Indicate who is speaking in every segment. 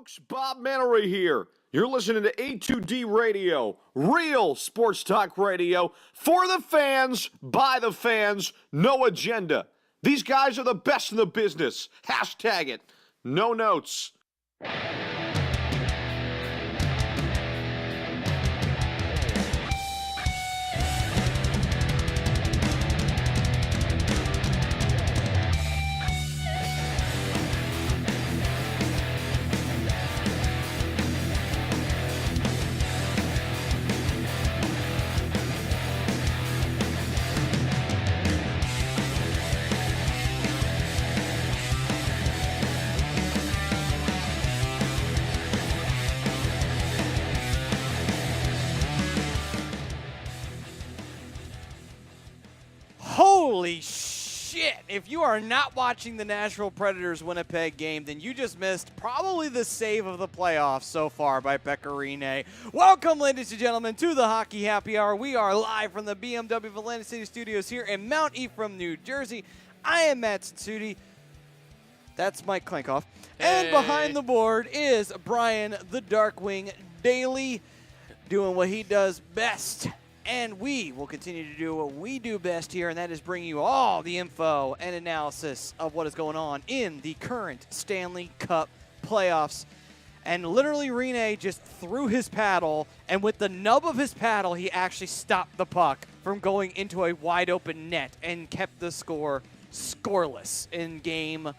Speaker 1: folks, Bob Mannery here. You're listening to A2D Radio, real sports talk radio for the fans, by the fans, no agenda. These guys are the best in the business. Hashtag it. No notes.
Speaker 2: Holy shit! If you are not watching the Nashville Predators-Winnipeg game, then you just missed probably the save of the playoffs so far by Pekka Rinne. Welcome, ladies and gentlemen, to the Hockey Happy Hour. We are live from the BMW Atlantic City Studios here in Mount Ephraim, New Jersey. I am Matt Tsutsuti. That's Mike Klinkoff. And behind the board is Brian the Darkwing Daly, doing what he does best. And we will continue to do what we do best here, and that is bring you all the info and analysis of what is going on in the current Stanley Cup Playoffs. And literally, Rinne just threw his paddle, and with the nub of his paddle, he actually stopped the puck from going into a wide-open net and kept the score scoreless in game, I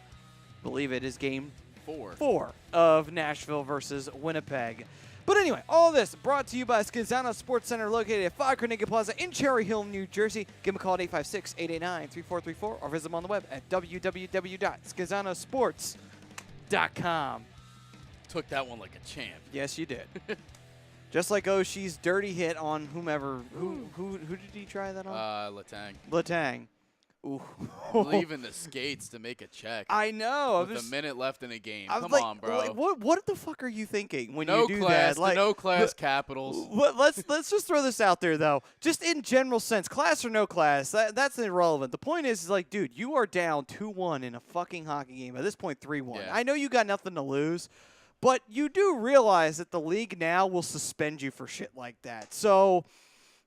Speaker 2: believe it is game 4 of Nashville versus Winnipeg. But anyway, all this brought to you by Skizano Sports Center, located at 5 Carnegie Plaza in Cherry Hill, New Jersey. Give them a call at 856-889-3434 or visit them on the web at www.skizanosports.com.
Speaker 3: Took that one like a champ.
Speaker 2: Yes, you did. Just like Oshie's dirty hit on whomever. Who did he try that on? Letang. Ooh.
Speaker 3: Leaving the skates to make a check.
Speaker 2: I know.
Speaker 3: With a minute left in a game. Come
Speaker 2: like,
Speaker 3: on, bro.
Speaker 2: Like, what the fuck are you thinking when
Speaker 3: no
Speaker 2: you do
Speaker 3: class,
Speaker 2: that? Like,
Speaker 3: no class Capitals.
Speaker 2: Let's just throw this out there, though. Just in general sense, class or no class, that's irrelevant. The point is like, dude, you are down 2-1 in a fucking hockey game. At this point, 3-1.
Speaker 3: Yeah.
Speaker 2: I know you got nothing to lose, but you do realize that the league now will suspend you for shit like that. So...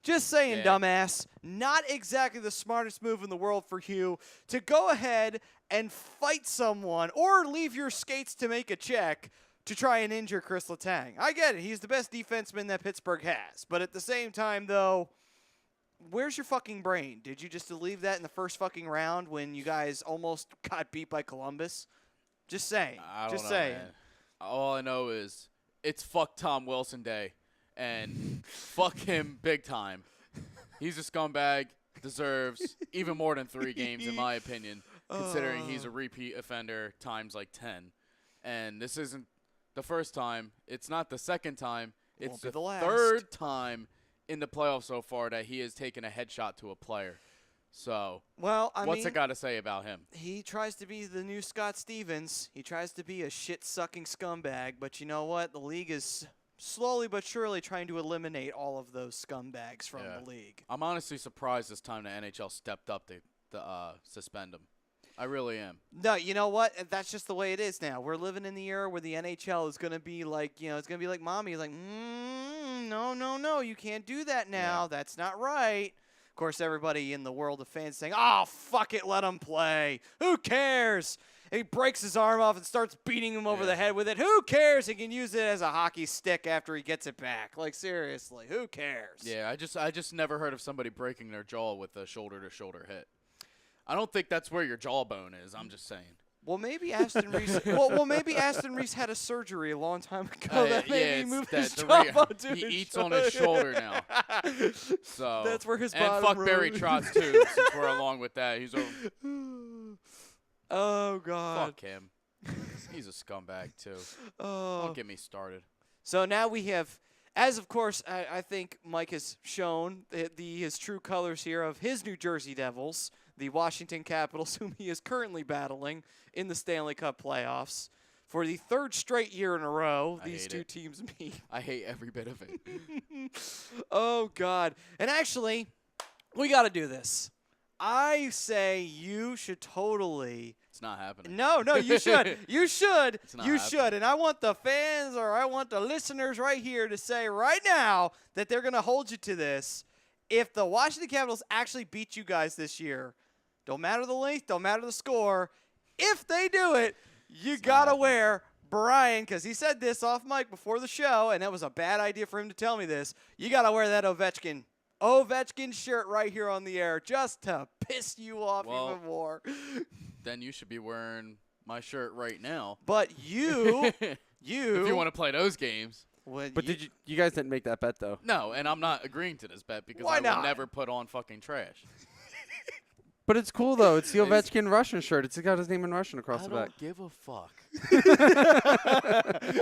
Speaker 2: just saying, dumbass, not exactly the smartest move in the world for you to go ahead and fight someone or leave your skates to make a check to try and injure Chris Letang. I get it. He's the best defenseman that Pittsburgh has. But at the same time, though, where's your fucking brain? Did you just leave that in the first fucking round when you guys almost got beat by Columbus? Just saying.
Speaker 3: I don't know, man. All I know is it's fuck Tom Wilson day. And fuck him big time. He's a scumbag, deserves even more than 3 games, in my opinion, considering he's a repeat offender times like 10. And this isn't the first time. It's not the second time. It's the third time in the playoffs so far that he has taken a headshot to a player. So, what's it got to say about him?
Speaker 2: He tries to be the new Scott Stevens. He tries to be a shit-sucking scumbag. But you know what? The league is slowly but surely trying to eliminate all of those scumbags from the league.
Speaker 3: I'm honestly surprised this time the NHL stepped up to suspend him. I really am.
Speaker 2: No, you know what? That's just the way it is now. We're living in the era where the NHL is going to be like, it's going to be like mommy. Like, no, you can't do that now. Yeah. That's not right. Of course, everybody in the world of fans saying, oh, fuck it, let him play. Who cares? He breaks his arm off and starts beating him over the head with it. Who cares? He can use it as a hockey stick after he gets it back. Like, seriously, who cares?
Speaker 3: Yeah, I just never heard of somebody breaking their jaw with a shoulder-to-shoulder hit. I don't think that's where your jawbone is. I'm just saying.
Speaker 2: Well, maybe Aston Reese. maybe Aston Reese had a surgery a long time ago that maybe he moved his jawbone to his
Speaker 3: He eats on his shoulder now. So
Speaker 2: that's where his
Speaker 3: and fuck Barry Trotz too. Since we're along with that, he's over.
Speaker 2: Oh God.
Speaker 3: Fuck him. He's a scumbag too. Don't get me started.
Speaker 2: So now we have, as of course, I think Mike has shown his true colors here of his New Jersey Devils, the Washington Capitals, whom he is currently battling in the Stanley Cup playoffs. For the 3rd straight year in a row, these two teams meet.
Speaker 3: I hate every bit of it.
Speaker 2: Oh, God. And actually, we got to do this. I say you should totally.
Speaker 3: It's not happening.
Speaker 2: No, you should. You should.
Speaker 3: It's not
Speaker 2: You
Speaker 3: happening.
Speaker 2: should. And I want the fans or I want the listeners right here to say right now that they're going to hold you to this. If the Washington Capitals actually beat you guys this year, don't matter the length, don't matter the score. If they do it, you got to wear Brian, because he said this off mic before the show, and that was a bad idea for him to tell me this. You got to wear that Ovechkin shirt right here on the air just to piss you off even more.
Speaker 3: Then you should be wearing my shirt right now.
Speaker 2: But you,
Speaker 3: if you want to play those games.
Speaker 4: But did you guys didn't make that bet, though.
Speaker 3: No, and I'm not agreeing to this bet because
Speaker 2: Why
Speaker 3: I
Speaker 2: not?
Speaker 3: will never put on fucking trash.
Speaker 4: But it's cool, though. It's the Ovechkin Russian shirt. It's got his name in Russian across
Speaker 3: I
Speaker 4: the back.
Speaker 3: don't give a fuck.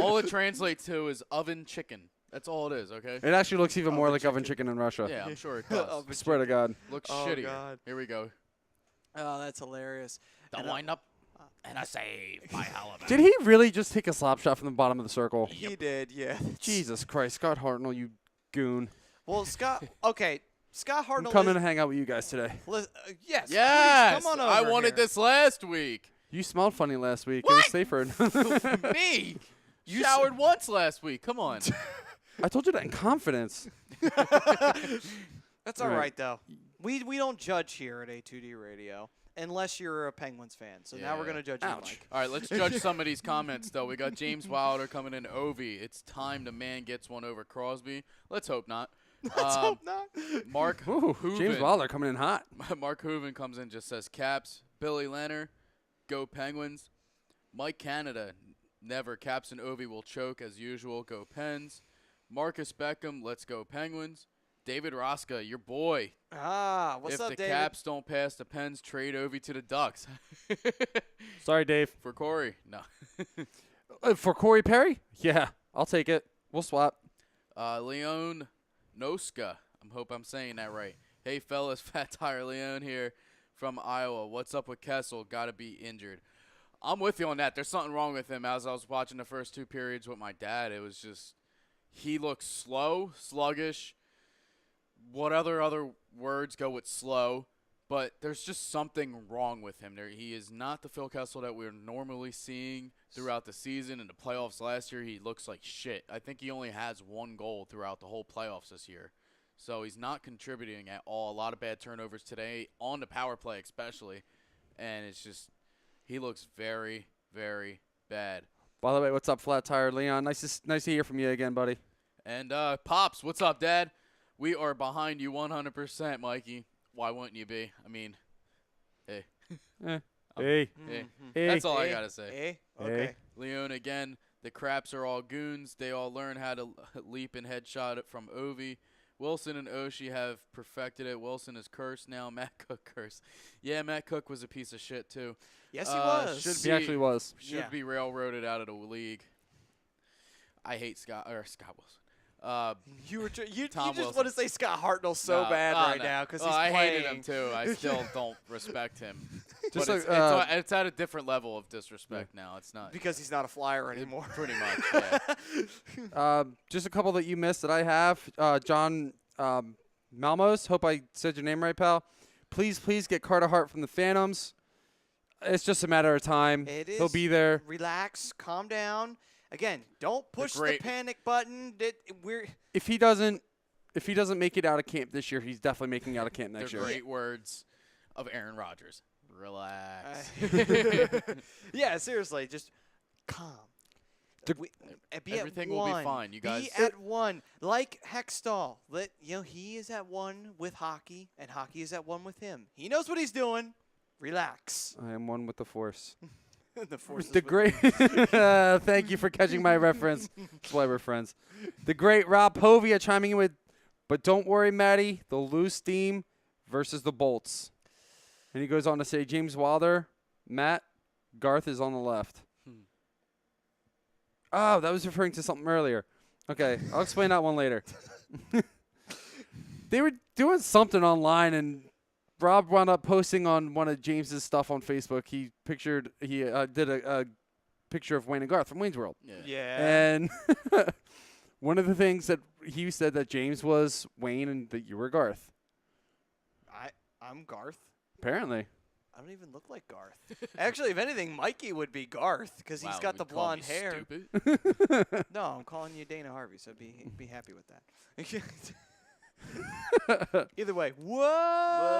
Speaker 3: All it translates to is oven chicken. That's all it is, okay?
Speaker 4: It actually looks even more like oven chicken in Russia.
Speaker 3: Yeah, I'm sure it does.
Speaker 4: I swear to God.
Speaker 3: Looks
Speaker 2: Oh,
Speaker 3: shitty.
Speaker 2: God.
Speaker 3: Here we go.
Speaker 2: Oh, that's hilarious.
Speaker 3: The wind-up and a save by Halliburton.
Speaker 4: Did he really just take a slap shot from the bottom of the circle?
Speaker 2: He did, yeah.
Speaker 4: Jesus Christ. Scott Hartnell, you goon.
Speaker 2: Well, Scott
Speaker 4: I'm
Speaker 2: Hartnell
Speaker 4: coming to hang out with you guys today.
Speaker 2: yes.
Speaker 3: Yes!
Speaker 2: Please, come on over
Speaker 3: I wanted
Speaker 2: here.
Speaker 3: this last week.
Speaker 4: You smelled funny last week. It was Seaford.
Speaker 3: Me? You showered once last week. Come on.
Speaker 4: I told you that in confidence.
Speaker 2: That's all
Speaker 4: Right.
Speaker 2: right, though. We don't judge here at A2D Radio unless you're a Penguins fan. So now we're
Speaker 3: Yeah.
Speaker 2: going to judge you,
Speaker 4: Ouch.
Speaker 2: Mike.
Speaker 3: All right, let's judge some of these comments, though. We got James Wilder coming in Ovi. It's time the man gets one over Crosby. Let's hope not.
Speaker 2: Let's hope not.
Speaker 3: Mark
Speaker 4: Ooh,
Speaker 3: Hooven.
Speaker 4: James Wilder coming in hot.
Speaker 3: Mark Hooven comes in, just says Caps. Billy Leonard, go Penguins. Mike Canada, never. Caps and Ovi will choke as usual. Go Pens. Marcus Beckham, let's go Penguins. David Roska, your boy.
Speaker 2: What's
Speaker 3: if
Speaker 2: up,
Speaker 3: the
Speaker 2: David?
Speaker 3: Caps don't pass the Pens, trade Ovi to the Ducks.
Speaker 4: Sorry, Dave.
Speaker 3: For Corey, no.
Speaker 4: For Corey Perry? Yeah, I'll take it. We'll swap.
Speaker 3: Leon Noska, I hope I'm saying that right. Hey, fellas, Fat Tire Leon here from Iowa. What's up with Kessel? Got to be injured. I'm with you on that. There's something wrong with him. As I was watching the first two periods with my dad, it was just he looks slow, sluggish. What other words go with slow? But there's just something wrong with him. He is not the Phil Kessel that we're normally seeing throughout the season. In the playoffs last year, he looks like shit. I think he only has one goal throughout the whole playoffs this year. So he's not contributing at all. A lot of bad turnovers today, on the power play especially. And it's just he looks very, very bad.
Speaker 4: By the way, what's up, Flat Tire Leon? Nice to hear from you again, buddy.
Speaker 3: And Pops, what's up, Dad? We are behind you 100%, Mikey. Why wouldn't you be? I mean, hey.
Speaker 4: Hey.
Speaker 3: Hey.
Speaker 4: Hey.
Speaker 3: That's all I got to say.
Speaker 2: Okay.
Speaker 3: Leon, again, the Craps are all goons. They all learn how to leap and headshot it from Ovi. Wilson and Oshie have perfected it. Wilson is cursed now. Matt Cook cursed. Yeah, Matt Cook was a piece of shit, too.
Speaker 2: Yes, he was.
Speaker 3: should
Speaker 4: He actually was.
Speaker 3: Should be railroaded out of the league. I hate Scott Wilson.
Speaker 2: You
Speaker 3: Tom
Speaker 2: just
Speaker 3: Wilson.
Speaker 2: want to say Scott Hartnell so bad right now because he's
Speaker 3: I
Speaker 2: playing.
Speaker 3: hated him too. I still don't respect him.
Speaker 4: Just
Speaker 3: But
Speaker 4: like,
Speaker 3: it's at a different level of disrespect now. It's not
Speaker 2: because he's not a flyer anymore.
Speaker 3: pretty much. Yeah.
Speaker 4: Just a couple that you missed that I have. John Malmos, hope I said your name right, pal. Please get Carter Hart from the Phantoms. It's just a matter of time.
Speaker 2: It is.
Speaker 4: He'll be there.
Speaker 2: Relax, calm down. Again, don't push the panic button.
Speaker 4: If he doesn't make it out of camp this year, he's definitely making it out of camp next
Speaker 3: The
Speaker 4: year.
Speaker 3: great words of Aaron Rodgers. Relax.
Speaker 2: Yeah, seriously, just calm. Be
Speaker 3: Everything
Speaker 2: at
Speaker 3: will be
Speaker 2: one.
Speaker 3: fine, you guys.
Speaker 2: Be at one, like Hextall. He is at one with hockey, and hockey is at one with him. He knows what he's doing. Relax.
Speaker 4: I am one with the Force.
Speaker 2: The force is
Speaker 4: The
Speaker 2: with
Speaker 4: great. Thank you for catching my reference. That's why we're friends. The great Rob Povia chiming in with, but don't worry, Maddie. They'll lose steam versus the Bolts. And he goes on to say, James Wilder, Matt, Garth is on the left. Oh, that was referring to something earlier. Okay, I'll explain that one later. They were doing something online, and Rob wound up posting on one of James's stuff on Facebook. He did a picture of Wayne and Garth from Wayne's World.
Speaker 2: Yeah.
Speaker 4: And one of the things that he said that James was Wayne and that you were Garth.
Speaker 2: I'm Garth.
Speaker 4: Apparently.
Speaker 2: I don't even look like Garth. Actually, if anything, Mikey would be Garth because he's got the
Speaker 3: you call me
Speaker 2: blonde hair.
Speaker 3: Stupid?
Speaker 2: No, I'm calling you Dana Harvey, so be happy with that. Either way, whoa!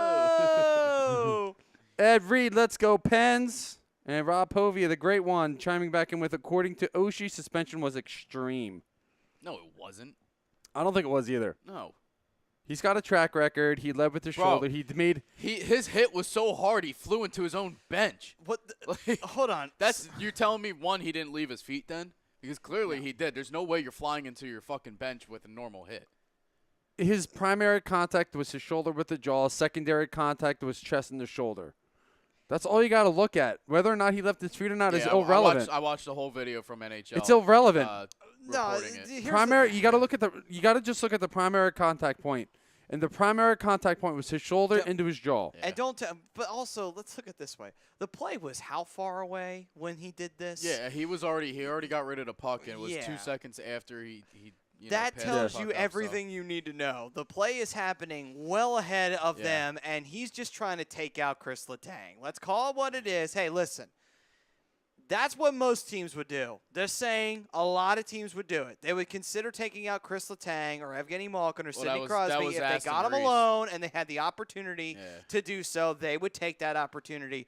Speaker 4: Ed Reed, let's go Pens. And Rob Povia, the great one, chiming back in with, according to Oshie, suspension was extreme.
Speaker 3: No, it wasn't.
Speaker 4: I don't think it was either.
Speaker 3: No.
Speaker 4: He's got a track record. He led with his shoulder. He made.
Speaker 3: His hit was so hard he flew into his own bench.
Speaker 2: What? Hold on.
Speaker 3: You're telling me one, he didn't leave his feet then? Because clearly he did. There's no way you're flying into your fucking bench with a normal hit.
Speaker 4: His primary contact was his shoulder with the jaw. Secondary contact was chest and the shoulder. That's all you got to look at. Whether or not he left his feet or not is irrelevant.
Speaker 3: I watched the whole video from NHL.
Speaker 4: It's irrelevant.
Speaker 2: No,
Speaker 4: Primary. You got to look at the. You got to just look at the primary contact point, and the primary contact point was his shoulder into his jaw.
Speaker 3: Yeah.
Speaker 2: And but also, let's look at it this way. The play was how far away when he did this?
Speaker 3: Yeah, he already got rid of the puck, and it was 2 seconds after he
Speaker 2: that
Speaker 3: passed
Speaker 2: tells
Speaker 3: the puck
Speaker 2: you
Speaker 3: up,
Speaker 2: everything you need to know. The play is happening well ahead of them, and he's just trying to take out Chris Letang. Let's call it what it is. Hey, listen. That's what most teams would do. They're saying a lot of teams would do it. They would consider taking out Chris Letang or Evgeny Malkin or Sidney Crosby if they got him alone and they had the opportunity to do so. They would take that opportunity.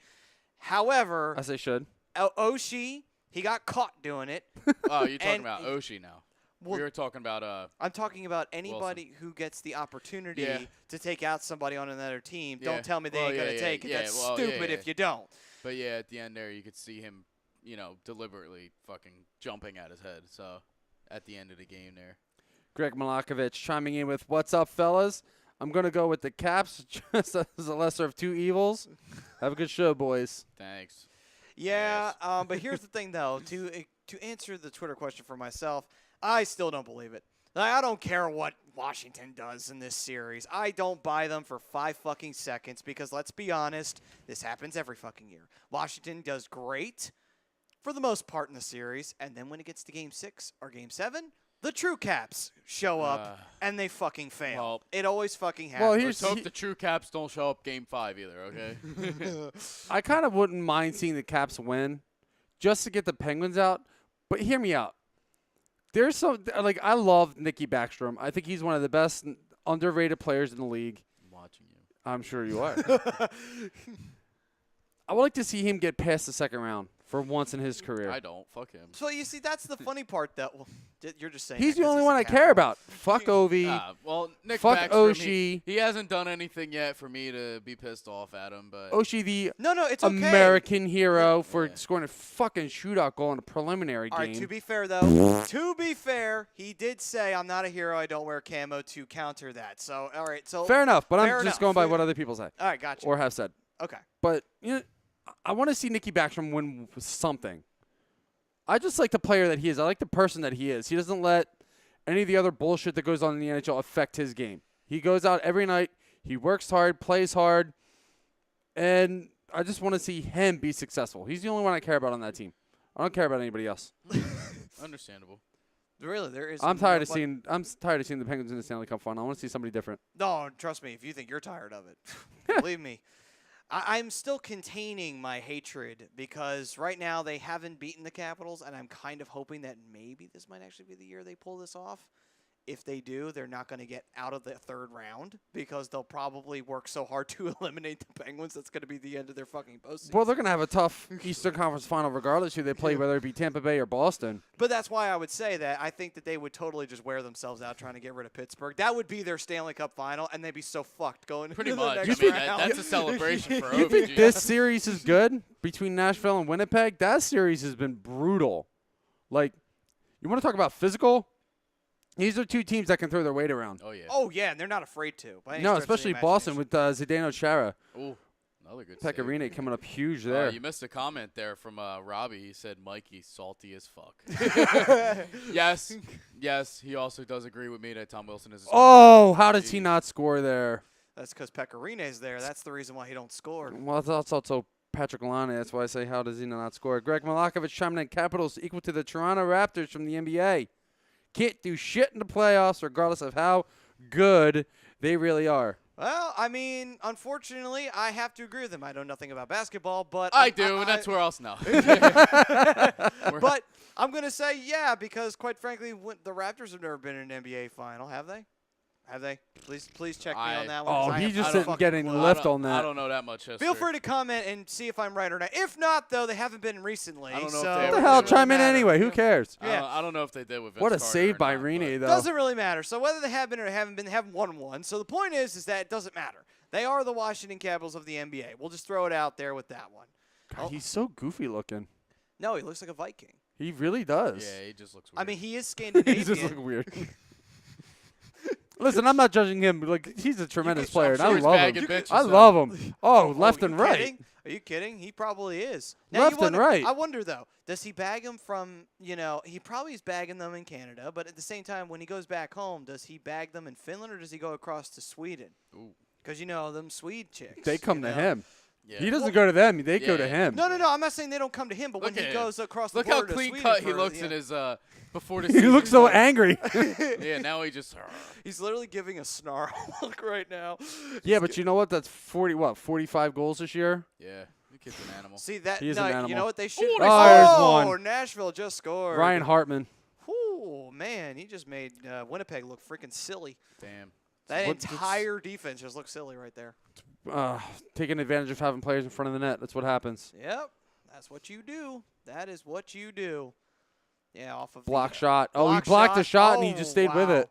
Speaker 2: However,
Speaker 4: as they should.
Speaker 2: Oshie, he got caught doing it.
Speaker 3: Oh, you're talking about Oshie now.
Speaker 2: Well,
Speaker 3: we were talking about
Speaker 2: I'm talking about anybody who gets the opportunity to take out somebody on another team. Don't tell me they ain't going to take it. That's stupid if you don't.
Speaker 3: But, yeah, at the end there, you could see him, deliberately fucking jumping at his head. So, at the end of the game there.
Speaker 4: Greg Malakovich chiming in with, what's up, fellas? I'm going to go with the Caps just as a lesser of two evils. Have a good show, boys.
Speaker 3: Thanks.
Speaker 2: Yeah, but here's the thing, though. To answer the Twitter question for myself, I still don't believe it. Like, I don't care what Washington does in this series. I don't buy them for 5 fucking seconds because, let's be honest, this happens every fucking year. Washington does great for the most part in the series, and then when it gets to Game 6 or Game 7, the true Caps show up, and they fucking fail.
Speaker 3: Well,
Speaker 2: it always fucking happens.
Speaker 4: Well,
Speaker 3: let's hope the true Caps don't show up Game 5 either, okay?
Speaker 4: I kind of wouldn't mind seeing the Caps win just to get the Penguins out, but hear me out. There's some, I love Nicky Backstrom. I think he's one of the best underrated players in the league.
Speaker 3: I'm watching you.
Speaker 4: I'm sure you are. I would like to see him get past the second round for once in his career.
Speaker 3: I don't. Fuck him.
Speaker 2: So, you see, that's the funny part that you're just saying.
Speaker 4: He's
Speaker 2: that
Speaker 4: the
Speaker 2: 'cause
Speaker 4: only
Speaker 2: he's
Speaker 4: one
Speaker 2: a
Speaker 4: I
Speaker 2: Cap.
Speaker 4: care about. Fuck Ovi.
Speaker 3: Well, Nick
Speaker 4: Fuck
Speaker 3: Backstrom,
Speaker 4: Oshie.
Speaker 3: he hasn't done anything yet for me to be pissed off at him. But
Speaker 4: Oshie, the
Speaker 2: No, it's okay.
Speaker 4: American hero for scoring a fucking shootout goal in a preliminary game.
Speaker 2: All right, to be fair, though, he did say, I'm not a hero, I don't wear camo to counter that. So, all right. So
Speaker 4: Fair enough, but I'm
Speaker 2: fair
Speaker 4: just
Speaker 2: enough.
Speaker 4: going by what other people say
Speaker 2: All right, gotcha.
Speaker 4: or have said.
Speaker 2: Okay.
Speaker 4: But I want to see Nicky Backstrom win with something. I just like the player that he is. I like the person that he is. He doesn't let any of the other bullshit that goes on in the NHL affect his game. He goes out every night. He works hard, plays hard, and I just want to see him be successful. He's the only one I care about on that team. I don't care about anybody else.
Speaker 3: understandable.
Speaker 2: Really, there is.
Speaker 4: I'm tired of seeing the Penguins in the Stanley Cup final. I want to see somebody different.
Speaker 2: No, trust me. If you think you're tired of it, believe me. I'm still containing my hatred because right now they haven't beaten the Capitals, and I'm kind of hoping that maybe this might actually be the year they pull this off. If they do, they're not going to get out of the third round because they'll probably work so hard to eliminate the Penguins. That's going to be the end of their fucking postseason.
Speaker 4: Well, they're going to have a tough Eastern Conference final regardless who they play, whether it be Tampa Bay or Boston.
Speaker 2: But that's why I would say that I think that they would totally just wear themselves out trying to get rid of Pittsburgh. That would be their Stanley Cup final, and they'd be so fucked going
Speaker 3: Pretty
Speaker 2: into the
Speaker 3: much.
Speaker 2: next
Speaker 3: I mean,
Speaker 2: round.
Speaker 3: that's a celebration for
Speaker 4: You think
Speaker 3: OVG.
Speaker 4: this series is good between Nashville and Winnipeg? That series has been brutal. Like, you want to talk about physical? These are two teams that can throw their weight around.
Speaker 3: Oh, yeah.
Speaker 2: Oh, yeah, and they're not afraid to. by any
Speaker 4: No,
Speaker 2: stretch of the
Speaker 4: especially Boston
Speaker 2: imagination.
Speaker 4: with Zdeno Chara.
Speaker 3: Ooh, another good save.
Speaker 4: Pecorine coming up huge there.
Speaker 3: You missed a comment there from Robbie. He said Mikey's salty as fuck. Yes. He also does agree with me that Tom Wilson is.
Speaker 4: Oh, how does he not score there?
Speaker 2: That's because Pecorine's there. That's the reason why he don't score.
Speaker 4: Well, that's also Patrick Alani. That's why I say, how does he not score? Greg Malakovich chiming in, Capitals equal to the Toronto Raptors from the NBA. Can't do shit in the playoffs regardless of how good they really are.
Speaker 2: Well, I mean, unfortunately, I have to agree with him. I know nothing about basketball, but
Speaker 3: I do, and that's where else now.
Speaker 2: But I'm going to say yeah, because quite frankly, the Raptors have never been in an NBA final, have they? Have they? Please check me on that one. 'cause
Speaker 4: Oh,
Speaker 2: I
Speaker 4: he
Speaker 2: have
Speaker 4: just
Speaker 2: no
Speaker 4: didn't
Speaker 2: fucking
Speaker 4: get any
Speaker 2: clue.
Speaker 4: lift on that.
Speaker 3: I don't know that much history.
Speaker 2: Feel free to comment and see if I'm right or not. If not, though, they haven't been recently.
Speaker 3: I don't know if
Speaker 2: so
Speaker 3: they
Speaker 4: What
Speaker 3: ever
Speaker 4: the hell?
Speaker 3: did.
Speaker 4: Chime in
Speaker 2: Matter.
Speaker 4: anyway. Who cares?
Speaker 2: Yeah.
Speaker 3: I don't know if they did with Vince
Speaker 4: What a
Speaker 3: Carter
Speaker 4: save
Speaker 3: or
Speaker 4: by
Speaker 3: not,
Speaker 4: Rene,
Speaker 3: but-
Speaker 4: though.
Speaker 2: Doesn't really matter. So whether they have been or haven't been, they haven't won one. So the point is that it doesn't matter. They are the Washington Capitals of the NBA. We'll just throw it out there with that one.
Speaker 4: God, he's so goofy looking.
Speaker 2: No, he looks like a Viking.
Speaker 4: He really does.
Speaker 3: Yeah, he just looks weird.
Speaker 2: I mean, he is
Speaker 4: He
Speaker 2: Scandinavian.
Speaker 4: just looks weird. Listen, I'm not judging him. Like, he's a tremendous
Speaker 2: I'm
Speaker 4: player, and
Speaker 3: sure
Speaker 4: I
Speaker 3: he's
Speaker 4: love
Speaker 3: bagging
Speaker 4: him.
Speaker 3: bitches,
Speaker 4: I
Speaker 3: though.
Speaker 4: love him. Oh, left
Speaker 2: Are
Speaker 4: and
Speaker 2: you
Speaker 4: right.
Speaker 2: kidding? Are you kidding? He probably is. Now,
Speaker 4: Left
Speaker 2: you
Speaker 4: and
Speaker 2: wonder-
Speaker 4: right.
Speaker 2: I wonder, though, does he bag them from, he probably is bagging them in Canada, but at the same time, when he goes back home, does he bag them in Finland or does he go across to Sweden?
Speaker 3: Ooh.
Speaker 2: Because, them Swede chicks.
Speaker 4: They come to him.
Speaker 3: Yeah.
Speaker 4: He doesn't go to them. They go to
Speaker 3: Yeah.
Speaker 4: him.
Speaker 2: No, I'm not saying they don't come to him, but when
Speaker 3: Look
Speaker 2: he
Speaker 3: at
Speaker 2: goes across the
Speaker 3: Look how
Speaker 2: border to
Speaker 3: clean
Speaker 2: Sweden
Speaker 3: cut he
Speaker 2: for-
Speaker 3: looks
Speaker 2: yeah.
Speaker 3: in his before the
Speaker 4: He
Speaker 3: season.
Speaker 4: looks so
Speaker 3: like-
Speaker 4: angry.
Speaker 3: Yeah, now he just.
Speaker 2: He's literally giving a snarl look right now.
Speaker 4: Yeah, but you know what? That's 45 goals this year?
Speaker 3: Yeah, the kid's an animal.
Speaker 2: See that?
Speaker 4: He is an
Speaker 2: You
Speaker 4: animal.
Speaker 2: know what they should?
Speaker 3: Ooh,
Speaker 4: there's one.
Speaker 2: Nashville just scored.
Speaker 4: Ryan Hartman.
Speaker 2: Oh man, he just made Winnipeg look freaking silly.
Speaker 3: Damn.
Speaker 2: That
Speaker 4: What-
Speaker 2: entire defense just looks silly right there.
Speaker 4: Taking advantage of having players in front of the net. That's what happens.
Speaker 2: Yep, that's what you do. That is what you do. Yeah, off of
Speaker 4: Block
Speaker 2: the,
Speaker 4: shot. Oh, he
Speaker 2: block
Speaker 4: blocked the shot, and
Speaker 2: Oh,
Speaker 4: he just stayed with
Speaker 2: wow.
Speaker 4: it.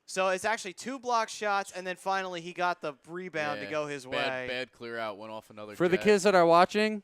Speaker 2: So it's actually 2 block shots, and then finally he got the rebound to
Speaker 3: Yeah,
Speaker 2: go his way.
Speaker 3: Bad clear out. Went off another.
Speaker 4: For the
Speaker 3: jet.
Speaker 4: kids that are watching,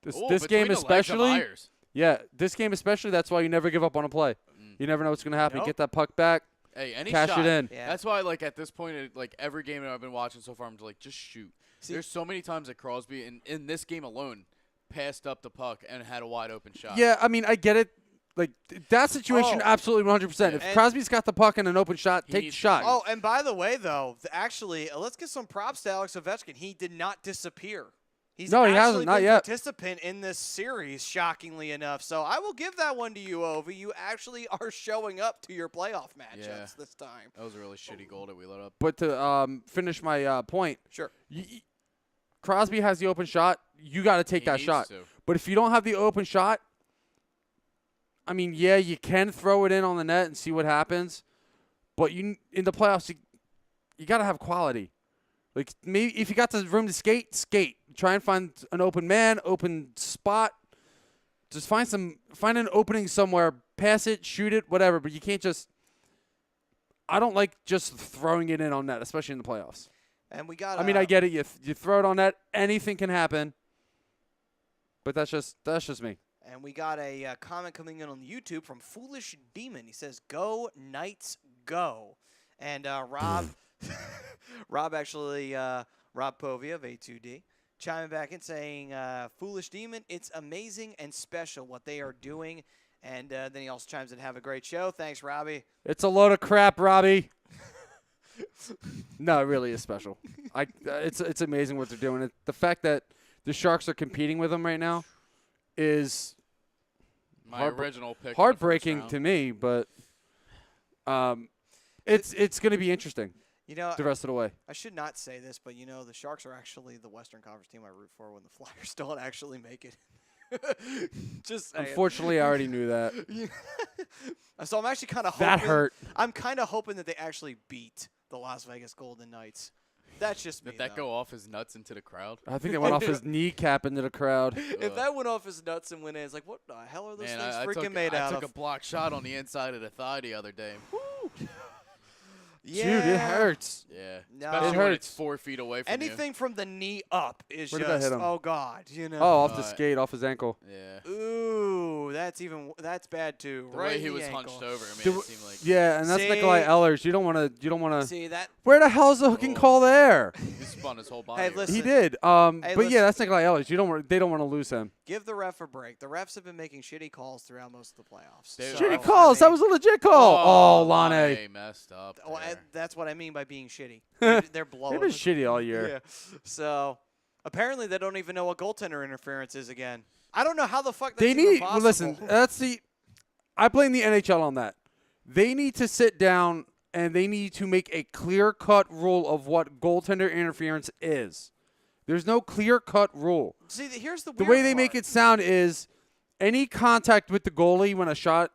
Speaker 4: this
Speaker 3: Ooh,
Speaker 4: this
Speaker 3: between
Speaker 4: game
Speaker 3: the legs of
Speaker 4: especially,
Speaker 3: Myers.
Speaker 4: yeah, this game especially, that's why you never give up on a play. You never know what's going to happen.
Speaker 2: Nope.
Speaker 4: Get that puck back,
Speaker 3: Hey, any
Speaker 4: cash
Speaker 3: shot.
Speaker 4: it in.
Speaker 2: Yeah.
Speaker 3: That's why, like, at this point, every game that I've been watching so far, I'm like, just shoot.
Speaker 2: See-
Speaker 3: There's so many times that Crosby, in this game alone, passed up the puck and had a wide open shot.
Speaker 4: Yeah, I mean, I get it. Like, that situation,
Speaker 2: Oh.
Speaker 4: absolutely 100%. If
Speaker 2: And-
Speaker 4: Crosby's got the puck and an open shot,
Speaker 3: He
Speaker 4: take the
Speaker 3: needs to
Speaker 4: shot.
Speaker 2: Oh, and by the way, though, actually, let's give some props to Alex Ovechkin. He did not disappear. He's
Speaker 4: No, he
Speaker 2: actually
Speaker 4: hasn't, not
Speaker 2: been
Speaker 4: yet.
Speaker 2: participant in this series, shockingly enough. So I will give that one to you, Ovi. You actually are showing up to your playoff matchups
Speaker 3: Yeah.
Speaker 2: this time.
Speaker 3: That was a really shitty goal that we let up.
Speaker 4: But to finish my point,
Speaker 2: Sure.
Speaker 4: Crosby has the open shot. You got to take
Speaker 3: He
Speaker 4: that
Speaker 3: needs
Speaker 4: shot.
Speaker 3: to.
Speaker 4: But if you don't have the open shot, I mean, yeah, you can throw it in on the net and see what happens. But in the playoffs, you got to have quality. Like, maybe if you got the room to skate, skate. Try and find an open man, open spot. Just find an opening somewhere. Pass it, shoot it, whatever. But you can't just. I don't like just throwing it in on net, especially in the playoffs.
Speaker 2: And we got.
Speaker 4: I mean, I get it. You throw it on net, anything can happen. But that's just me.
Speaker 2: And we got a comment coming in on YouTube from Foolish Demon. He says, "Go Knights, go!" And Rob, Rob Povia of A2D, chiming back in saying, "Foolish Demon, it's amazing and special what they are doing." And then he also chimes in, "Have a great show." Thanks, Robbie.
Speaker 4: It's a load of crap, Robbie. No, it really is special. It's amazing what they're doing. The fact that the Sharks are competing with them right now is
Speaker 3: My original pick.
Speaker 4: heartbreaking to me, but it's going to be interesting the rest of the way.
Speaker 2: I should not say this, but the Sharks are actually the Western Conference team I root for when the Flyers don't actually make it. Just saying.
Speaker 4: Unfortunately, I already knew that.
Speaker 2: So I'm actually kind of hoping.
Speaker 4: That hurt.
Speaker 2: I'm kind of hoping that they actually beat the Las Vegas Golden Knights. That's just me.
Speaker 3: Did that
Speaker 2: though.
Speaker 3: go off his nuts into the crowd?
Speaker 4: I think it went off his kneecap into the crowd.
Speaker 2: If that went off his nuts and went in, it's like, what the hell are those
Speaker 3: Man,
Speaker 2: things
Speaker 3: I
Speaker 2: freaking made out
Speaker 3: I took
Speaker 2: of?
Speaker 3: a block shot on the inside of the thigh the other day.
Speaker 2: Yeah.
Speaker 4: Dude, it hurts.
Speaker 3: Yeah.
Speaker 2: No.
Speaker 3: Especially
Speaker 4: It
Speaker 3: when it's
Speaker 4: hurts.
Speaker 3: 4 feet away from
Speaker 2: Anything from the knee up is
Speaker 4: Where did that
Speaker 2: just,
Speaker 4: hit him?
Speaker 2: oh God,
Speaker 4: Oh, off the skate, off his ankle.
Speaker 3: you. Yeah.
Speaker 2: Ooh, that's bad too.
Speaker 3: The
Speaker 2: right
Speaker 3: way
Speaker 2: in
Speaker 3: he
Speaker 2: the
Speaker 3: was
Speaker 2: ankle.
Speaker 3: hunched over, it made
Speaker 4: Dude,
Speaker 3: it seem like
Speaker 4: Yeah, and that's
Speaker 2: See?
Speaker 4: Nikolai Ehlers. You don't want to.
Speaker 2: See that?
Speaker 4: Where the hell is the hooking call there?
Speaker 3: he spun his whole body.
Speaker 2: Hey,
Speaker 3: around.
Speaker 2: listen.
Speaker 4: He did.
Speaker 2: Hey,
Speaker 4: but yeah, that's Nikolai Ehlers. They don't want to lose him.
Speaker 2: Give the ref a break. The refs have been making shitty calls throughout most of the playoffs.
Speaker 3: Dude,
Speaker 2: So,
Speaker 4: Shitty
Speaker 2: I
Speaker 4: calls. That
Speaker 2: mean,
Speaker 4: was a legit call. Oh, Lane.
Speaker 3: Lane messed up.
Speaker 2: well,
Speaker 3: there.
Speaker 2: that's what I mean by being shitty. They're blowing.
Speaker 4: They've been
Speaker 2: us.
Speaker 4: shitty all year.
Speaker 2: Yeah. So apparently they don't even know what goaltender interference is again. I don't know how the fuck that's
Speaker 4: They
Speaker 2: even
Speaker 4: need.
Speaker 2: possible.
Speaker 4: Listen, I blame the NHL on that. They need to sit down and they need to make a clear-cut rule of what goaltender interference is. There's no clear-cut rule.
Speaker 2: See, here's the weird
Speaker 4: The way they
Speaker 2: part.
Speaker 4: make it sound is any contact with the goalie when a shot,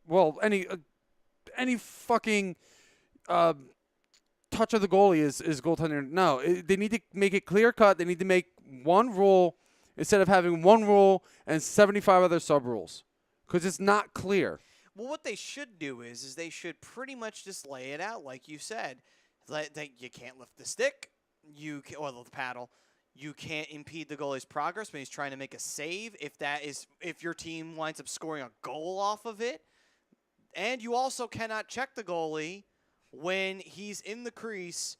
Speaker 4: well, any fucking touch of the goalie is goaltender. No, they need to make it clear-cut. They need to make one rule instead of having one rule and 75 other sub-rules because it's not clear.
Speaker 2: Well, what they should do is they should pretty much just lay it out like you said. You can't lift the stick, or the paddle. You can't impede the goalie's progress when he's trying to make a save if your team winds up scoring a goal off of it. And you also cannot check the goalie when he's in the crease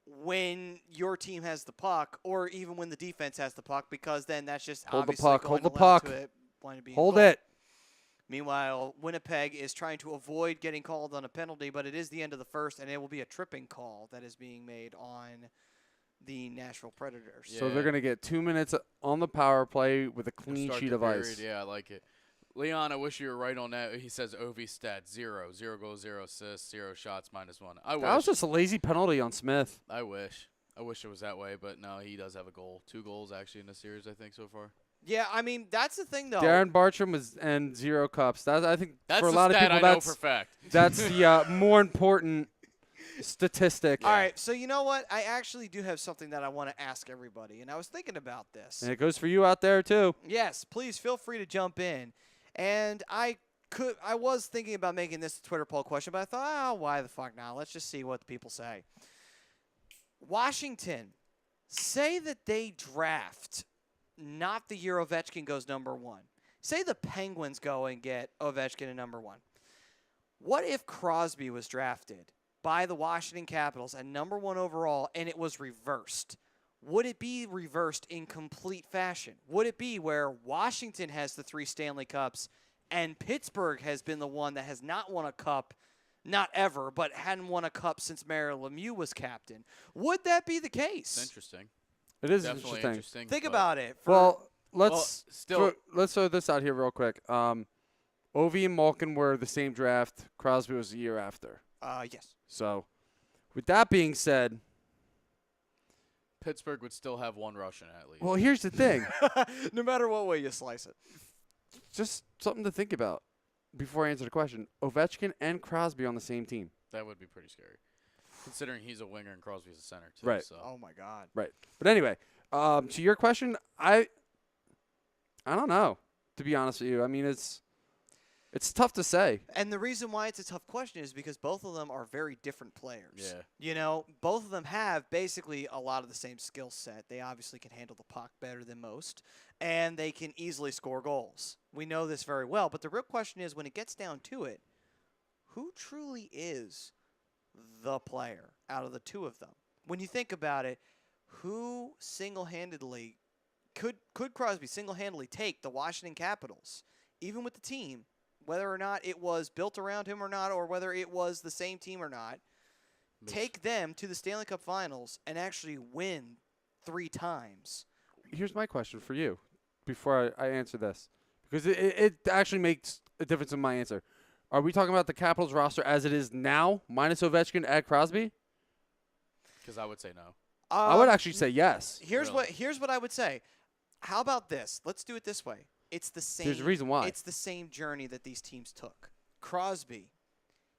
Speaker 2: when your team has the puck or even when the defense has the puck, because then that's just
Speaker 4: Hold the
Speaker 2: obviously
Speaker 4: puck,
Speaker 2: going
Speaker 4: hold the
Speaker 2: to lend
Speaker 4: puck.
Speaker 2: to it wanting to be a
Speaker 4: Hold
Speaker 2: goal.
Speaker 4: it.
Speaker 2: Meanwhile, Winnipeg is trying to avoid getting called on a penalty, but it is the end of the first, and it will be a tripping call that is being made on the Nashville Predators.
Speaker 3: Yeah.
Speaker 4: So they're going to get 2 minutes on the power play with a clean
Speaker 3: Start
Speaker 4: sheet
Speaker 3: the
Speaker 4: of
Speaker 3: period.
Speaker 4: ice.
Speaker 3: Yeah, I like it. Leon, I wish you were right on that. He says Ovi stats 0 goals, 0 assists, 0 shots, -1. I wish.
Speaker 4: That was just a lazy penalty on Smith.
Speaker 3: I wish it was that way, but no, he does have a goal. 2 goals actually in the series, I think, so far.
Speaker 2: Yeah, I mean, that's the thing, though.
Speaker 4: Darren Bartram and 0 cups. I think
Speaker 3: That's
Speaker 4: for a
Speaker 3: the
Speaker 4: lot of
Speaker 3: stat
Speaker 4: people
Speaker 3: I know for fact.
Speaker 4: that's the more important statistic.
Speaker 2: All right, so you know what? I actually do have something that I want to ask everybody, and I was thinking about this.
Speaker 4: And it goes for you out there too.
Speaker 2: Yes, please feel free to jump in. And I was thinking about making this a Twitter poll question, but I thought, why the fuck not? Let's just see what the people say. Washington, say that they draft not the year Ovechkin goes #1. Say the Penguins go and get Ovechkin at #1. What if Crosby was drafted by the Washington Capitals at #1 overall and it was reversed? Would it be reversed in complete fashion? Would it be where Washington has the 3 Stanley Cups and Pittsburgh has been the one that has not won a cup, not ever, but hadn't won a cup since Mario Lemieux was captain? Would that be the case?
Speaker 3: It's interesting.
Speaker 4: It is
Speaker 3: Definitely
Speaker 4: interesting.
Speaker 2: Think
Speaker 3: but
Speaker 2: about it.
Speaker 4: Well, let's
Speaker 3: still-
Speaker 4: let's throw this out here real quick. Ovi and Malkin were the same draft. Crosby was the year after.
Speaker 2: Yes.
Speaker 4: So, with that being said,
Speaker 3: Pittsburgh would still have 1 Russian at least.
Speaker 4: well, here's the thing.
Speaker 2: No matter what way you slice it.
Speaker 4: Just something to think about before I answer the question. Ovechkin and Crosby on the same team.
Speaker 3: That would be pretty scary, considering he's a winger and Crosby's a center too.
Speaker 4: Right.
Speaker 3: So.
Speaker 2: Oh, my God.
Speaker 4: Right. But anyway, to your question, I don't know, to be honest with you. I mean, it's tough to say.
Speaker 2: And the reason why it's a tough question is because both of them are very different players.
Speaker 3: Yeah.
Speaker 2: You know, both of them have basically a lot of the same skill set. They obviously can handle the puck better than most, and they can easily score goals. We know this very well, but the real question is when it gets down to it, who truly is the player out of the two of them? When you think about it, who single-handedly could Crosby single-handedly take the Washington Capitals, even with the team, whether or not it was built around him or not, or whether it was the same team or not, take them to the Stanley Cup Finals and actually win 3 times?
Speaker 4: Here's my question for you before I answer this, because it actually makes a difference in my answer. Are we talking about the Capitals roster as it is now, minus Ovechkin, add Crosby?
Speaker 3: Because I would say no.
Speaker 4: I would actually say yes.
Speaker 2: Here's
Speaker 3: Really?
Speaker 2: what I would say. How about this? Let's do it this way. It's the same.
Speaker 4: There's a reason why.
Speaker 2: It's the same journey that these teams took. Crosby,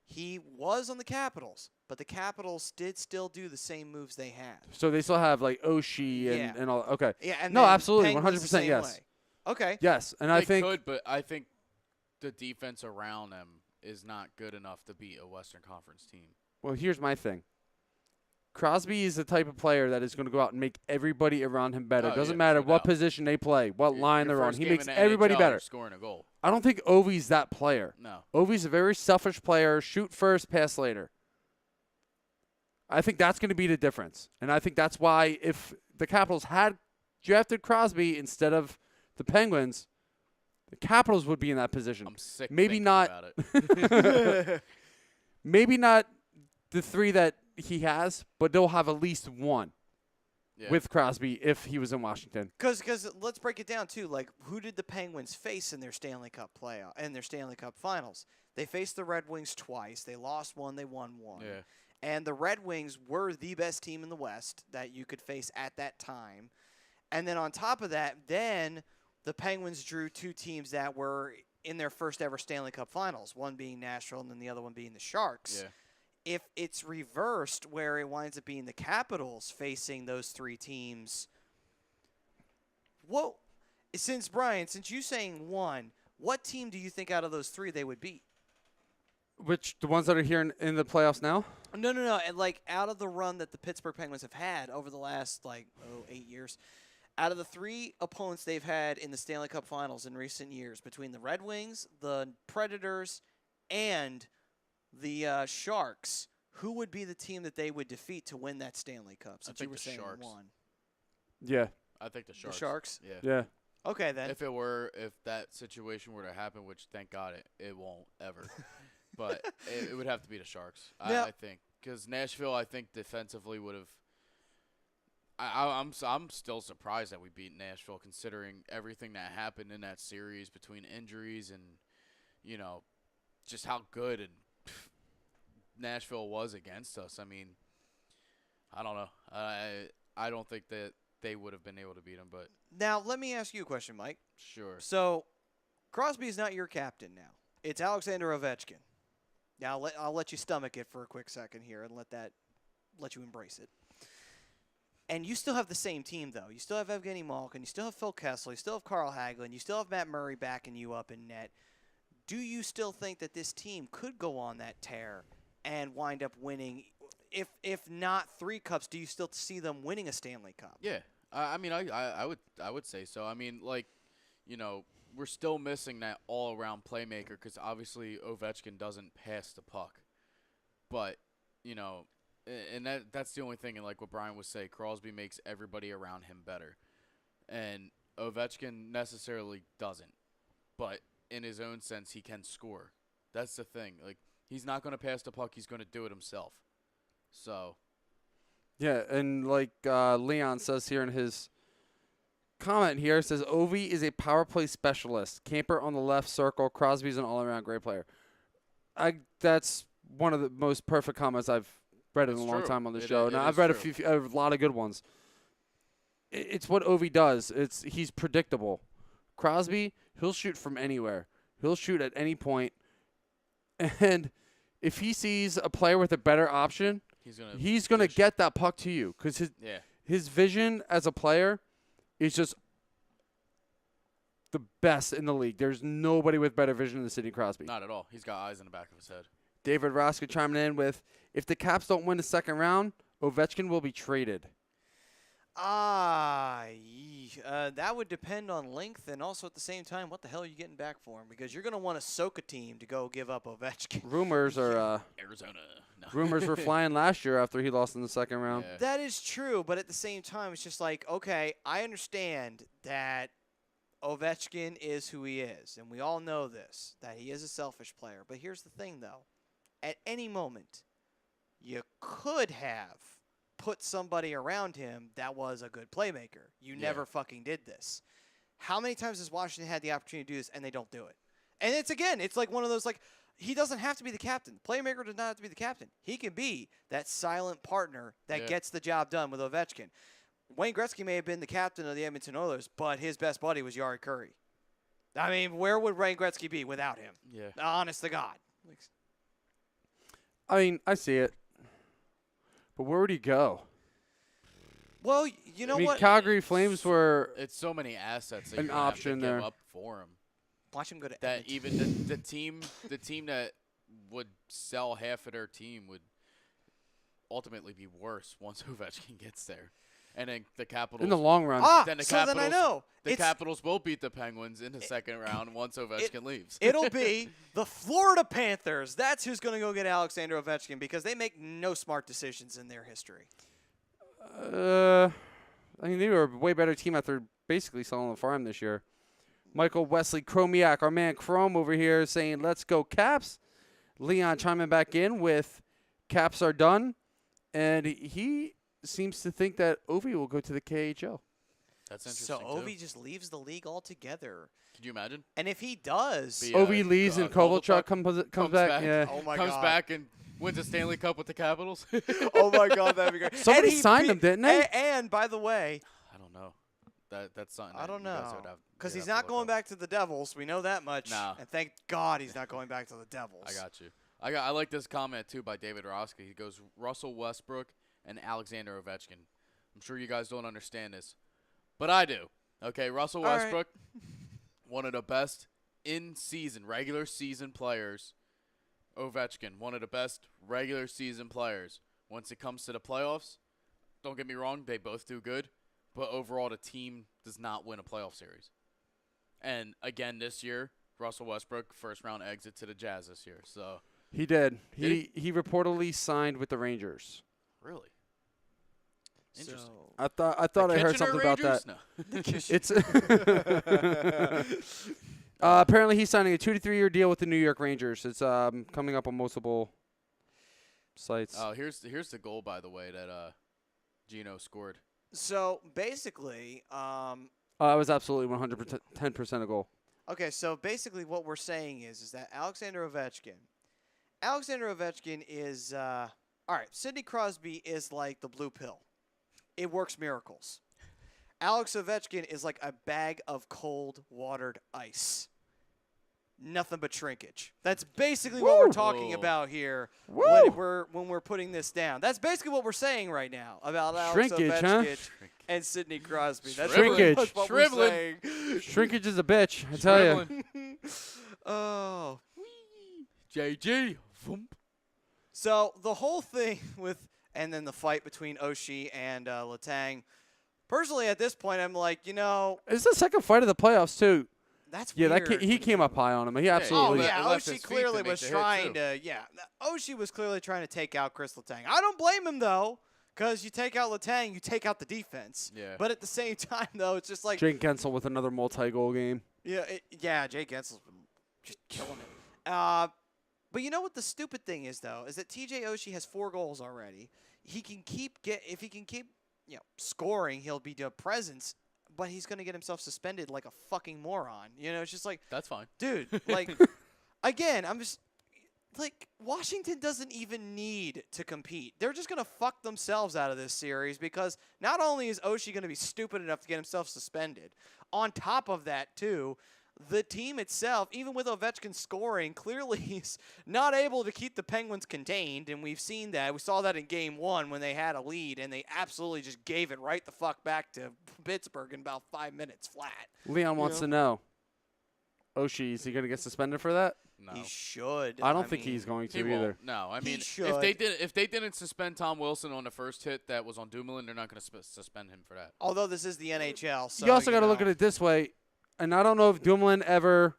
Speaker 2: he was on the Capitals, but the Capitals did still do the same moves they had.
Speaker 4: So they still have like Oshie
Speaker 2: Yeah.
Speaker 4: and all. Okay.
Speaker 2: Yeah, and
Speaker 4: No,
Speaker 2: then
Speaker 4: absolutely,
Speaker 2: Penguins the
Speaker 4: 100%
Speaker 2: same
Speaker 4: yes.
Speaker 2: way. Okay.
Speaker 4: Yes, and
Speaker 3: They
Speaker 4: I think
Speaker 3: could, but I think the defense around them is not good enough to beat a Western Conference team.
Speaker 4: well, here's my thing. Crosby is the type of player that is going to go out and make everybody around him better.
Speaker 3: Oh,
Speaker 4: Doesn't
Speaker 3: yeah,
Speaker 4: matter
Speaker 3: no
Speaker 4: what
Speaker 3: doubt.
Speaker 4: position they play, what line
Speaker 3: Your
Speaker 4: they're on.
Speaker 3: first
Speaker 4: He
Speaker 3: game
Speaker 4: makes
Speaker 3: in the
Speaker 4: everybody
Speaker 3: NHL,
Speaker 4: better.
Speaker 3: you're scoring a goal.
Speaker 4: I don't think Ovi's that player.
Speaker 3: No.
Speaker 4: Ovi's a very selfish player. Shoot first, pass later. I think that's going to be the difference. And I think that's why if the Capitals had drafted Crosby instead of the Penguins, the Capitals would be in that position.
Speaker 3: I'm sick.
Speaker 4: Maybe
Speaker 3: thinking
Speaker 4: not-
Speaker 3: About it.
Speaker 4: Maybe not the 3 that he has, but they'll have at least one. with Crosby if he was in Washington.
Speaker 2: Because let's break it down too. Like, who did the Penguins face in their Stanley Cup playoff and their Stanley Cup Finals? They faced the Red Wings twice. They lost one. They won one.
Speaker 3: Yeah.
Speaker 2: And the Red Wings were the best team in the West that you could face at that time. And then on top of that, then the Penguins drew two teams that were in their first ever Stanley Cup Finals, one being Nashville and then the other one being the Sharks.
Speaker 3: Yeah.
Speaker 2: If it's reversed where it winds up being the Capitals facing those three teams, since you saying one, what team do you think out of those three they would beat?
Speaker 4: The ones that are here in the playoffs now?
Speaker 2: No. And like out of the run that the Pittsburgh Penguins have had over the last 8 years, out of the three opponents they've had in the Stanley Cup Finals in recent years, between the Red Wings, the Predators, and the Sharks, who would be the team that they would defeat to win that Stanley Cup? Since
Speaker 3: think
Speaker 2: you were
Speaker 3: the
Speaker 2: saying
Speaker 3: Sharks.
Speaker 2: one.
Speaker 4: Yeah.
Speaker 3: I think the Sharks.
Speaker 2: The Sharks?
Speaker 3: Yeah.
Speaker 4: Yeah.
Speaker 2: Okay, then.
Speaker 3: If that situation were to happen, which thank God it won't ever, but it would have to be the Sharks.
Speaker 2: Now-
Speaker 3: I think because Nashville, I think defensively would have. I'm still surprised that we beat Nashville considering everything that happened in that series between injuries and just how good Nashville was against us. I mean, I don't know. I don't think that they would have been able to beat them, but
Speaker 2: Now, let me ask you a question, Mike.
Speaker 3: sure.
Speaker 2: So, Crosby is not your captain now. It's Alexander Ovechkin. Now, I'll let you stomach it for a quick second here and let you embrace it. And you still have the same team, though. You still have Evgeny Malkin. You still have Phil Kessel. You still have Carl Hagelin. You still have Matt Murray backing you up in net. Do you still think that this team could go on that tear and wind up winning? If not 3 cups, do you still see them winning a Stanley Cup?
Speaker 3: Yeah, I mean, I would say so. I mean, we're still missing that all-around playmaker because obviously Ovechkin doesn't pass the puck, but and that's the only thing. And like what Brian was saying, Crosby makes everybody around him better, and Ovechkin necessarily doesn't, but in his own sense, he can score. That's the thing. Like he's not going to pass the puck; he's going to do it himself. So.
Speaker 4: Yeah, and like Leon says here in his comment here, says Ovi is a power play specialist. Camper on the left circle. Crosby's an all-around great player. That's one of the most perfect comments I've read in a long time on the show. Now I've read a lot of good ones. It's what Ovi does. He's predictable. Crosby, he'll shoot from anywhere. He'll shoot at any point. And if he sees a player with a better option, he's gonna get that puck to you because his vision as a player is just the best in the league. There's nobody with better vision than Sidney Crosby.
Speaker 3: Not at all. He's got eyes in the back of his head.
Speaker 4: David Roska chiming in with, if the Caps don't win the second round, Ovechkin will be traded.
Speaker 2: That would depend on length and also at the same time, what the hell are you getting back for him? Because you're going to want to soak a team to go give up Ovechkin.
Speaker 4: Rumors are
Speaker 3: Arizona. No.
Speaker 4: rumors were flying last year after he lost in the second round.
Speaker 3: Yeah.
Speaker 2: That is true, but at the same time, it's just like, okay, I understand that Ovechkin is who he is, and we all know this, that he is a selfish player. But here's the thing, though. At any moment, you could have put somebody around him that was a good playmaker. You never fucking did this. How many times has Washington had the opportunity to do this, and they don't do it? And it's like one of those, like, he doesn't have to be the captain. The playmaker does not have to be the captain. He can be that silent partner that gets the job done with Ovechkin. Wayne Gretzky may have been the captain of the Edmonton Oilers, but his best buddy was Jari Kurri. I mean, where would Wayne Gretzky be without him?
Speaker 3: Yeah.
Speaker 2: Honest to God.
Speaker 4: I mean, I see it. But where would he go?
Speaker 2: Well, you know what?
Speaker 4: Calgary Flames were
Speaker 3: It's so many assets that
Speaker 4: an
Speaker 3: you're gonna have
Speaker 4: option
Speaker 3: to give
Speaker 4: there.
Speaker 3: up for him.
Speaker 2: Watch him go to
Speaker 3: That
Speaker 2: Edmonton.
Speaker 3: even the team that would sell half of their team would ultimately be worse once Ovechkin gets there. And then the Capitals
Speaker 4: in the long run.
Speaker 3: then the
Speaker 2: so
Speaker 3: Capitals,
Speaker 2: then I know.
Speaker 3: the Capitals will beat the Penguins in the second round once Ovechkin leaves.
Speaker 2: It'll be the Florida Panthers. That's who's going to go get Alexander Ovechkin because they make no smart decisions in their history.
Speaker 4: I mean, they were a way better team after basically selling the farm this year. Michael Wesley Chromiak, our man Chrome over here, saying, let's go Caps. Leon chiming back in with Caps are done. And he seems to think that Ovi will go to the KHL.
Speaker 3: That's interesting.
Speaker 2: So Ovi just leaves the league altogether.
Speaker 3: Could you imagine?
Speaker 2: And if he does,
Speaker 4: Ovi leaves and Kovalchuk comes back. Yeah.
Speaker 2: oh my
Speaker 3: comes
Speaker 2: God.
Speaker 3: back and wins a Stanley Cup with the Capitals.
Speaker 2: Oh my God, that'd be great.
Speaker 4: Somebody
Speaker 2: And he
Speaker 4: signed
Speaker 2: beat-
Speaker 4: him, didn't they?
Speaker 2: And by the way,
Speaker 3: I don't know. That's something.
Speaker 2: I don't
Speaker 3: that you guys
Speaker 2: know.
Speaker 3: would have-
Speaker 2: Because
Speaker 3: you'd
Speaker 2: he's
Speaker 3: have
Speaker 2: not
Speaker 3: to
Speaker 2: going
Speaker 3: look up.
Speaker 2: back to the Devils. We know that much.
Speaker 3: No.
Speaker 2: And thank God he's not going back to the Devils.
Speaker 3: I got you. I like this comment too by David Roski. He goes, Russell Westbrook and Alexander Ovechkin. I'm sure you guys don't understand this, but I do. Okay, Russell
Speaker 2: All right.
Speaker 3: Westbrook, one of the best regular season players. Ovechkin, one of the best regular season players. Once it comes to the playoffs, don't get me wrong, they both do good, but overall the team does not win a playoff series. And again this year, Russell Westbrook, first round exit to the Jazz this year. So
Speaker 4: He did.
Speaker 3: Did
Speaker 4: He reportedly signed with the Rangers.
Speaker 3: really interesting.
Speaker 2: So,
Speaker 4: I thought I heard something about that.
Speaker 3: No.
Speaker 4: It's apparently he's signing a 2 to 3 year deal with the New York Rangers. It's coming up on multiple sites.
Speaker 3: Oh, here's the goal, by the way, that Gino scored.
Speaker 2: so basically,
Speaker 4: It was absolutely 110% a goal.
Speaker 2: okay, so basically what we're saying is that Alexander Ovechkin is, all right, Sidney Crosby is like the blue pill. It works miracles. Alex Ovechkin is like a bag of cold watered ice. Nothing but shrinkage. That's basically what we're talking
Speaker 3: Whoa.
Speaker 2: about here
Speaker 4: Woo.
Speaker 2: when we're putting this down. That's basically what we're saying right now about Alex
Speaker 4: Shrinkage, huh?
Speaker 2: Ovechkin and Sidney Crosby. That's
Speaker 4: Shrinkage.
Speaker 2: pretty much what
Speaker 3: Shriveling.
Speaker 2: we're saying.
Speaker 4: Shrinkage is a bitch, I tell you.
Speaker 3: Shriveling.
Speaker 2: Oh.
Speaker 3: JG. Voomp.
Speaker 2: So the whole thing and then the fight between Oshie and Letang. Personally, at this point, I'm like,
Speaker 4: It's the second fight of the playoffs too.
Speaker 2: that's
Speaker 4: Yeah,
Speaker 2: weird.
Speaker 4: he came up high on him. He
Speaker 2: Oh,
Speaker 4: absolutely.
Speaker 2: yeah,
Speaker 3: left his
Speaker 2: Oshie
Speaker 3: feet to
Speaker 2: clearly
Speaker 3: make
Speaker 2: was
Speaker 3: the hit,
Speaker 2: trying
Speaker 3: too.
Speaker 2: to, Oshie was clearly trying to take out Chris Letang. I don't blame him, though, because you take out Letang, you take out the defense.
Speaker 3: Yeah.
Speaker 2: But at the same time, though, it's just like,
Speaker 4: Jake Gensel with another multi-goal game.
Speaker 2: Jake Gensel's been just killing it. But you know what the stupid thing is, though, is that TJ Oshie has 4 goals already. He can if he can keep scoring, he'll be a presence, but he's going to get himself suspended like a fucking moron. It's just like,
Speaker 3: That's fine.
Speaker 2: dude, like, again, I'm just, like, Washington doesn't even need to compete. They're just going to fuck themselves out of this series because not only is Oshie going to be stupid enough to get himself suspended, on top of that, too, the team itself, even with Ovechkin scoring, clearly he's not able to keep the Penguins contained, and we've seen that. We saw that in Game 1 when they had a lead, and they absolutely just gave it right the fuck back to Pittsburgh in about 5 minutes flat.
Speaker 4: Leon wants to know. Oshie, is he going to get suspended for that?
Speaker 3: No.
Speaker 2: He should.
Speaker 4: I don't think he's going
Speaker 3: He
Speaker 4: to
Speaker 3: won't.
Speaker 4: either.
Speaker 3: No, I
Speaker 2: He
Speaker 3: mean,
Speaker 2: should.
Speaker 3: if they didn't suspend Tom Wilson on the first hit that was on Dumoulin, they're not going to suspend him for that.
Speaker 2: Although this is the NHL, so
Speaker 4: You also got to look
Speaker 2: know.
Speaker 4: at it this way, and I don't know if Dumoulin ever.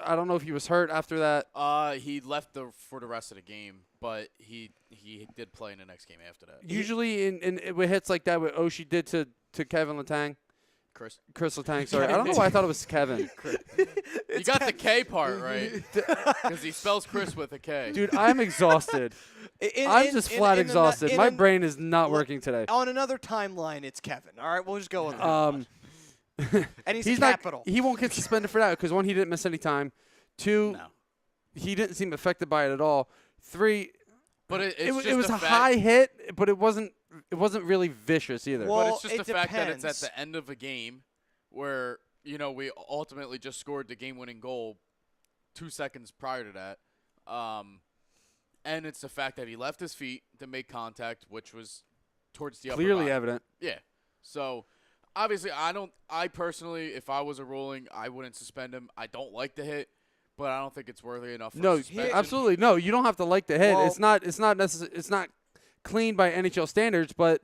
Speaker 4: I don't know if he was hurt after that.
Speaker 3: He left for the rest of the game, but he did play in the next game after that.
Speaker 4: Usually, in with hits like that, what Oshie did to Kevin Letang,
Speaker 3: Chris,
Speaker 4: Chris Letang. Sorry, I don't know why I thought it was Kevin.
Speaker 3: you got the K part right because he spells Chris with a K.
Speaker 4: Dude, I'm exhausted. I'm just flat exhausted. My brain is not working today.
Speaker 2: On another timeline, it's Kevin. All right, we'll just go with that. And he's capital.
Speaker 4: He won't get suspended for that because 1, he didn't miss any time. 2,
Speaker 3: No.
Speaker 4: he didn't seem affected by it at all. 3,
Speaker 3: But it's
Speaker 4: it
Speaker 3: just
Speaker 4: was
Speaker 3: the
Speaker 4: a
Speaker 3: fact,
Speaker 4: high hit, but it wasn't really vicious either.
Speaker 2: Well,
Speaker 3: But it's just
Speaker 2: it
Speaker 3: the fact that it's
Speaker 2: depends.
Speaker 3: at the end of a game where we ultimately just scored the game-winning goal 2 seconds prior to that, and it's the fact that he left his feet to make contact, which was towards the upper
Speaker 4: Clearly
Speaker 3: body.
Speaker 4: evident.
Speaker 3: Yeah. So obviously, I personally, if I was a ruling, I wouldn't suspend him. I don't like the hit, but I don't think it's worthy enough. For
Speaker 4: No,
Speaker 3: suspension.
Speaker 4: absolutely no. You don't have to like the hit.
Speaker 2: Well-
Speaker 4: It's not necessary. It's not clean by NHL standards, but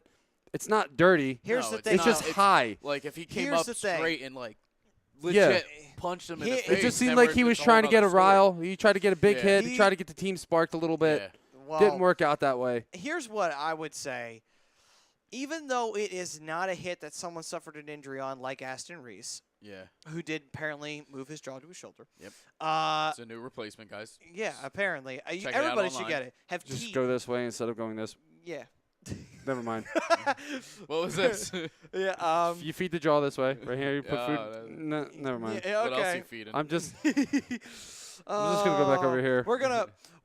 Speaker 4: it's not dirty.
Speaker 2: Here's
Speaker 3: No,
Speaker 2: the
Speaker 3: it's
Speaker 2: thing.
Speaker 4: It's just high.
Speaker 3: Like if he came
Speaker 2: Here's
Speaker 3: up
Speaker 2: the thing.
Speaker 3: straight and like
Speaker 4: Yeah.
Speaker 3: legit punched him in the
Speaker 2: It
Speaker 3: face.
Speaker 4: It just
Speaker 3: then
Speaker 4: seemed like
Speaker 3: we're-
Speaker 4: he was
Speaker 3: it's a whole
Speaker 4: trying to get a
Speaker 3: nother story.
Speaker 4: rile. He tried to get a big
Speaker 3: Yeah.
Speaker 4: hit. He
Speaker 2: He-
Speaker 4: tried to get the team sparked a little bit.
Speaker 3: Yeah.
Speaker 2: Well,
Speaker 4: Didn't work out that way.
Speaker 2: Here's what I would say. Even though it is not a hit that someone suffered an injury on, like Aston Reese,
Speaker 3: Yeah.
Speaker 2: who did apparently move his jaw to his shoulder.
Speaker 3: Yep.
Speaker 2: Uh,
Speaker 3: It's a new replacement, guys.
Speaker 2: yeah, apparently.
Speaker 3: Check it out
Speaker 2: Everybody should
Speaker 3: online.
Speaker 2: get it. Have
Speaker 4: Just
Speaker 2: teeth.
Speaker 4: go this way instead of going this.
Speaker 2: Yeah.
Speaker 4: Never mind.
Speaker 3: What was this?
Speaker 2: Yeah.
Speaker 4: You feed the jaw this way. Right here, you put
Speaker 3: Yeah,
Speaker 4: food. No, never mind.
Speaker 2: Yeah,
Speaker 3: What else
Speaker 2: okay.
Speaker 3: you feeding?
Speaker 4: I'm just gonna go back over here.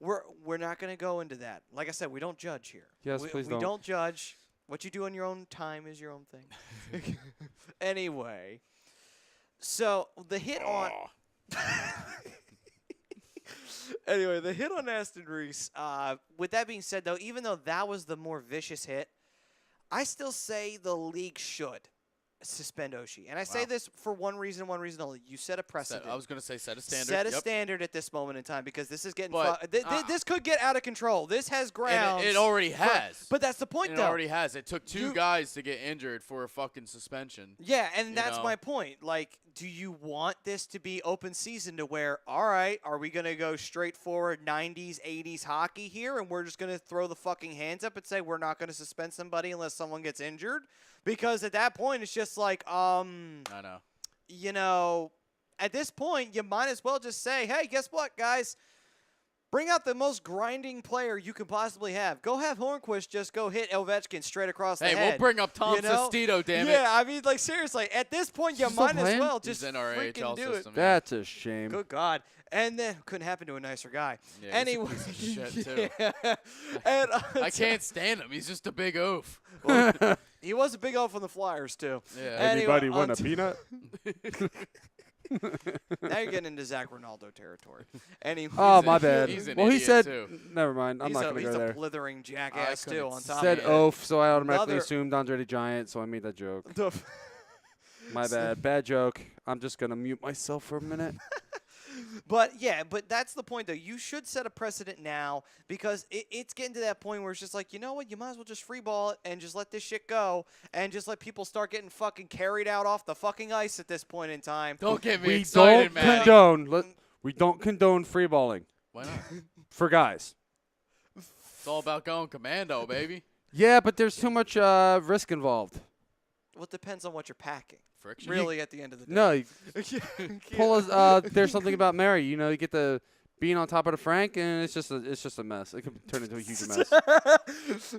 Speaker 2: We're not gonna go into that. Like I said, we don't judge here.
Speaker 4: Yes, please
Speaker 2: we
Speaker 4: don't.
Speaker 2: don't judge. What you do on your own time is your own thing. Anyway, so the hit on. Anyway, the hit on Aston Reese. With that being said, though, even though that was the more vicious hit, I still say the league should suspend Oshie. And I say this for one reason only. You set a precedent.
Speaker 3: I was going to say set a standard.
Speaker 2: Set a
Speaker 3: Yep.
Speaker 2: standard at this moment in time because this is getting
Speaker 3: But,
Speaker 2: this could get out of control. This has grounds.
Speaker 3: And it already has.
Speaker 2: But that's the point,
Speaker 3: It
Speaker 2: though.
Speaker 3: already has. It took two guys to get injured for a fucking suspension.
Speaker 2: Yeah, and that's
Speaker 3: know?
Speaker 2: my point. Like, do you want this to be open season to where, all right, are we going to go straight forward 90s, 80s hockey here, and we're just going to throw the fucking hands up and say we're not going to suspend somebody unless someone gets injured? Because at that point, it's just like,
Speaker 3: I know.
Speaker 2: you know, at this point, you might as well just say, hey, guess what, guys? Bring out the most grinding player you can possibly have. Go have Hornquist just go hit Ovechkin straight across the head.
Speaker 3: Hey, we'll bring up Tom
Speaker 2: you know?
Speaker 3: Sestito, damn it.
Speaker 2: Yeah, I mean, like, seriously, at this point, you
Speaker 4: He's still
Speaker 2: might as
Speaker 4: playing?
Speaker 2: well
Speaker 3: He's
Speaker 2: just
Speaker 3: in our
Speaker 2: freaking
Speaker 3: AHL
Speaker 2: do
Speaker 3: system.
Speaker 2: it.
Speaker 3: Yeah.
Speaker 4: That's a shame.
Speaker 2: Good God. And then, couldn't happen to a nicer guy.
Speaker 3: Yeah, he's a
Speaker 2: Anyway.
Speaker 3: piece of shit, too.
Speaker 2: Yeah. And,
Speaker 3: I can't stand him. He's just a big oof.
Speaker 2: He was a big off on the Flyers, too.
Speaker 3: Yeah.
Speaker 4: Anybody
Speaker 2: Anyway,
Speaker 4: want a peanut?
Speaker 2: Now you're getting into Zach Ronaldo territory. Anyway.
Speaker 4: Oh, my bad.
Speaker 3: He's an
Speaker 4: Well, he
Speaker 3: idiot,
Speaker 4: said.
Speaker 3: too.
Speaker 4: Never mind. I'm
Speaker 2: he's
Speaker 4: not
Speaker 2: a,
Speaker 4: gonna
Speaker 2: he's
Speaker 4: go
Speaker 2: a
Speaker 4: there.
Speaker 2: blithering jackass,
Speaker 3: couldn't
Speaker 2: too, on top
Speaker 4: Said
Speaker 2: of it.
Speaker 4: oaf, so I automatically
Speaker 2: Another-
Speaker 4: assumed Andre the Giant, so I made that joke.
Speaker 2: The-
Speaker 4: My bad. Bad joke. I'm just gonna mute myself for a minute.
Speaker 2: But that's the point, though. You should set a precedent now because it's getting to that point where it's just like, you know what? You might as well just free ball it and just let this shit go and just let people start getting fucking carried out off the fucking ice at this point in time.
Speaker 3: Don't get me
Speaker 4: We
Speaker 3: excited,
Speaker 4: don't
Speaker 3: man.
Speaker 4: condone. We don't condone free balling
Speaker 3: Why not?
Speaker 4: for guys.
Speaker 3: It's all about going commando, baby.
Speaker 4: Yeah, but there's too much risk involved.
Speaker 2: Well, it depends on what you're packing.
Speaker 3: Friction.
Speaker 2: Really, at the end of the day.
Speaker 4: No, you
Speaker 2: Yeah.
Speaker 4: pull a, there's something about Mary. You know, you get the being on top of the Frank, and it's just a mess. It could turn into a huge mess.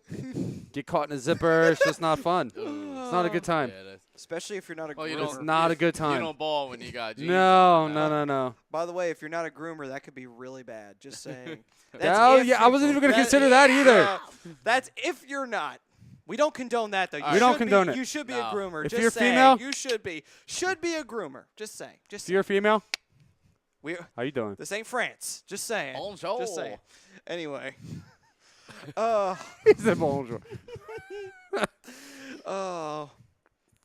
Speaker 4: Get caught in a zipper. It's just not fun. It's not a good time.
Speaker 3: Yeah, that's-
Speaker 2: Especially if you're not a
Speaker 3: Oh, you
Speaker 2: groomer.
Speaker 4: It's not a good
Speaker 3: You
Speaker 4: time.
Speaker 3: don't ball when you got jeans.
Speaker 4: No.
Speaker 2: By the way, if you're not a groomer, that could be really bad. Just saying.
Speaker 4: Oh,
Speaker 2: if
Speaker 4: yeah, I
Speaker 2: you-
Speaker 4: wasn't even going to consider that either.
Speaker 2: Yeah, that's if you're not. We don't condone that, though. You
Speaker 4: We don't
Speaker 2: should
Speaker 4: condone
Speaker 2: be,
Speaker 4: it.
Speaker 2: You should be
Speaker 3: No.
Speaker 2: a groomer.
Speaker 4: If
Speaker 2: Just
Speaker 4: you're
Speaker 2: saying.
Speaker 4: female?
Speaker 2: You should be. Should be a groomer. Just saying. Just
Speaker 4: If you're a female,
Speaker 2: we.
Speaker 4: how you doing?
Speaker 2: This ain't France. Just saying.
Speaker 3: Bonjour.
Speaker 2: Just saying. Anyway.
Speaker 4: He said bonjour.
Speaker 2: Oh.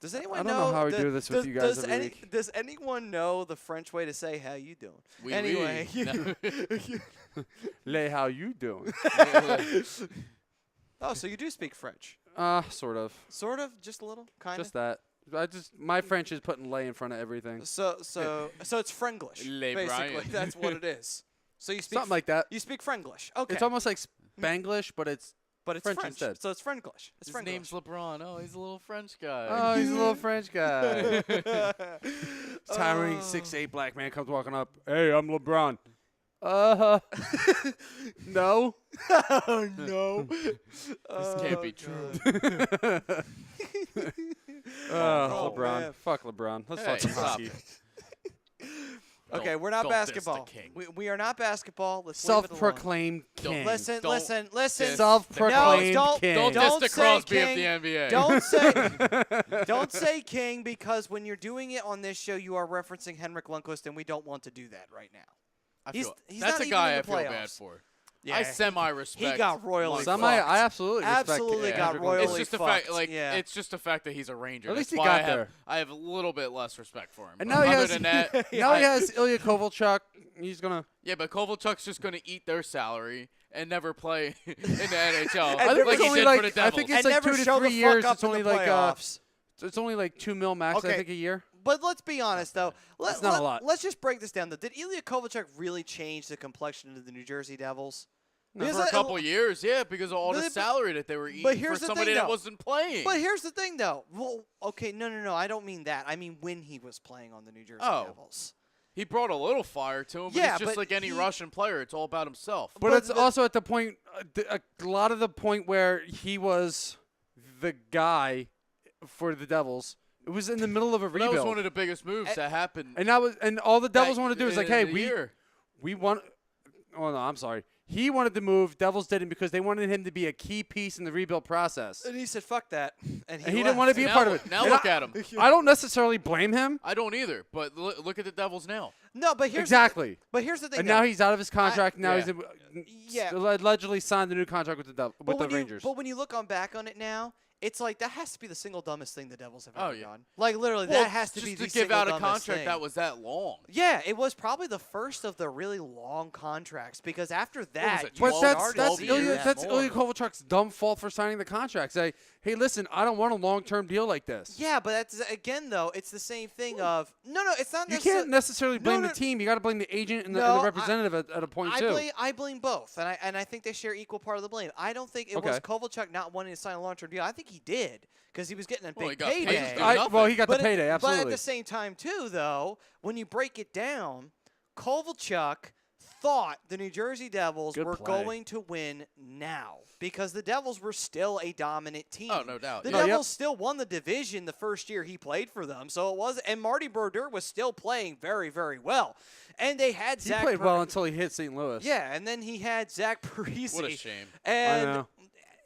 Speaker 2: Does anyone
Speaker 4: I don't know how we do this with you guys
Speaker 2: does
Speaker 4: every week.
Speaker 2: Does anyone know the French way to say how you doing?
Speaker 3: Oui,
Speaker 2: Anyway.
Speaker 3: oui. No.
Speaker 4: Lay, how you doing?
Speaker 2: Oh, so you do speak French?
Speaker 4: Sort of.
Speaker 2: Sort of, just a little, kind
Speaker 4: Just
Speaker 2: of.
Speaker 4: that. My French is putting lay in front of everything.
Speaker 2: So it's Frenglish.
Speaker 3: Les
Speaker 2: basically,
Speaker 3: Brian.
Speaker 2: that's what it is. So you speak
Speaker 4: Something like that.
Speaker 2: you speak Frenglish. Okay.
Speaker 4: It's almost like Spanglish, but it's
Speaker 2: but it's
Speaker 4: French
Speaker 2: French
Speaker 4: instead.
Speaker 2: So it's Frenglish. It's
Speaker 3: His
Speaker 2: Frenglish.
Speaker 3: name's LeBron. Oh, he's a little French guy.
Speaker 4: oh, he's a little French guy. Towering
Speaker 2: Oh.
Speaker 4: 6'8" black man comes walking up. Hey, I'm LeBron. No.
Speaker 2: Oh no.
Speaker 3: This can't be true.
Speaker 2: Oh,
Speaker 4: LeBron.
Speaker 2: man.
Speaker 4: Fuck LeBron. Let's
Speaker 3: Hey,
Speaker 4: talk some
Speaker 3: stop
Speaker 4: hockey.
Speaker 3: it.
Speaker 2: Okay,
Speaker 3: Don't-
Speaker 2: we're not
Speaker 3: don't diss the
Speaker 2: basketball.
Speaker 3: king.
Speaker 2: We are not basketball. Let's leave it alone.
Speaker 4: Self-proclaimed
Speaker 3: Don't
Speaker 4: king.
Speaker 2: Listen,
Speaker 3: Don't
Speaker 2: listen.
Speaker 3: diss-
Speaker 4: Self-proclaimed
Speaker 2: No,
Speaker 4: king.
Speaker 3: Don't
Speaker 2: Don't
Speaker 3: diss the
Speaker 2: say
Speaker 3: Crosby
Speaker 2: king.
Speaker 3: of the NBA.
Speaker 2: Don't say king because when you're doing it on this show, you are referencing Henrik Lundqvist, and we don't want to do that right now. He's
Speaker 3: That's
Speaker 2: not
Speaker 3: a
Speaker 2: even
Speaker 3: guy
Speaker 2: in
Speaker 3: I
Speaker 2: the
Speaker 3: feel bad
Speaker 2: playoffs.
Speaker 3: for.
Speaker 2: Yeah,
Speaker 3: I semi-respect.
Speaker 2: he got royally
Speaker 3: Lundqvist.
Speaker 2: fucked.
Speaker 4: I absolutely respect
Speaker 2: Absolutely got
Speaker 4: Henrik
Speaker 2: royally
Speaker 3: It's
Speaker 4: Lundqvist.
Speaker 3: just the
Speaker 2: fucked.
Speaker 3: fact, like,
Speaker 2: Yeah.
Speaker 3: it's just the fact that he's a Ranger.
Speaker 4: At least
Speaker 3: That's
Speaker 4: he
Speaker 3: why
Speaker 4: got there.
Speaker 3: I have a little bit less respect for him.
Speaker 4: And
Speaker 3: But
Speaker 4: now he
Speaker 3: other
Speaker 4: has-
Speaker 3: than that,
Speaker 4: Now he has Ilya Kovalchuk. He's gonna.
Speaker 3: yeah, but Kovalchuk's just going to eat their salary and never play in the NHL.
Speaker 2: I think
Speaker 3: like
Speaker 2: it's
Speaker 3: he
Speaker 2: only
Speaker 3: did
Speaker 4: like-
Speaker 3: for the
Speaker 4: I
Speaker 3: Devils.
Speaker 4: think
Speaker 2: and
Speaker 4: it's like
Speaker 2: never
Speaker 4: 2 to
Speaker 2: show
Speaker 4: 3
Speaker 2: the
Speaker 4: years.
Speaker 2: fuck up
Speaker 4: It's
Speaker 2: in
Speaker 4: only
Speaker 2: the
Speaker 4: like
Speaker 2: playoffs.
Speaker 4: it's only like 2 mil max.
Speaker 2: Okay.
Speaker 4: I think a year.
Speaker 2: But let's be honest, though.
Speaker 4: That's not a lot.
Speaker 2: Let's just break this down, though. Did Ilya Kovalchuk really change the complexion of the New Jersey Devils? Because
Speaker 3: For a
Speaker 2: it-
Speaker 3: couple years, yeah, because of all the
Speaker 2: But-
Speaker 3: salary that they were eating
Speaker 2: but
Speaker 3: for
Speaker 2: here's the
Speaker 3: somebody
Speaker 2: thing,
Speaker 3: that
Speaker 2: though.
Speaker 3: wasn't playing.
Speaker 2: But here's the thing, though. Well, okay, no. I don't mean that. I mean when he was playing on the New Jersey
Speaker 3: Oh.
Speaker 2: Devils.
Speaker 3: He brought a little fire to him, but
Speaker 2: Yeah,
Speaker 3: he's just
Speaker 2: but
Speaker 3: like any
Speaker 2: he-
Speaker 3: Russian player. It's all about himself.
Speaker 4: But
Speaker 2: But
Speaker 4: it's
Speaker 2: the-
Speaker 4: also at the point, a lot of the point where he was the guy for the Devils. It was in the middle of a
Speaker 3: That
Speaker 4: rebuild.
Speaker 3: was one of the biggest moves that happened.
Speaker 4: And all the Devils wanted to do is like, hey,
Speaker 3: year.
Speaker 4: we want. Oh no, I'm sorry. He wanted to move. Devils didn't because they wanted him to be a key piece in the rebuild process.
Speaker 2: And he said, "Fuck that," and
Speaker 4: he didn't want to be a part of it.
Speaker 3: Now
Speaker 4: And
Speaker 3: look at him.
Speaker 4: I don't necessarily blame him.
Speaker 3: I don't either. But look at the Devils now.
Speaker 2: No, but here's
Speaker 4: Exactly.
Speaker 2: But here's the thing.
Speaker 4: And
Speaker 2: though.
Speaker 4: now he's out of his contract. Now
Speaker 3: yeah.
Speaker 4: he's allegedly signed a new contract with the
Speaker 2: when
Speaker 4: Rangers.
Speaker 2: But when you look back on it now, it's like that has to be the single dumbest thing the Devils have ever
Speaker 3: yeah.
Speaker 2: done. Like literally,
Speaker 3: Well,
Speaker 2: that has to be
Speaker 3: just
Speaker 2: the
Speaker 3: to give
Speaker 2: single
Speaker 3: out a
Speaker 2: dumbest
Speaker 3: contract
Speaker 2: thing.
Speaker 3: that was that long.
Speaker 2: Yeah, it was probably the first of the really long contracts because after that,
Speaker 3: it,
Speaker 2: you
Speaker 3: 12
Speaker 4: But
Speaker 2: started
Speaker 4: that's
Speaker 2: to see
Speaker 3: years?
Speaker 2: that
Speaker 4: Ilya
Speaker 2: more.
Speaker 4: Kovalchuk's dumb fault for signing the contract. Say, hey, listen, I don't want a long-term deal like this.
Speaker 2: Yeah, but that's again though, it's the same thing of no, it's not.
Speaker 4: You can't necessarily blame
Speaker 2: no.
Speaker 4: the team. You got to blame the agent and the
Speaker 2: No,
Speaker 4: representative at a point too.
Speaker 2: I blame both, and I think they share equal part of the blame. I don't think it was Kovalchuk not wanting to sign a long-term deal. I think he did because he was getting a
Speaker 3: Well, he
Speaker 2: big
Speaker 3: got paid
Speaker 2: payday.
Speaker 3: to do nothing.
Speaker 4: Well, he got
Speaker 2: But
Speaker 4: the payday, absolutely.
Speaker 2: But at the same time, too, though, when you break it down, Kovalchuk thought the New Jersey Devils
Speaker 4: Good
Speaker 2: were
Speaker 4: play.
Speaker 2: going to win now because the Devils were still a dominant team.
Speaker 3: Oh, no doubt.
Speaker 2: The
Speaker 3: Yeah.
Speaker 2: Devils still won the division the first year he played for them, so it was. And Marty Brodeur was still playing very, very well, and they had
Speaker 4: He
Speaker 2: Zach.
Speaker 4: played well until he hit St. Louis.
Speaker 2: Yeah, and then he had Zach Parise.
Speaker 3: What a shame.
Speaker 2: And
Speaker 4: I know.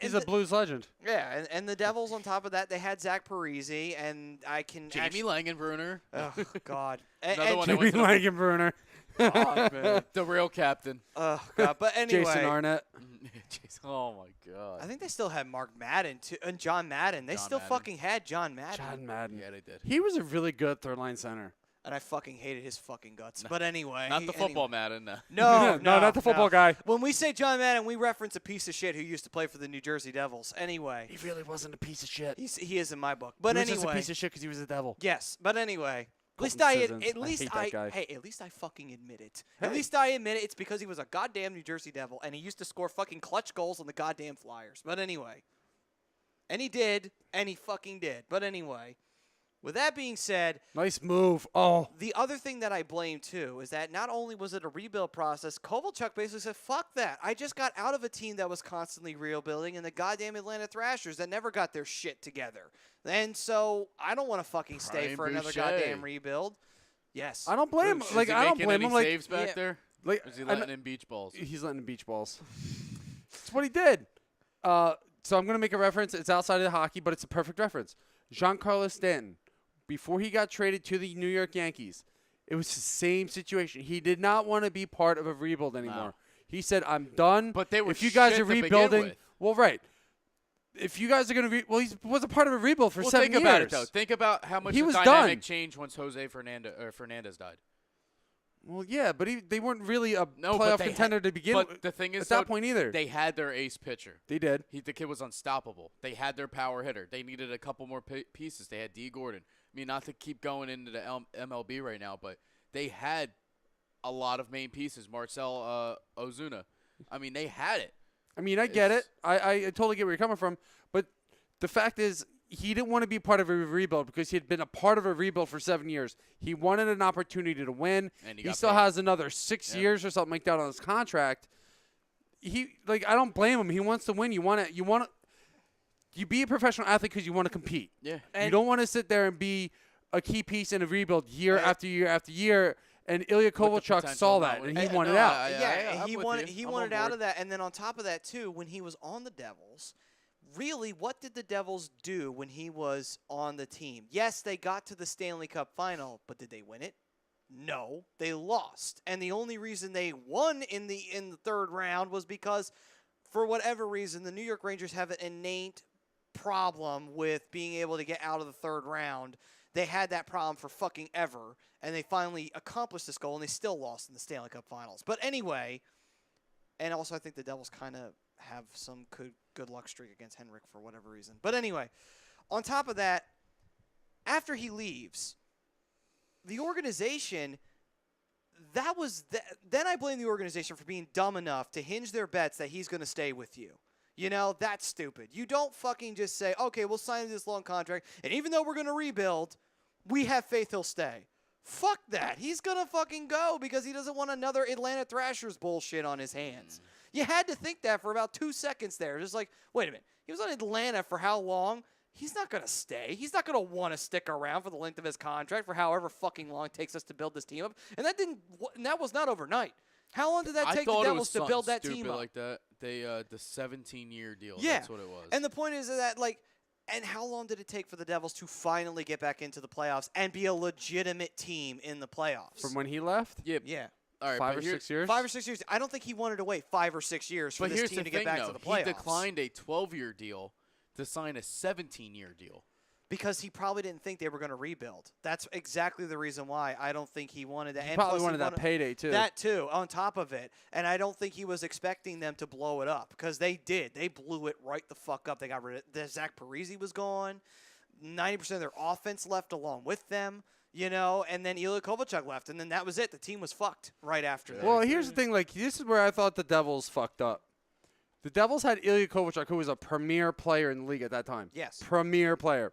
Speaker 4: He's
Speaker 2: and
Speaker 4: a Blues legend.
Speaker 2: yeah, and the Devils on top of that, they had Zach Parise, and I can
Speaker 3: Jamie Langenbrunner.
Speaker 2: Oh God!
Speaker 3: Another one that
Speaker 4: Jimmy
Speaker 3: went to
Speaker 4: Langenbrunner.
Speaker 2: God, man.
Speaker 3: the real captain.
Speaker 2: Oh God! But anyway,
Speaker 4: Jason Arnett.
Speaker 3: Jeez. Oh, my God.
Speaker 2: I think they still had Mark Madden too, and John Madden. They
Speaker 3: John
Speaker 2: still
Speaker 3: Madden.
Speaker 2: fucking had John Madden,
Speaker 4: John Madden.
Speaker 3: Yeah, they did.
Speaker 4: He was a really good third-line center.
Speaker 2: and I fucking hated his fucking guts. But anyway,
Speaker 3: Not the football Madden. No.
Speaker 2: No,
Speaker 4: No, not the football guy.
Speaker 2: When we say John Madden, we reference a piece of shit who used to play for the New Jersey Devils. Anyway,
Speaker 4: He really wasn't a piece of shit.
Speaker 2: he is in my book. But
Speaker 4: he was
Speaker 2: anyway,
Speaker 4: just a piece of shit because he was a devil.
Speaker 2: yes. But anyway. At least
Speaker 4: Colton
Speaker 2: I
Speaker 4: Sissons.
Speaker 2: at
Speaker 4: I
Speaker 2: least
Speaker 4: hate that guy.
Speaker 2: hey, at least I fucking admit it. At least I admit it. It's because he was a goddamn New Jersey Devil and he used to score fucking clutch goals on the goddamn Flyers. But anyway. And he did, and he fucking did. But anyway, with that being said,
Speaker 4: Nice move. Oh.
Speaker 2: the other thing that I blame too is that not only was it a rebuild process, Kovalchuk basically said, fuck that. I just got out of a team that was constantly rebuilding and the goddamn Atlanta Thrashers that never got their shit together. And so I don't want to fucking stay
Speaker 3: Brian
Speaker 2: for another
Speaker 3: Boucher.
Speaker 2: goddamn rebuild. Yes.
Speaker 4: I don't blame him.
Speaker 3: Is
Speaker 4: Like
Speaker 3: he
Speaker 4: I don't
Speaker 3: making
Speaker 4: blame
Speaker 3: any
Speaker 4: him. Like
Speaker 3: saves back
Speaker 2: Yeah.
Speaker 3: there?
Speaker 4: like
Speaker 3: Or is he
Speaker 4: I
Speaker 3: letting
Speaker 4: kn-
Speaker 3: in beach balls?
Speaker 4: He's letting beach balls. That's what he did. So I'm gonna make a reference. It's outside of hockey, but it's a perfect reference. Giancarlo Stanton, before he got traded to the New York Yankees, it was the same situation. He did not want to be part of a rebuild anymore.
Speaker 3: No.
Speaker 4: He said, "I'm done."
Speaker 3: But they were
Speaker 4: if you guys
Speaker 3: shit
Speaker 4: are
Speaker 3: to begin
Speaker 4: rebuilding,
Speaker 3: with.
Speaker 4: well, right. If you guys are gonna he was a part of a rebuild for
Speaker 3: Well,
Speaker 4: 7
Speaker 3: think
Speaker 4: years.
Speaker 3: about it, though. Think about how much
Speaker 4: He
Speaker 3: the
Speaker 4: was
Speaker 3: dynamic
Speaker 4: done.
Speaker 3: changed once Jose Fernandez died.
Speaker 4: Well, yeah, but they weren't really a
Speaker 3: No, but
Speaker 4: playoff
Speaker 3: they
Speaker 4: contender to begin
Speaker 3: But
Speaker 4: with
Speaker 3: the thing is,
Speaker 4: at that
Speaker 3: though,
Speaker 4: point either.
Speaker 3: they had their ace pitcher.
Speaker 4: They did.
Speaker 3: The kid was unstoppable. They had their power hitter. They needed a couple more pieces. They had D. Gordon. I mean, not to keep going into the MLB right now, but they had a lot of main pieces. Marcel Ozuna. I mean, they had it.
Speaker 4: I mean, I get it. I totally get where you're coming from. But the fact is, he didn't want to be part of a rebuild because he had been a part of a rebuild for 7 years. He wanted an opportunity to win.
Speaker 3: And he
Speaker 4: He
Speaker 3: got
Speaker 4: still
Speaker 3: paid.
Speaker 4: has another 6 years or something like that on his contract. I don't blame him. He wants to win. You be a professional athlete because you want to compete.
Speaker 3: Yeah.
Speaker 4: You don't want to sit there and be a key piece in a rebuild year after year after year. And Ilya Kovalchuk
Speaker 3: potential
Speaker 4: saw
Speaker 3: not
Speaker 4: that, and
Speaker 3: winning.
Speaker 4: he wanted
Speaker 3: No,
Speaker 4: out.
Speaker 2: Yeah,
Speaker 3: I'm
Speaker 2: he
Speaker 3: with
Speaker 2: wanted
Speaker 3: you.
Speaker 2: he
Speaker 3: I'm
Speaker 2: wanted
Speaker 3: on
Speaker 2: out
Speaker 3: board.
Speaker 2: of that, and then on top of that too, when he was on the Devils, really, what did the Devils do when he was on the team? Yes, they got to the Stanley Cup final, but did they win it? No, they lost, and the only reason they won in the third round was because, for whatever reason, the New York Rangers have an innate problem with being able to get out of the third round. They had that problem for fucking ever, and they finally accomplished this goal, and they still lost in the Stanley Cup Finals. But anyway, and also I think the Devils kind of have some good luck streak against Henrik for whatever reason. But anyway, on top of that, after he leaves, the organization, then I blame the organization for being dumb enough to hinge their bets that he's going to stay with you. You know, that's stupid. You don't fucking just say, okay, we'll sign this long contract, and even though we're going to rebuild, we have faith he'll stay. Fuck that. He's going to fucking go because he doesn't want another Atlanta Thrashers bullshit on his hands. You had to think that for about 2 seconds there. Just like, wait a minute. He was on Atlanta for how long? He's not going to stay. He's not going to want to stick around for the length of his contract for however fucking long it takes us to build this team up. And that was not overnight. How long did that take the Devils to build that team up?
Speaker 3: Like that. They the 17-year deal.
Speaker 2: Yeah.
Speaker 3: That's what it was.
Speaker 2: And the point is that and how long did it take for the Devils to finally get back into the playoffs and be a legitimate team in the playoffs?
Speaker 4: From when he left?
Speaker 2: Yeah.
Speaker 3: All right,
Speaker 4: 5 or 6 years?
Speaker 2: 5 or 6 years. I don't think he wanted to wait 5 or 6 years for this team to get back to the playoffs.
Speaker 3: He declined a 12-year deal to sign a 17-year deal.
Speaker 2: Because he probably didn't think they were going to rebuild. That's exactly the reason why I don't think he wanted that.
Speaker 4: He probably wanted that payday, too.
Speaker 2: That, too, on top of it. And I don't think he was expecting them to blow it up because they did. They blew it right the fuck up. They got rid of Zach Parise was gone. 90% of their offense left along with them, and then Ilya Kovalchuk left. And then that was it. The team was fucked right after that.
Speaker 4: Well, here's the thing. This is where I thought the Devils fucked up. The Devils had Ilya Kovalchuk, who was a premier player in the league at that time.
Speaker 2: Yes.
Speaker 4: Premier player.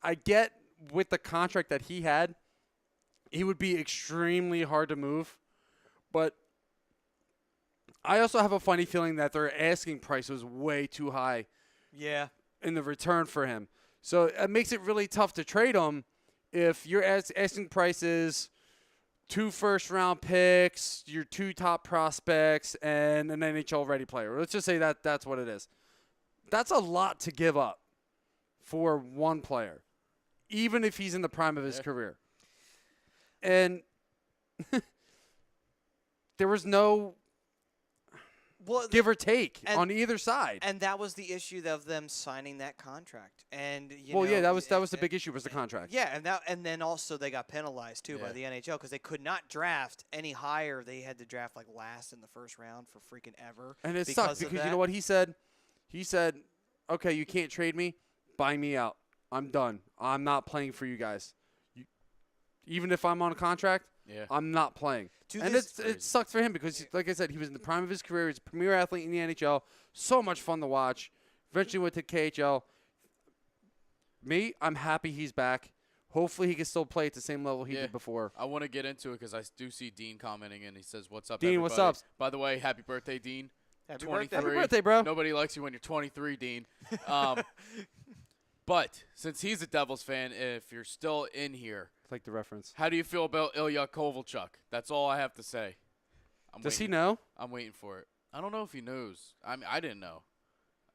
Speaker 4: I get with the contract that he had, he would be extremely hard to move. But I also have a funny feeling that their asking price was way too high.
Speaker 2: Yeah.
Speaker 4: In the return for him. So it makes it really tough to trade him if your asking price is 2 first-round picks, your 2 top prospects, and an NHL-ready player. Let's just say that's what it is. That's a lot to give up for one player, even if he's in the prime of his career. And there was no give or take on either side.
Speaker 2: And that was the issue of them signing that contract. And
Speaker 4: that was the big issue was the contract.
Speaker 2: Yeah, and then also they got penalized too by the NHL because they could not draft any higher. They had to draft last in the first round for freaking ever.
Speaker 4: And it sucked because you know what he said? He said, "Okay, you can't trade me. Buy me out. I'm done. I'm not playing for you guys. Even if I'm on a contract, I'm not playing." And it sucked for him because, like I said, he was in the prime of his career. He's a premier athlete in the NHL. So much fun to watch. Eventually went to KHL. I'm happy he's back. Hopefully he can still play at the same level he did before.
Speaker 3: I want to get into it because I do see Dean commenting, and he says, "What's up,
Speaker 4: Dean,
Speaker 3: everybody?"
Speaker 4: what's up?
Speaker 3: By the way, happy birthday, Dean.
Speaker 2: Happy
Speaker 3: 23.
Speaker 2: birthday.
Speaker 4: Happy birthday, bro.
Speaker 3: Nobody likes you when you're 23, Dean. But since he's a Devils fan, if you're still in here,
Speaker 4: Like the reference.
Speaker 3: how do you feel about Ilya Kovalchuk? That's all I have to say.
Speaker 4: Does he know?
Speaker 3: I'm waiting for it. I don't know if he knows. I mean, I didn't know.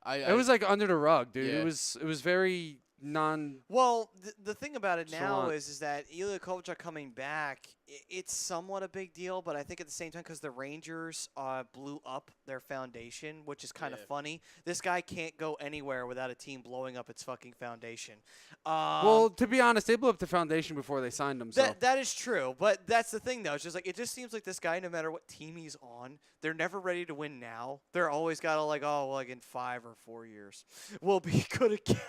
Speaker 4: It was under the rug, dude.
Speaker 3: Yeah.
Speaker 4: It was very non.
Speaker 2: Well, the thing about it
Speaker 4: So
Speaker 2: now
Speaker 4: what?
Speaker 2: is that Ilya Kovalchuk coming back, it's somewhat a big deal, but I think at the same time because the Rangers blew up their foundation, which is kind of funny. This guy can't go anywhere without a team blowing up its fucking foundation.
Speaker 4: Well, to be honest, they blew up the foundation before they signed him. So
Speaker 2: That is true, but that's the thing, though. It's just it just seems like this guy, no matter what team he's on, they're never ready to win now. They're always got to in 5 or 4 years, we'll be good again.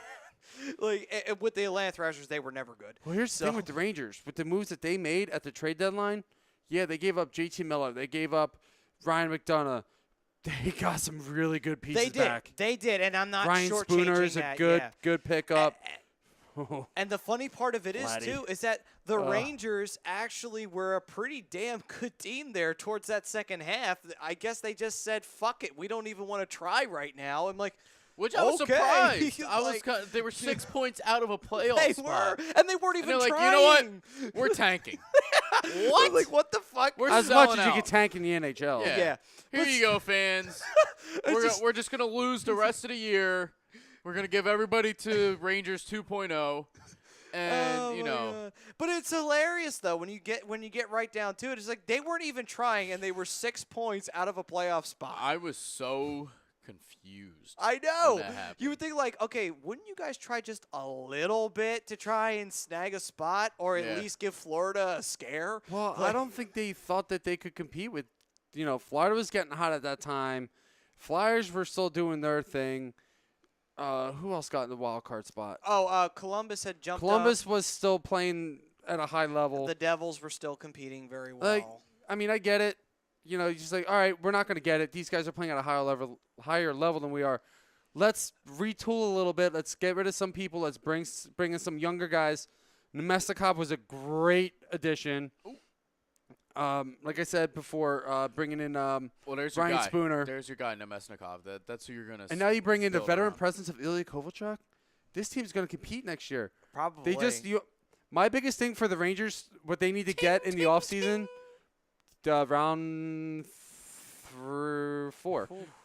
Speaker 2: With the Atlanta Thrashers, they were never good.
Speaker 4: Well, here's the thing with the Rangers. With the moves that they made at the trade deadline, they gave up JT Miller. They gave up Ryan McDonough. They got some really good pieces back.
Speaker 2: They did, and I'm not
Speaker 4: Ryan
Speaker 2: shortchanging
Speaker 4: Spooner is a good pickup.
Speaker 2: And the funny part of it is, too, is that the Rangers actually were a pretty damn good team there towards that second half. I guess they just said, fuck it. We don't even want to try right now. I'm like,
Speaker 3: which I was surprised. They were 6 points out of a playoff
Speaker 2: They
Speaker 3: spot.
Speaker 2: were, and they weren't even
Speaker 3: And they're
Speaker 2: trying.
Speaker 3: like, you know what? We're tanking. What?
Speaker 2: What the fuck?
Speaker 3: We're
Speaker 4: As much
Speaker 3: selling
Speaker 4: as you
Speaker 3: out.
Speaker 4: can tank in the NHL.
Speaker 2: Yeah.
Speaker 3: Here you go, fans. We're just going to lose the rest of the year. We're going to give everybody to Rangers 2.0. And,
Speaker 2: God. But it's hilarious though when you get right down to it. It's like they weren't even trying, and they were 6 points out of a playoff spot.
Speaker 3: I was so confused.
Speaker 2: I know.
Speaker 3: when that happened.
Speaker 2: You would think okay, wouldn't you guys try just a little bit to try and snag a spot, or at least give Florida a scare?
Speaker 4: Well, I don't think they thought that they could compete with, Florida was getting hot at that time. Flyers were still doing their thing. Who else got in the wild card spot?
Speaker 2: Columbus had jumped
Speaker 4: Columbus
Speaker 2: up.
Speaker 4: was still playing at a high level.
Speaker 2: The Devils were still competing very well.
Speaker 4: I mean, I get it. You're just like, all right, we're not going to get it. These guys are playing at a higher level than we are. Let's retool a little bit. Let's get rid of some people. Let's bring in some younger guys. Nemestikov was a great addition. Like I said before, bringing in
Speaker 3: Well, there's your
Speaker 4: Brian
Speaker 3: guy.
Speaker 4: Spooner.
Speaker 3: There's your guy, Nemesnikov. That's who you're gonna.
Speaker 4: And now you bring in the
Speaker 3: build
Speaker 4: veteran
Speaker 3: around.
Speaker 4: presence of Ilya Kovalchuk. This team's going to compete next year.
Speaker 2: Probably.
Speaker 4: My biggest thing for the Rangers, what they need to get in the offseason, round 4.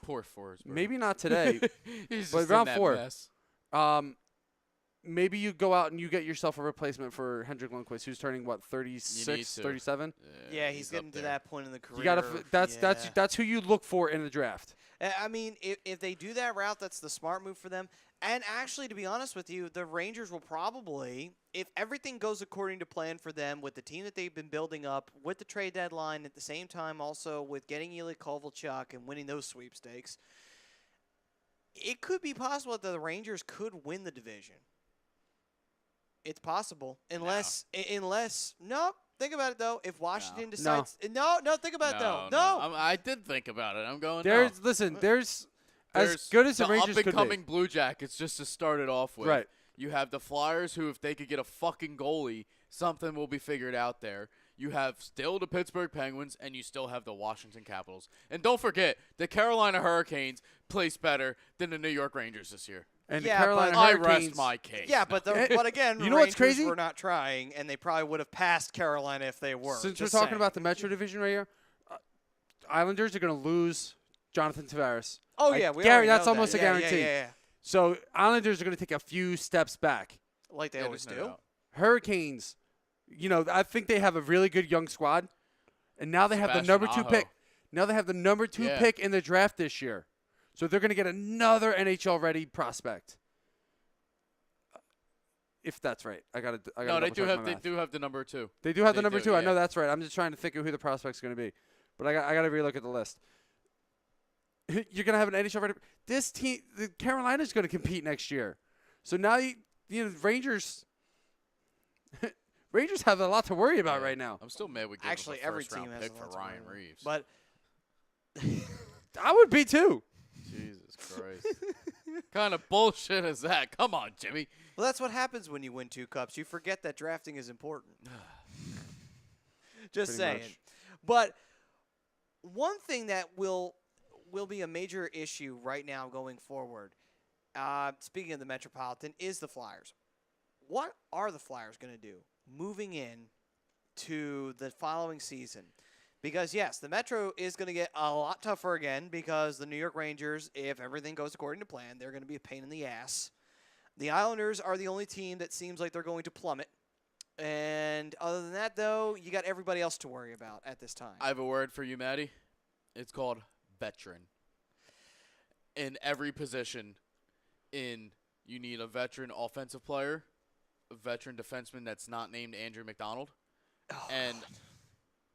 Speaker 3: Poor Forsberg.
Speaker 4: Maybe not today,
Speaker 3: He's
Speaker 4: but
Speaker 3: just
Speaker 4: round
Speaker 3: in that
Speaker 4: 4.
Speaker 3: mess.
Speaker 4: Maybe you go out and you get yourself a replacement for Hendrik Lundqvist, who's turning, 36,
Speaker 3: to.
Speaker 4: 37?
Speaker 2: Yeah, he's
Speaker 3: up
Speaker 2: getting to
Speaker 3: there.
Speaker 2: that point in the career.
Speaker 4: You gotta. That's who you look for in the draft.
Speaker 2: I mean, if they do that route, that's the smart move for them. And actually, to be honest with you, the Rangers will probably, if everything goes according to plan for them with the team that they've been building up, with the trade deadline, at the same time also with getting Ilya Kovalchuk and winning those sweepstakes, it could be possible that the Rangers could win the division. It's possible, unless no. Think about it though. If Washington decides, think about it though. No.
Speaker 3: I did think about it. I'm going.
Speaker 4: There's
Speaker 3: There's
Speaker 4: as good as the
Speaker 3: the
Speaker 4: Rangers could be.
Speaker 3: up-and-coming Blue Jackets, just to start it off with.
Speaker 4: Right.
Speaker 3: You have the Flyers, who if they could get a fucking goalie, something will be figured out there. You have still the Pittsburgh Penguins, and you still have the Washington Capitals. And don't forget, the Carolina Hurricanes placed better than the New York Rangers this year.
Speaker 4: And
Speaker 2: Yeah,
Speaker 4: the Carolina
Speaker 2: but
Speaker 3: I
Speaker 4: Hurricanes.
Speaker 3: rest my case.
Speaker 2: Yeah, but again,
Speaker 4: You know what's
Speaker 2: Rangers
Speaker 4: crazy?
Speaker 2: were not trying, and they probably would have passed Carolina if they were.
Speaker 4: Since
Speaker 2: Just
Speaker 4: we're talking
Speaker 2: saying.
Speaker 4: about the Metro Division right here, Islanders are going to lose Jonathan Tavares.
Speaker 2: Oh yeah, we
Speaker 4: Gary,
Speaker 2: already
Speaker 4: that's
Speaker 2: know
Speaker 4: almost
Speaker 2: that.
Speaker 4: a guarantee.
Speaker 2: Yeah.
Speaker 4: So Islanders are going to take a few steps back.
Speaker 2: Like they
Speaker 3: Yeah,
Speaker 2: always
Speaker 3: there's no
Speaker 2: do.
Speaker 3: doubt.
Speaker 4: Hurricanes, I think they have a really good young squad, and now they have the
Speaker 3: Sebastian
Speaker 4: number 2
Speaker 3: Aho.
Speaker 4: pick. Now they have the number 2
Speaker 3: Yeah.
Speaker 4: pick in the draft this year, so they're going to get another NHL ready prospect. If that's right, I got to.
Speaker 3: No, they do have the number 2.
Speaker 4: They do have the
Speaker 3: They
Speaker 4: number
Speaker 3: do,
Speaker 4: 2. I
Speaker 3: yeah.
Speaker 4: know that's right. I'm just trying to think of who the prospect's going to be, but I got to relook at the list. You're going to have an NHL ready. This team, the Carolina's going to compete next year, so now Rangers. Rangers have a lot to worry about right now.
Speaker 3: I'm still mad we gave
Speaker 2: Actually,
Speaker 3: up a
Speaker 2: every
Speaker 3: first-round
Speaker 2: team has
Speaker 3: pick
Speaker 2: a
Speaker 3: for
Speaker 2: lot to
Speaker 3: Ryan
Speaker 2: worry
Speaker 3: Reeves.
Speaker 2: But
Speaker 4: I would be too.
Speaker 3: Jesus Christ. kind of bullshit is that? Come on, Jimmy.
Speaker 2: well, that's what happens when you win 2 cups. You forget that drafting is important. Just
Speaker 4: Pretty
Speaker 2: saying.
Speaker 4: much.
Speaker 2: But one thing that will be a major issue right now going forward, speaking of the Metropolitan, is the Flyers. What are the Flyers going to do moving in to the following season? Because, yes, the Metro is going to get a lot tougher again because the New York Rangers, if everything goes according to plan, they're going to be a pain in the ass. The Islanders are the only team that seems like they're going to plummet. And other than that, though, you got everybody else to worry about at this time.
Speaker 3: I have a word for you, Maddie. It's called veteran. In every position, you need a veteran offensive player, a veteran defenseman that's not named Andrew McDonald, and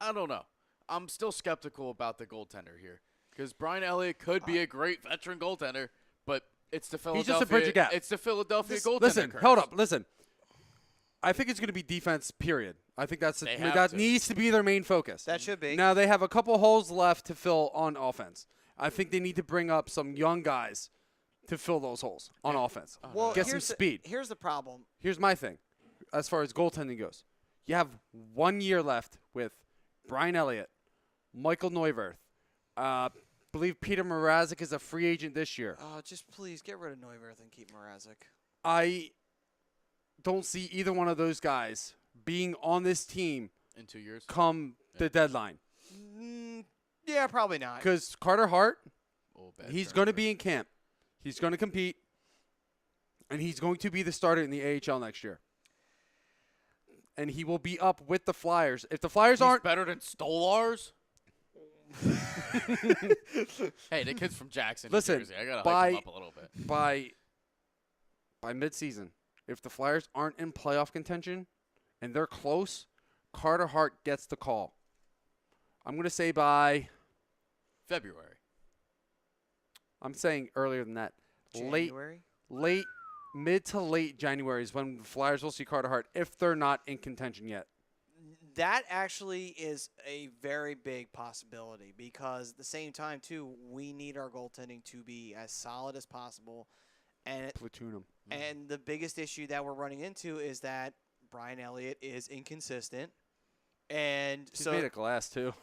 Speaker 3: I don't know. I'm still skeptical about the goaltender here because Brian Elliott could be a great veteran goaltender, but it's the Philadelphia.
Speaker 4: He's just a bridge of gap.
Speaker 3: It's the Philadelphia goaltender.
Speaker 4: Listen,
Speaker 3: curse.
Speaker 4: hold up. Listen. I think it's going to be defense, period. I think that needs to be their main focus.
Speaker 2: That should be.
Speaker 4: Now, they have a couple holes left to fill on offense. I think they need to bring up some young guys to fill those holes on offense.
Speaker 2: Well,
Speaker 4: Get some
Speaker 2: here's
Speaker 4: speed.
Speaker 2: Here's the problem.
Speaker 4: Here's my thing as far as goaltending goes. You have 1 year left with Brian Elliott, Michael Neuwirth. Believe Peter Mrazek is a free agent this year.
Speaker 2: Just please get rid of Neuwirth and keep Mrazek.
Speaker 4: I don't see either one of those guys being on this team
Speaker 3: in 2 years.
Speaker 4: come the deadline.
Speaker 2: Yeah, probably not.
Speaker 4: Because Carter Hart,
Speaker 3: Bad
Speaker 4: he's
Speaker 3: turnover.
Speaker 4: going to be in camp. He's going to compete. And he's going to be the starter in the AHL next year. And he will be up with the Flyers. If the Flyers
Speaker 3: He's
Speaker 4: aren't
Speaker 3: better than Stolars. Hey, the kid's from Jackson,
Speaker 4: Listen,
Speaker 3: New Jersey. I gotta
Speaker 4: by-
Speaker 3: hype him up a little bit.
Speaker 4: by midseason, if the Flyers aren't in playoff contention and they're close, Carter Hart gets the call. I'm going to say by
Speaker 3: February.
Speaker 4: I'm saying earlier than that.
Speaker 2: January?
Speaker 4: Mid to late January is when the Flyers will see Carter Hart if they're not in contention yet.
Speaker 2: That actually is a very big possibility because at the same time, too, we need our goaltending to be as solid as possible.
Speaker 4: Platoon them.
Speaker 2: And the biggest issue that we're running into is that Brian Elliott is inconsistent. And
Speaker 4: He's
Speaker 2: so
Speaker 4: made of glass too.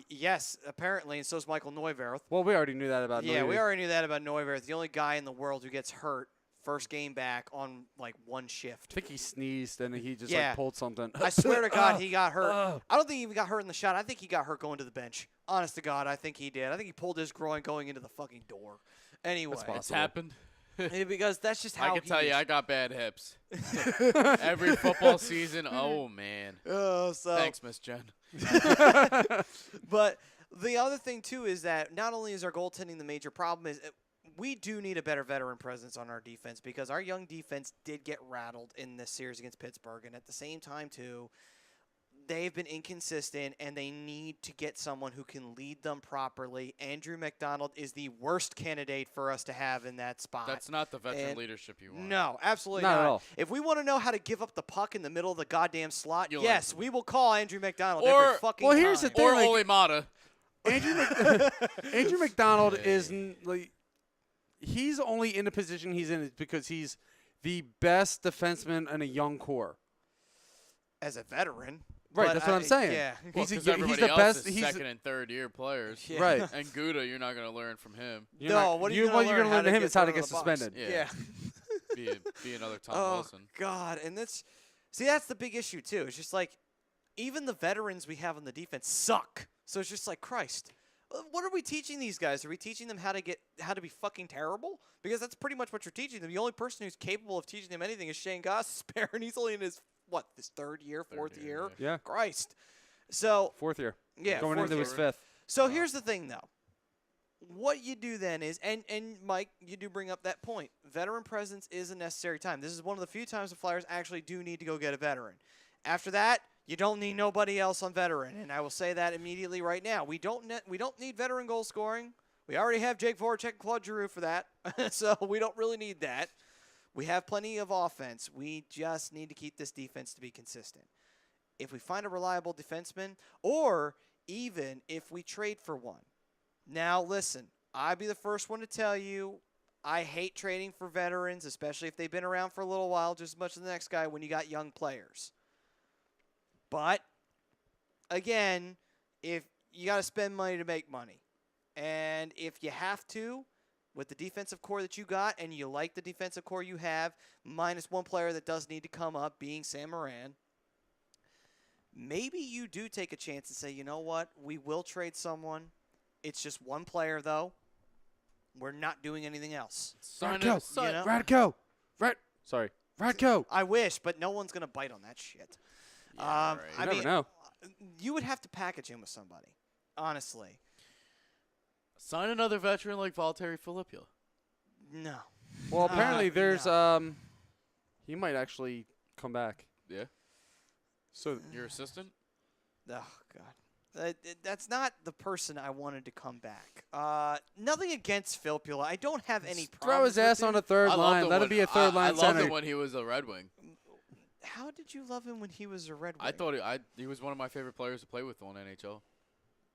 Speaker 2: yes, apparently, and so is Michael Neuwirth.
Speaker 4: Well, we already knew that about.
Speaker 2: Yeah, we
Speaker 4: Neuwirth.
Speaker 2: already knew that about Neuwirth. The only guy in the world who gets hurt first game back on like one
Speaker 4: I
Speaker 2: shift.
Speaker 4: think he sneezed and he just
Speaker 2: Yeah.
Speaker 4: like pulled something.
Speaker 2: I swear to God, he got hurt. I don't think he even got hurt in the shot. I think he got hurt going to the bench. Honest to God, I think he did. I think he pulled his groin going into the fucking door. Anyway,
Speaker 3: It's happened.
Speaker 2: because that's just how
Speaker 3: I can tell you,
Speaker 2: is.
Speaker 3: I got bad hips. Every football season. Oh man.
Speaker 2: So
Speaker 3: Thanks, Miss Jen.
Speaker 2: But the other thing too is that not only is our goaltending the major problem, is we do need a better veteran presence on our defense because our young defense did get rattled in this series against Pittsburgh, and at the same time too, they've been inconsistent and they need to get someone who can lead them properly. Andrew McDonald is the worst candidate for us to have in that spot.
Speaker 3: That's not the veteran
Speaker 2: And
Speaker 3: leadership you want.
Speaker 2: No, absolutely
Speaker 4: Not
Speaker 2: not.
Speaker 4: at all.
Speaker 2: If we want to know how to give up the puck in the middle of the goddamn slot,
Speaker 3: You'll
Speaker 2: yes,
Speaker 3: learn.
Speaker 2: we will call Andrew McDonald
Speaker 3: Or-
Speaker 2: every fucking
Speaker 4: well, here's the
Speaker 2: time.
Speaker 4: thing.
Speaker 3: Or
Speaker 4: like-
Speaker 3: Ole Mata.
Speaker 4: Andrew McDonald is
Speaker 3: Hey.
Speaker 4: like he's only in the position he's in because he's the best defenseman in a young core.
Speaker 2: As a veteran.
Speaker 4: Right,
Speaker 2: but
Speaker 4: that's what I'm saying.
Speaker 2: Yeah.
Speaker 3: Well,
Speaker 4: He's a-
Speaker 3: 'cause
Speaker 4: he's
Speaker 3: everybody
Speaker 4: the
Speaker 3: else
Speaker 4: best-
Speaker 3: is
Speaker 4: he's-
Speaker 3: second and third year players.
Speaker 2: Yeah.
Speaker 4: Right.
Speaker 3: And Gouda, you're not going to learn from him.
Speaker 4: You're
Speaker 2: No,
Speaker 4: not-
Speaker 2: what are you
Speaker 4: what
Speaker 2: gonna
Speaker 4: you're
Speaker 2: learn
Speaker 4: gonna
Speaker 2: how
Speaker 4: learn
Speaker 2: to
Speaker 4: to him
Speaker 2: get
Speaker 4: is how to
Speaker 2: thrown
Speaker 4: get
Speaker 2: in the box?
Speaker 4: suspended.
Speaker 3: Yeah.
Speaker 2: Yeah.
Speaker 3: Be another Tom
Speaker 2: Oh,
Speaker 3: Wilson.
Speaker 2: God. And that's the big issue, too. It's just like, even the veterans we have on the defense suck. So it's just like, Christ. What are we teaching these guys? Are we teaching them how to be fucking terrible? Because that's pretty much what you're teaching them. The only person who's capable of teaching them anything is Shane Gostisbehere, and he's only in his, this third year, fourth year?
Speaker 4: Yeah,
Speaker 2: Christ. So,
Speaker 4: fourth year.
Speaker 2: yeah,
Speaker 4: Going
Speaker 2: fourth
Speaker 4: into his
Speaker 2: year.
Speaker 4: fifth.
Speaker 2: So here's the thing, though. What you do then is, and Mike, you do bring up that point. Veteran presence is a necessary time. This is one of the few times the Flyers actually do need to go get a veteran. After that, you don't need nobody else on veteran, and I will say that immediately right now. We don't need veteran goal scoring. We already have Jake Voracek and Claude Giroux for that, so we don't really need that. We have plenty of offense. We just need to keep this defense to be consistent. If we find a reliable defenseman, or even if we trade for one. Now, listen, I'd be the first one to tell you I hate trading for veterans, especially if they've been around for a little while, just as much as the next guy when you got young players. But, again, if you got to spend money to make money. And if you have to, with the defensive core that you got, and you like the defensive core you have, minus one player that does need to come up, being Sam Moran, maybe you do take a chance and say, you know what, we will trade someone. It's just one player, though. We're not doing anything else.
Speaker 4: Radko.
Speaker 2: You know?
Speaker 4: Radko. Sorry. Radko.
Speaker 2: I wish, but no one's going to bite on that shit.
Speaker 3: Yeah, right.
Speaker 2: I
Speaker 4: You never
Speaker 2: mean,
Speaker 4: know.
Speaker 2: you would have to package him with somebody, honestly.
Speaker 3: Sign another veteran like Valtteri Filippo.
Speaker 2: No.
Speaker 4: Well, apparently there's he might actually come back.
Speaker 3: Yeah.
Speaker 4: So
Speaker 3: Your assistant?
Speaker 2: Oh, God. That's not the person I wanted to come back. Nothing against Filppula. I don't have any
Speaker 4: throw
Speaker 2: problems
Speaker 4: his ass
Speaker 2: with
Speaker 4: on
Speaker 2: him.
Speaker 4: a third
Speaker 3: I loved
Speaker 4: line.
Speaker 3: him
Speaker 4: Let him
Speaker 3: when-
Speaker 4: be a third line
Speaker 3: I loved
Speaker 4: center.
Speaker 3: him when he was a Red Wing.
Speaker 2: How did you love him when he was a Red Wing?
Speaker 3: I thought he was one of my favorite players to play with on NHL.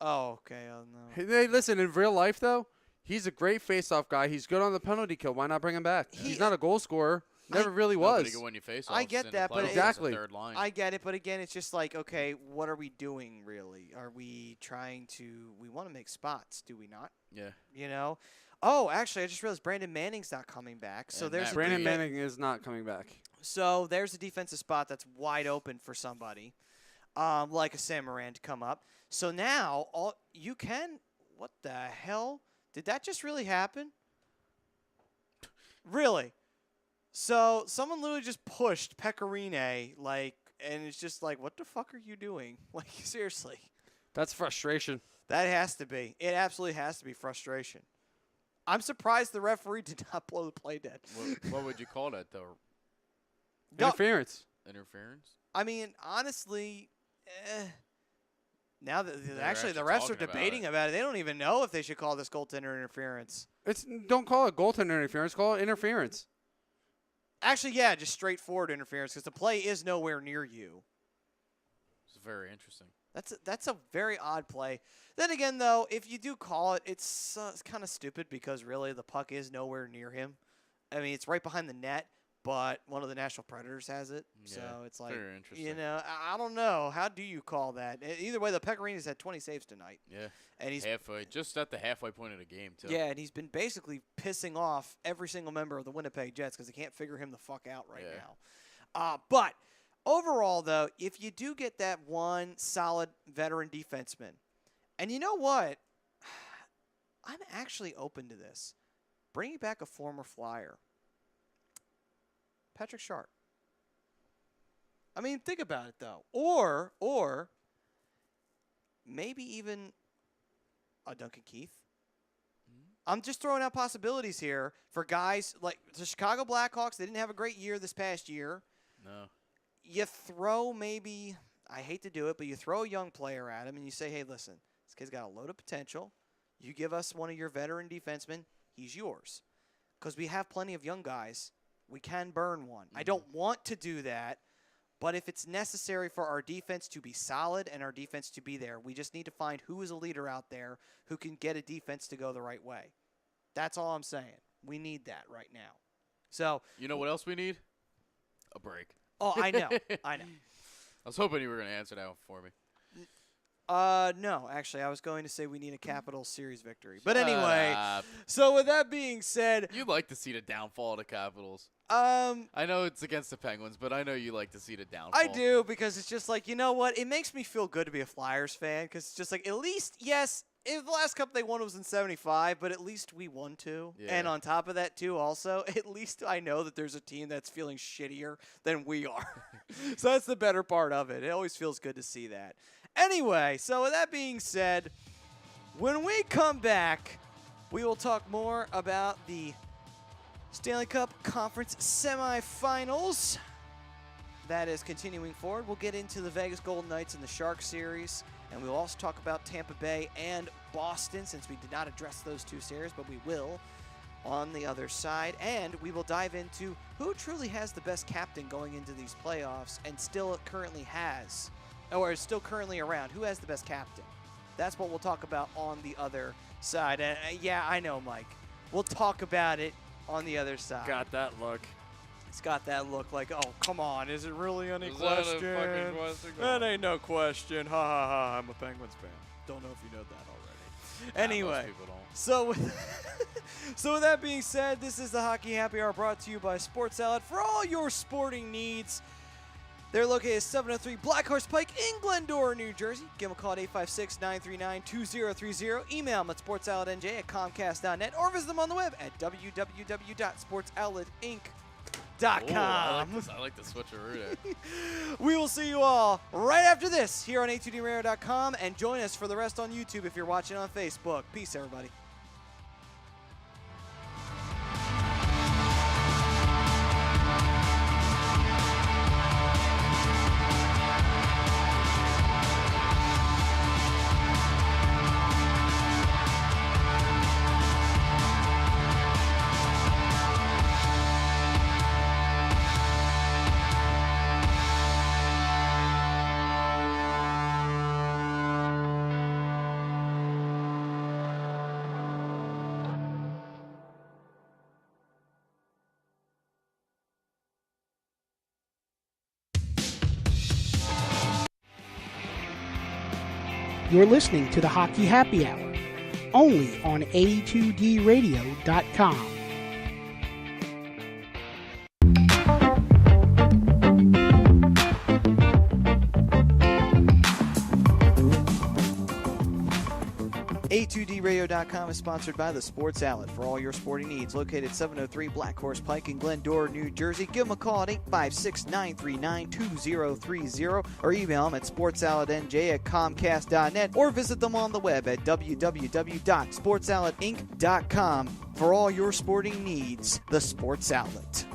Speaker 2: Oh, okay. Oh, no.
Speaker 4: Hey, listen, in real life though, he's a great face-off guy. He's good on the penalty kill. Why not bring him back? He's not a goal scorer. Never really
Speaker 3: Nobody
Speaker 4: was.
Speaker 3: can win you face
Speaker 2: I get that, but
Speaker 4: Exactly.
Speaker 3: Third line.
Speaker 2: I get it, but again, it's just like, okay, what are we doing really? Are we trying to – we want to make spots, do we not?
Speaker 3: Yeah.
Speaker 2: You know? Oh, actually, I just realized Brandon Manning's not coming back. So
Speaker 3: And
Speaker 2: there's
Speaker 3: Matt
Speaker 2: a
Speaker 4: Brandon
Speaker 3: Reed.
Speaker 4: Manning is not coming back.
Speaker 2: So there's a defensive spot that's wide open for somebody, like a Sam Moran to come up. So now you can – what the hell? Did that just really happen? Really? So someone literally just pushed Pecorine, and it's just like, what the fuck are you doing? Like, seriously.
Speaker 4: That's frustration.
Speaker 2: That has to be. It absolutely has to be frustration. I'm surprised the referee did not blow the play dead.
Speaker 3: What would you call that, though?
Speaker 2: No,
Speaker 4: Interference.
Speaker 3: Interference?
Speaker 2: I mean, honestly, now that
Speaker 3: They're
Speaker 2: actually the
Speaker 3: actually
Speaker 2: refs are
Speaker 3: talking about
Speaker 2: debating
Speaker 3: it.
Speaker 2: about it. They don't even know if they should call this goaltender interference.
Speaker 4: Don't call it goaltender interference. Call it interference.
Speaker 2: Actually, yeah, just straightforward interference because the play is nowhere near you.
Speaker 3: It's very interesting.
Speaker 2: That's a very odd play. Then again, though, if you do call it, it's kind of stupid because really the puck is nowhere near him. I mean, it's right behind the net, but one of the National Predators has it.
Speaker 3: Yeah,
Speaker 2: So it's like,
Speaker 3: very interesting.
Speaker 2: you know, I don't know. How do you call that? Either way, the Pecorinis had 20 saves tonight.
Speaker 3: Yeah.
Speaker 2: And he's
Speaker 3: Halfway, just at the halfway point of the game, too.
Speaker 2: Yeah, and he's been basically pissing off every single member of the Winnipeg Jets because they can't figure him the fuck out right now. But overall, though, if you do get that one solid veteran defenseman, and you know what? I'm actually open to this. Bringing back a former Flyer. Patrick Sharp. I mean, think about it, though. Or maybe even a Duncan Keith. I'm just throwing out possibilities here for guys like the Chicago Blackhawks. They didn't have a great year this past year.
Speaker 3: No.
Speaker 2: You throw maybe, I hate to do it, but you throw a young player at him and you say, hey, listen, this kid's got a load of potential. You give us one of your veteran defensemen, he's yours. Because we have plenty of young guys. We can burn one. I don't want to do that. But if it's necessary for our defense to be solid and our defense to be there, we just need to find who is a leader out there who can get a defense to go the right way. That's all I'm saying. We need that right now. So
Speaker 3: You know what else we need? A break.
Speaker 2: Oh, I know. I know.
Speaker 3: I was hoping you were going to answer that one for me.
Speaker 2: No, actually, I was going to say we need a Capitals series victory. But anyway,
Speaker 3: Shut up.
Speaker 2: so with that being said,
Speaker 3: You'd like to see the downfall of the Capitals.
Speaker 2: I
Speaker 3: know it's against the Penguins, but I know you like to see the downfall.
Speaker 2: I do because it's just like, you know what? It makes me feel good to be a Flyers fan because it's just like, at least, yes, if the last cup they won was in 75, but at least we won two.
Speaker 3: Yeah.
Speaker 2: And on top of that, too, also, at least I know that there's a team that's feeling shittier than we are. So that's the better part of it. It always feels good to see that. Anyway, so with that being said, when we come back, we will talk more about the Stanley Cup Conference Semifinals. That is continuing forward. We'll get into the Vegas Golden Knights and the Sharks series, and we'll also talk about Tampa Bay and Boston, since we did not address those two series, but we will on the other side. And we will dive into who truly has the best captain going into these playoffs and still currently has, or is still currently around. Who has the best captain? That's what we'll talk about on the other side. And yeah, I know, Mike. We'll talk about it on the other side.
Speaker 4: Got that look.
Speaker 2: It's got that look like, oh, come on. Is it really any
Speaker 3: Is that a
Speaker 2: question?
Speaker 3: fucking question? Come
Speaker 2: That
Speaker 3: on.
Speaker 2: ain't no question. Ha ha ha. I'm a Penguins fan. Don't know if you know that already.
Speaker 3: Nah,
Speaker 2: Anyway.
Speaker 3: most people don't.
Speaker 2: So with that being said, this is the Hockey Happy Hour brought to you by Sports Salad for all your sporting needs. They're located at 703 Black Horse Pike in Glendora, New Jersey. Give them a call at 856-939-2030. Email them at sportsaladnj@comcast.net or visit them on the web at www.sportsaladinc.com.
Speaker 3: I like the switcheroo there.
Speaker 2: We will see you all right after this here on a2dradio.com, and join us for the rest on YouTube if you're watching on Facebook. Peace, everybody.
Speaker 5: You're listening to the Hockey Happy Hour, only on A2DRadio.com.
Speaker 2: A2DRadio.com is sponsored by the Sports Outlet for all your sporting needs. Located at 703 Black Horse Pike in Glendora, New Jersey. Give them a call at 856-939-2030 or email them at sportsaladnj@comcast.net or visit them on the web at www.sportsaladinc.com for all your sporting needs. The Sports Outlet.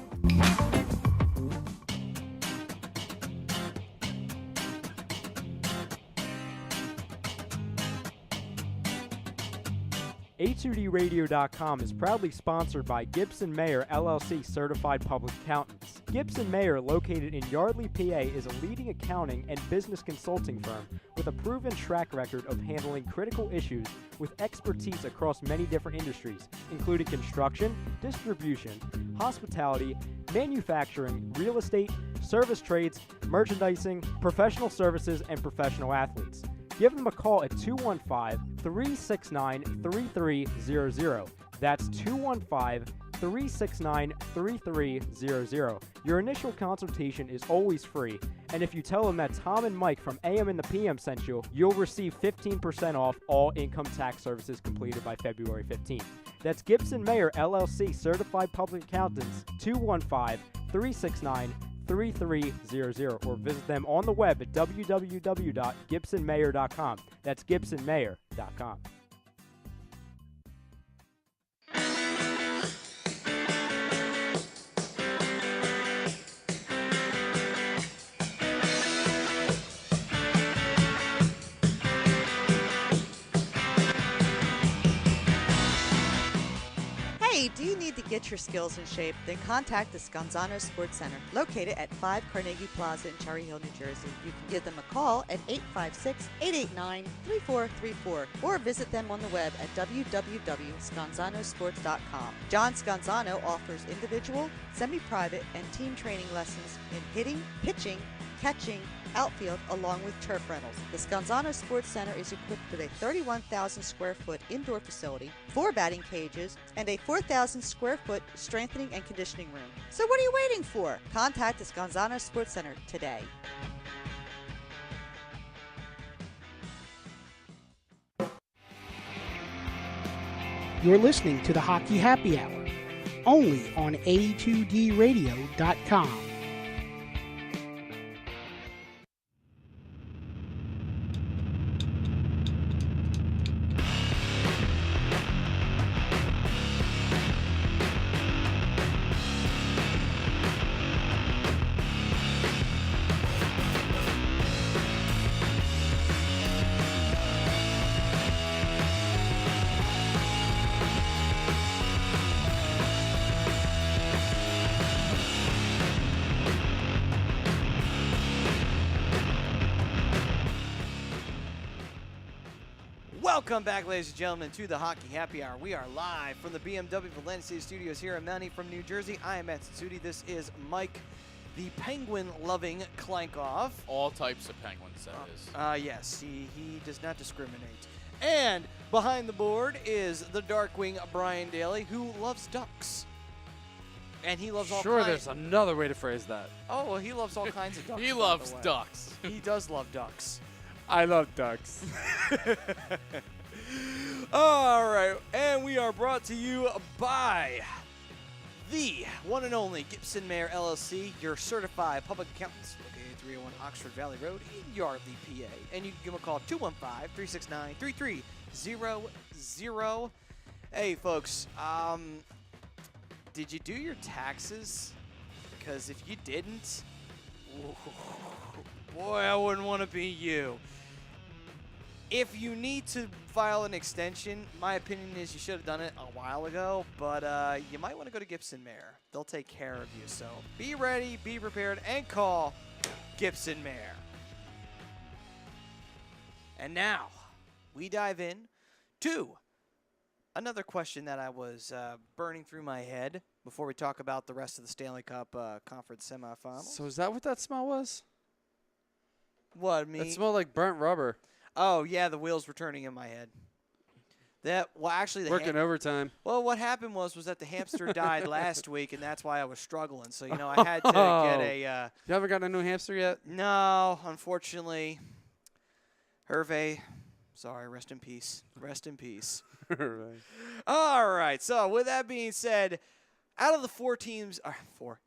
Speaker 6: A2DRadio.com is proudly sponsored by Gibson Mayer LLC Certified Public Accountants. Gibson Mayer, located in Yardley, PA, is a leading accounting and business consulting firm with a proven track record of handling critical issues with expertise across many different industries, including construction, distribution, hospitality, manufacturing, real estate, service trades, merchandising, professional services, and professional athletes. Give them a call at 215-369-3300. That's 215-369-3300. Your initial consultation is always free, and if you tell them that Tom and Mike from AM and the PM sent you, you'll receive 15% off all income tax services completed by February 15th. That's Gibson Mayer LLC Certified Public Accountants, 215-369-3300, or visit them on the web at www.gibsonmayer.com. That's gibsonmayer.com.
Speaker 7: Hey, do you need to get your skills in shape? Then contact the Scanzano Sports Center, located at 5 Carnegie Plaza in Cherry Hill, New Jersey. You can give them a call at 856-889-3434 or visit them on the web at www.scanzanosports.com. John Scanzano offers individual, semi-private, and team training lessons in hitting, pitching, catching, outfield, along with turf rentals. The Scanzano Sports Center is equipped with a 31,000 square foot indoor facility, 4 batting cages, and a 4,000 square foot strengthening and conditioning room. So what are you waiting for? Contact the Scanzano Sports Center today.
Speaker 5: You're listening to the Hockey Happy Hour, only on A2DRadio.com.
Speaker 2: Welcome back, ladies and gentlemen, to the Hockey Happy Hour. We are live from the BMW Valencia Studios here in Mountie from New Jersey. I am Matt Tsutsuti. This is Mike, the penguin-loving Klankoff.
Speaker 3: All types of penguins, that is.
Speaker 2: Yes, he does not discriminate. And behind the board is the Darkwing Brian Daly, who loves ducks. And he loves all
Speaker 4: Sure,
Speaker 2: kinds.
Speaker 4: there's another way to phrase that.
Speaker 2: Oh, well, he loves all kinds of ducks.
Speaker 3: He
Speaker 2: by the
Speaker 3: loves
Speaker 2: way.
Speaker 3: ducks.
Speaker 2: He does love ducks.
Speaker 4: I love ducks.
Speaker 2: All right, and we are brought to you by the one and only Gibson Mayer LLC, your certified public accountants, located at 301 Oxford Valley Road in Yardley, PA. And you can give them a call, 215-369-3300. Hey, folks, did you do your taxes? Because if you didn't, boy, I wouldn't want to be you. If you need to file an extension, my opinion is you should have done it a while ago, but you might want to go to Gibson Mayer. They'll take care of you. So be ready, be prepared, and call Gibson Mayer. And now we dive in to another question that I was burning through my head before we talk about the rest of the Stanley Cup Conference semifinals.
Speaker 4: So is that what that smell was?
Speaker 2: What, me?
Speaker 4: It smelled like burnt rubber.
Speaker 2: Oh, yeah, the wheels were turning in my head. Actually,
Speaker 4: Working overtime.
Speaker 2: Well, what happened was that the hamster died last week, and that's why I was struggling. So, I had to get a...
Speaker 4: You haven't got a new hamster yet?
Speaker 2: No, unfortunately. Hervé, sorry, rest in peace. Rest in peace.
Speaker 4: Right.
Speaker 2: All right, so with that being said, out of the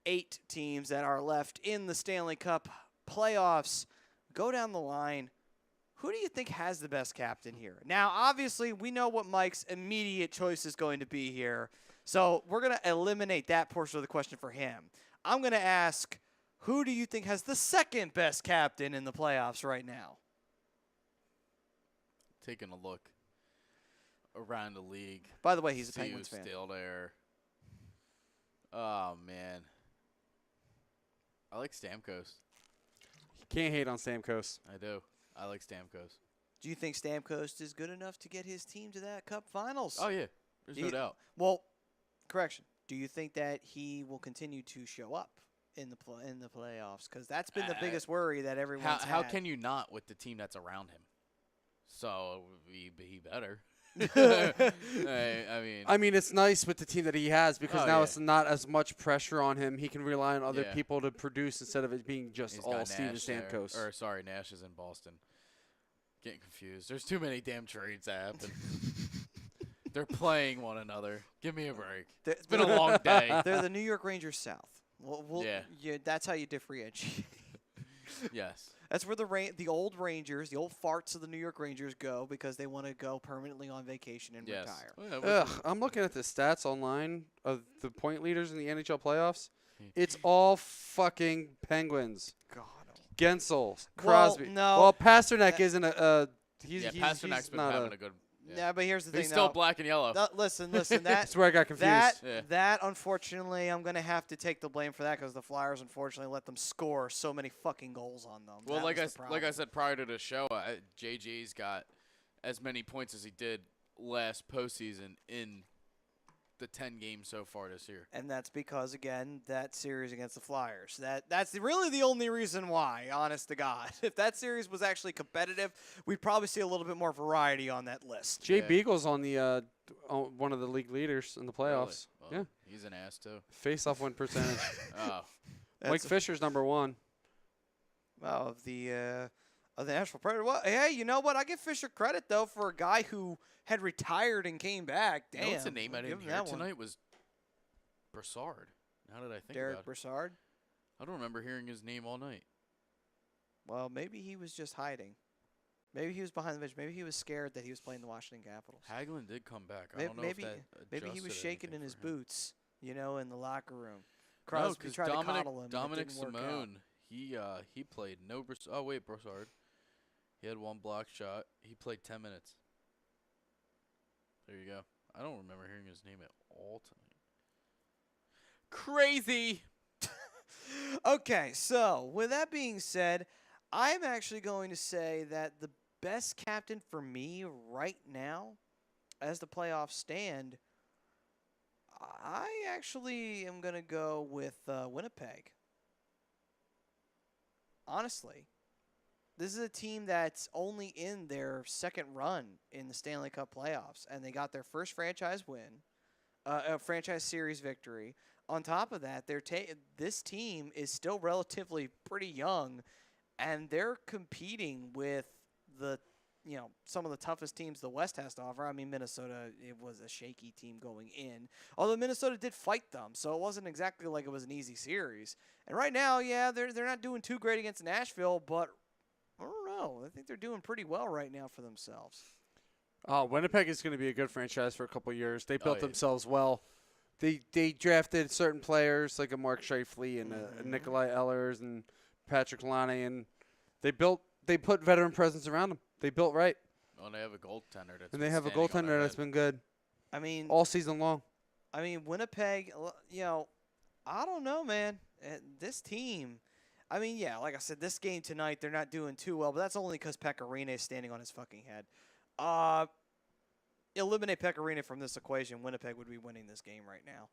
Speaker 2: 8 teams that are left in the Stanley Cup playoffs, go down the line. Who do you think has the best captain here? Now, obviously, we know what Mike's immediate choice is going to be here. So we're going to eliminate that portion of the question for him. I'm going to ask, who do you think has the second best captain in the playoffs right now?
Speaker 3: Taking a look. around the league.
Speaker 2: By the way, he's a
Speaker 3: See
Speaker 2: Penguins
Speaker 3: who's
Speaker 2: fan.
Speaker 3: still there. Oh, man. I like Stamkos.
Speaker 4: Can't hate on Stamkos.
Speaker 3: I do. I like Stamkos.
Speaker 2: Do you think Stamkos is good enough to get his team to that Cup Finals?
Speaker 3: Oh, yeah. There's no doubt.
Speaker 2: Well, correction. Do you think that he will continue to show up in the playoffs? Because that's been the biggest worry that everyone's
Speaker 3: How
Speaker 2: had.
Speaker 3: can you not with the team that's around him? So he better. I mean,
Speaker 4: it's nice with the team that he has because now
Speaker 3: yeah.
Speaker 4: it's not as much pressure on him. He can rely on other
Speaker 3: Yeah.
Speaker 4: people to produce instead of it being just
Speaker 3: he's
Speaker 4: all
Speaker 3: got
Speaker 4: Steven
Speaker 3: Nash there.
Speaker 4: Stamkos.
Speaker 3: Or sorry, Nash is in Boston. Getting confused. There's too many damn trades that happen. They're playing one another. Give me a break. It's been a long day.
Speaker 2: They're the New York Rangers South.
Speaker 3: Yeah.
Speaker 2: That's how you differentiate.
Speaker 3: Yes.
Speaker 2: That's where the old Rangers, the old farts of the New York Rangers go because they want to go permanently on vacation and
Speaker 3: Yes.
Speaker 2: retire.
Speaker 3: Well,
Speaker 4: Ugh, I'm looking at the stats online of the point leaders in the NHL playoffs.
Speaker 3: Hmm.
Speaker 4: It's all fucking Penguins.
Speaker 2: God.
Speaker 4: Gensel, Crosby.
Speaker 2: no.
Speaker 4: Well, Pasternak isn't a. He's
Speaker 3: Pasternak's been
Speaker 4: not
Speaker 3: having a good.
Speaker 2: Yeah, but here's the thing.
Speaker 3: He's still
Speaker 2: though.
Speaker 3: black and yellow.
Speaker 2: Listen. That
Speaker 4: That's where I got confused.
Speaker 2: that unfortunately, I'm gonna have to take the blame for that because the Flyers unfortunately let them score so many fucking goals on them.
Speaker 3: Well,
Speaker 2: That
Speaker 3: like
Speaker 2: was the problem.
Speaker 3: I said prior to the show, JG's got as many points as he did last postseason in the 10 games so far this year.
Speaker 2: And that's because, again, that series against the Flyers. That's really the only reason why, honest to God. If that series was actually competitive, we'd probably see a little bit more variety on that list.
Speaker 4: Jay
Speaker 3: Yeah.
Speaker 4: Beagle's on the one of the league leaders in the playoffs.
Speaker 3: Really? Well,
Speaker 4: Yeah,
Speaker 3: he's an ass too.
Speaker 4: face-off win percentage.
Speaker 3: Oh,
Speaker 4: Mike Fisher's number one.
Speaker 2: Of the Nashville Predators. Well, hey, you know what? I give Fisher credit, though, for a guy who had retired and came back. Damn.
Speaker 3: you know what's the name I
Speaker 2: I'll give
Speaker 3: didn't
Speaker 2: him
Speaker 3: hear
Speaker 2: that one.
Speaker 3: tonight was Brassard. Now that I think
Speaker 2: Derek
Speaker 3: about it,
Speaker 2: Brassard.
Speaker 3: I don't remember hearing his name all night.
Speaker 2: Well, maybe he was just hiding. Maybe he was behind the bench. Maybe he was scared that he was playing the Washington Capitals.
Speaker 3: Hagelin did come back. I
Speaker 2: Maybe
Speaker 3: don't know
Speaker 2: maybe,
Speaker 3: if that
Speaker 2: maybe he was
Speaker 3: adjusted
Speaker 2: shaking in
Speaker 3: anything
Speaker 2: his
Speaker 3: for him.
Speaker 2: boots, in the locker room.
Speaker 3: No,
Speaker 2: Crosby
Speaker 3: because
Speaker 2: tried to coddle him. and it
Speaker 3: Dominic
Speaker 2: didn't work out.
Speaker 3: Simone, he played no Oh wait, Brassard. He had one block shot. He played 10 minutes. There you go. I don't remember hearing his name at all tonight. Crazy.
Speaker 2: Okay, so with that being said, I'm actually going to say that the best captain for me right now, as the playoffs stand, I actually am going to go with Winnipeg. Honestly. This is a team that's only in their second run in the Stanley Cup playoffs, and they got their first franchise win, a franchise series victory. On top of that, this team is still relatively pretty young, and they're competing with some of the toughest teams the West has to offer. I mean, Minnesota, it was a shaky team going in, although Minnesota did fight them, so it wasn't exactly like it was an easy series. And right now, yeah, they're not doing too great against Nashville, but I don't know. I think they're doing pretty well right now for themselves.
Speaker 4: Winnipeg is going to be a good franchise for a couple years. They built
Speaker 3: yeah.
Speaker 4: themselves well. They drafted certain players like a Mark Scheifele and a Nikolai Ehlers and Patrick Laine, and they put veteran presence around them. They built right.
Speaker 3: Well, they have a goaltender that's.
Speaker 4: And they have a goaltender that's been good
Speaker 2: I mean,
Speaker 4: all season long.
Speaker 2: Winnipeg, I don't know, man. This team, like I said, this game tonight, they're not doing too well, but that's only because Pekka is standing on his fucking head. Eliminate Pekka from this equation, Winnipeg would be winning this game right now.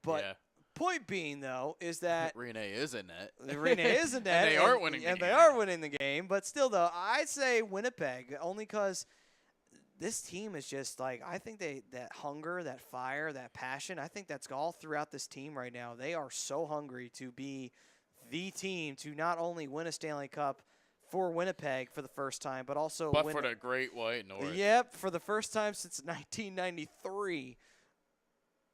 Speaker 2: But point being, though, is that
Speaker 3: Rene is in net.
Speaker 2: Rene is in net.
Speaker 3: And they are winning the
Speaker 2: and
Speaker 3: game.
Speaker 2: they are winning the game. But still, though, I'd say Winnipeg, only because this team is just like, I think that hunger, that fire, that passion, I think that's all throughout this team right now. They are so hungry to be the team to not only win a Stanley Cup for Winnipeg for the first time, but also
Speaker 3: But
Speaker 2: win
Speaker 3: for the Great White North.
Speaker 2: Yep, for the first time since 1993.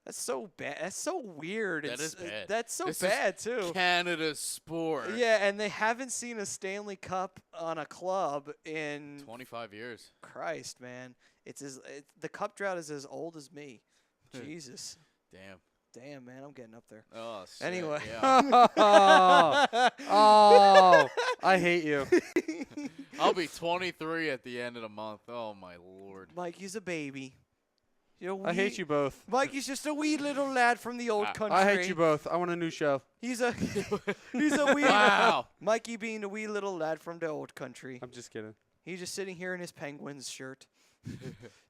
Speaker 2: That's so bad. That's so weird.
Speaker 3: That is bad.
Speaker 2: That's so
Speaker 3: This
Speaker 2: bad,
Speaker 3: is
Speaker 2: too.
Speaker 3: Canada's sport.
Speaker 2: Yeah, and they haven't seen a Stanley Cup on a club in
Speaker 3: 25 years.
Speaker 2: Christ, man. The cup drought is as old as me. Jesus. Damn, man, I'm getting up there.
Speaker 3: Oh, shit.
Speaker 2: Anyway.
Speaker 3: Yeah.
Speaker 4: I hate you.
Speaker 3: I'll be 23 at the end of the month. Oh, my Lord.
Speaker 2: Mikey's a baby.
Speaker 4: I hate you both.
Speaker 2: Mikey's just a wee little lad from the old country.
Speaker 4: I hate you both. I want a new show.
Speaker 2: He's a wee
Speaker 3: Wow.
Speaker 2: Mikey being a wee little lad from the old country.
Speaker 4: I'm just kidding.
Speaker 2: He's just sitting here in his Penguins shirt.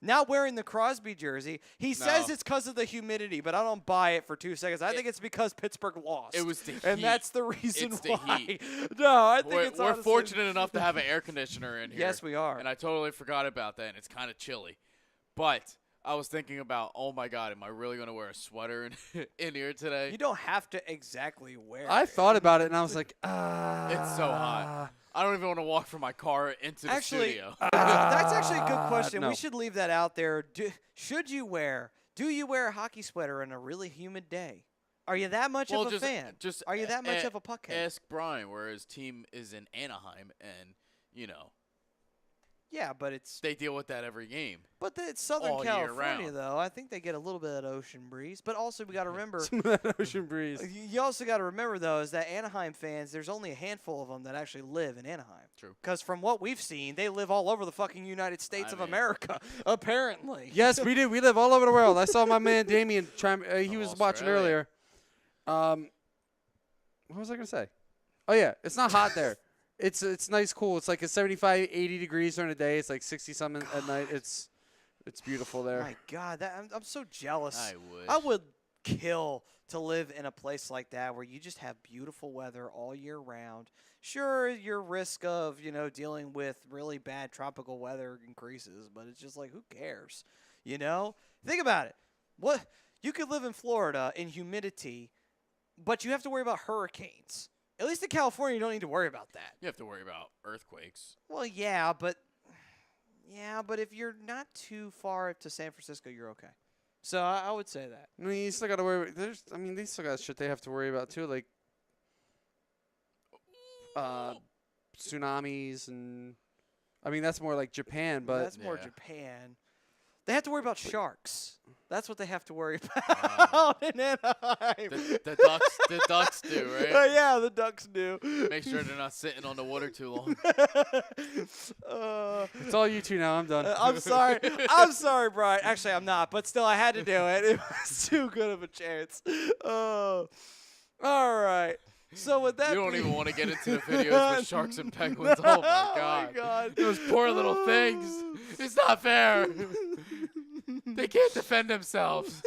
Speaker 2: Not wearing the Crosby jersey. He says it's because of the humidity, but I don't buy it for 2 seconds. I think it's because Pittsburgh lost.
Speaker 3: It was the heat.
Speaker 2: And that's the reason
Speaker 3: It's the
Speaker 2: why.
Speaker 3: heat.
Speaker 2: No, I think it's
Speaker 3: We're
Speaker 2: honestly-
Speaker 3: fortunate enough to have an air conditioner in here.
Speaker 2: Yes, we are.
Speaker 3: And I totally forgot about that, and it's kind of chilly. But I was thinking about, oh, my God, am I really going to wear a sweater in here today?
Speaker 2: You don't have to exactly wear
Speaker 4: I
Speaker 2: it.
Speaker 4: thought about it, and I was like,
Speaker 3: It's so hot. I don't even want to walk from my car into the studio.
Speaker 2: That's actually a good question.
Speaker 4: no.
Speaker 2: We should leave that out there. Do you wear a hockey sweater on a really humid day? Are you that much of a fan? Are you that much of a puckhead?
Speaker 3: Ask Brian, where his team is in Anaheim, and,
Speaker 2: Yeah, but it's
Speaker 3: they deal with that every game.
Speaker 2: it's Southern
Speaker 3: all year
Speaker 2: California
Speaker 3: round.
Speaker 2: though. I think they get a little bit of ocean breeze, but also we got to remember.
Speaker 4: some of that ocean breeze.
Speaker 2: You also got to remember though is that Anaheim fans, there's only a handful of them that actually live in Anaheim.
Speaker 3: True.
Speaker 2: Because from what we've seen, they live all over the fucking United States
Speaker 3: I
Speaker 2: of
Speaker 3: mean-
Speaker 2: America, apparently.
Speaker 4: Yes, we do. We live all over the world. I saw my man Damien. He was watching
Speaker 3: Australia.
Speaker 4: earlier. What was I gonna say? Oh yeah, it's not hot there. It's nice, cool. It's like a 75, 80 degrees during the day. It's like 60 something at night. It's beautiful there.
Speaker 2: My God, I'm so jealous.
Speaker 3: I wish.
Speaker 2: I would kill to live in a place like that where you just have beautiful weather all year round. Sure, your risk of, dealing with really bad tropical weather increases, but it's just like, who cares? Think about it. What you could live in Florida in humidity, but you have to worry about hurricanes. At least in California, you don't need to worry about that.
Speaker 3: You have to worry about earthquakes.
Speaker 2: Well, yeah, but if you're not too far up to San Francisco, you're okay. So I would say that.
Speaker 4: I mean, you still got to worry. They still got shit they have to worry about too, like tsunamis and. I mean, that's more like Japan, but
Speaker 2: That's more
Speaker 3: Yeah.
Speaker 2: Japan. They have to worry about sharks. That's what they have to worry about in Anaheim.
Speaker 3: The ducks do, right?
Speaker 2: Yeah, the ducks do.
Speaker 3: Make sure they're not sitting on the water too long.
Speaker 4: it's all you two now. I'm done.
Speaker 2: I'm sorry. I'm sorry, Brian. Actually, I'm not, but still, I had to do it. It was too good of a chance. All right. So with that,
Speaker 3: You don't even want to get into the videos with sharks and penguins. Oh, my God.
Speaker 2: God.
Speaker 3: Those poor little things. It's not fair. They can't defend themselves.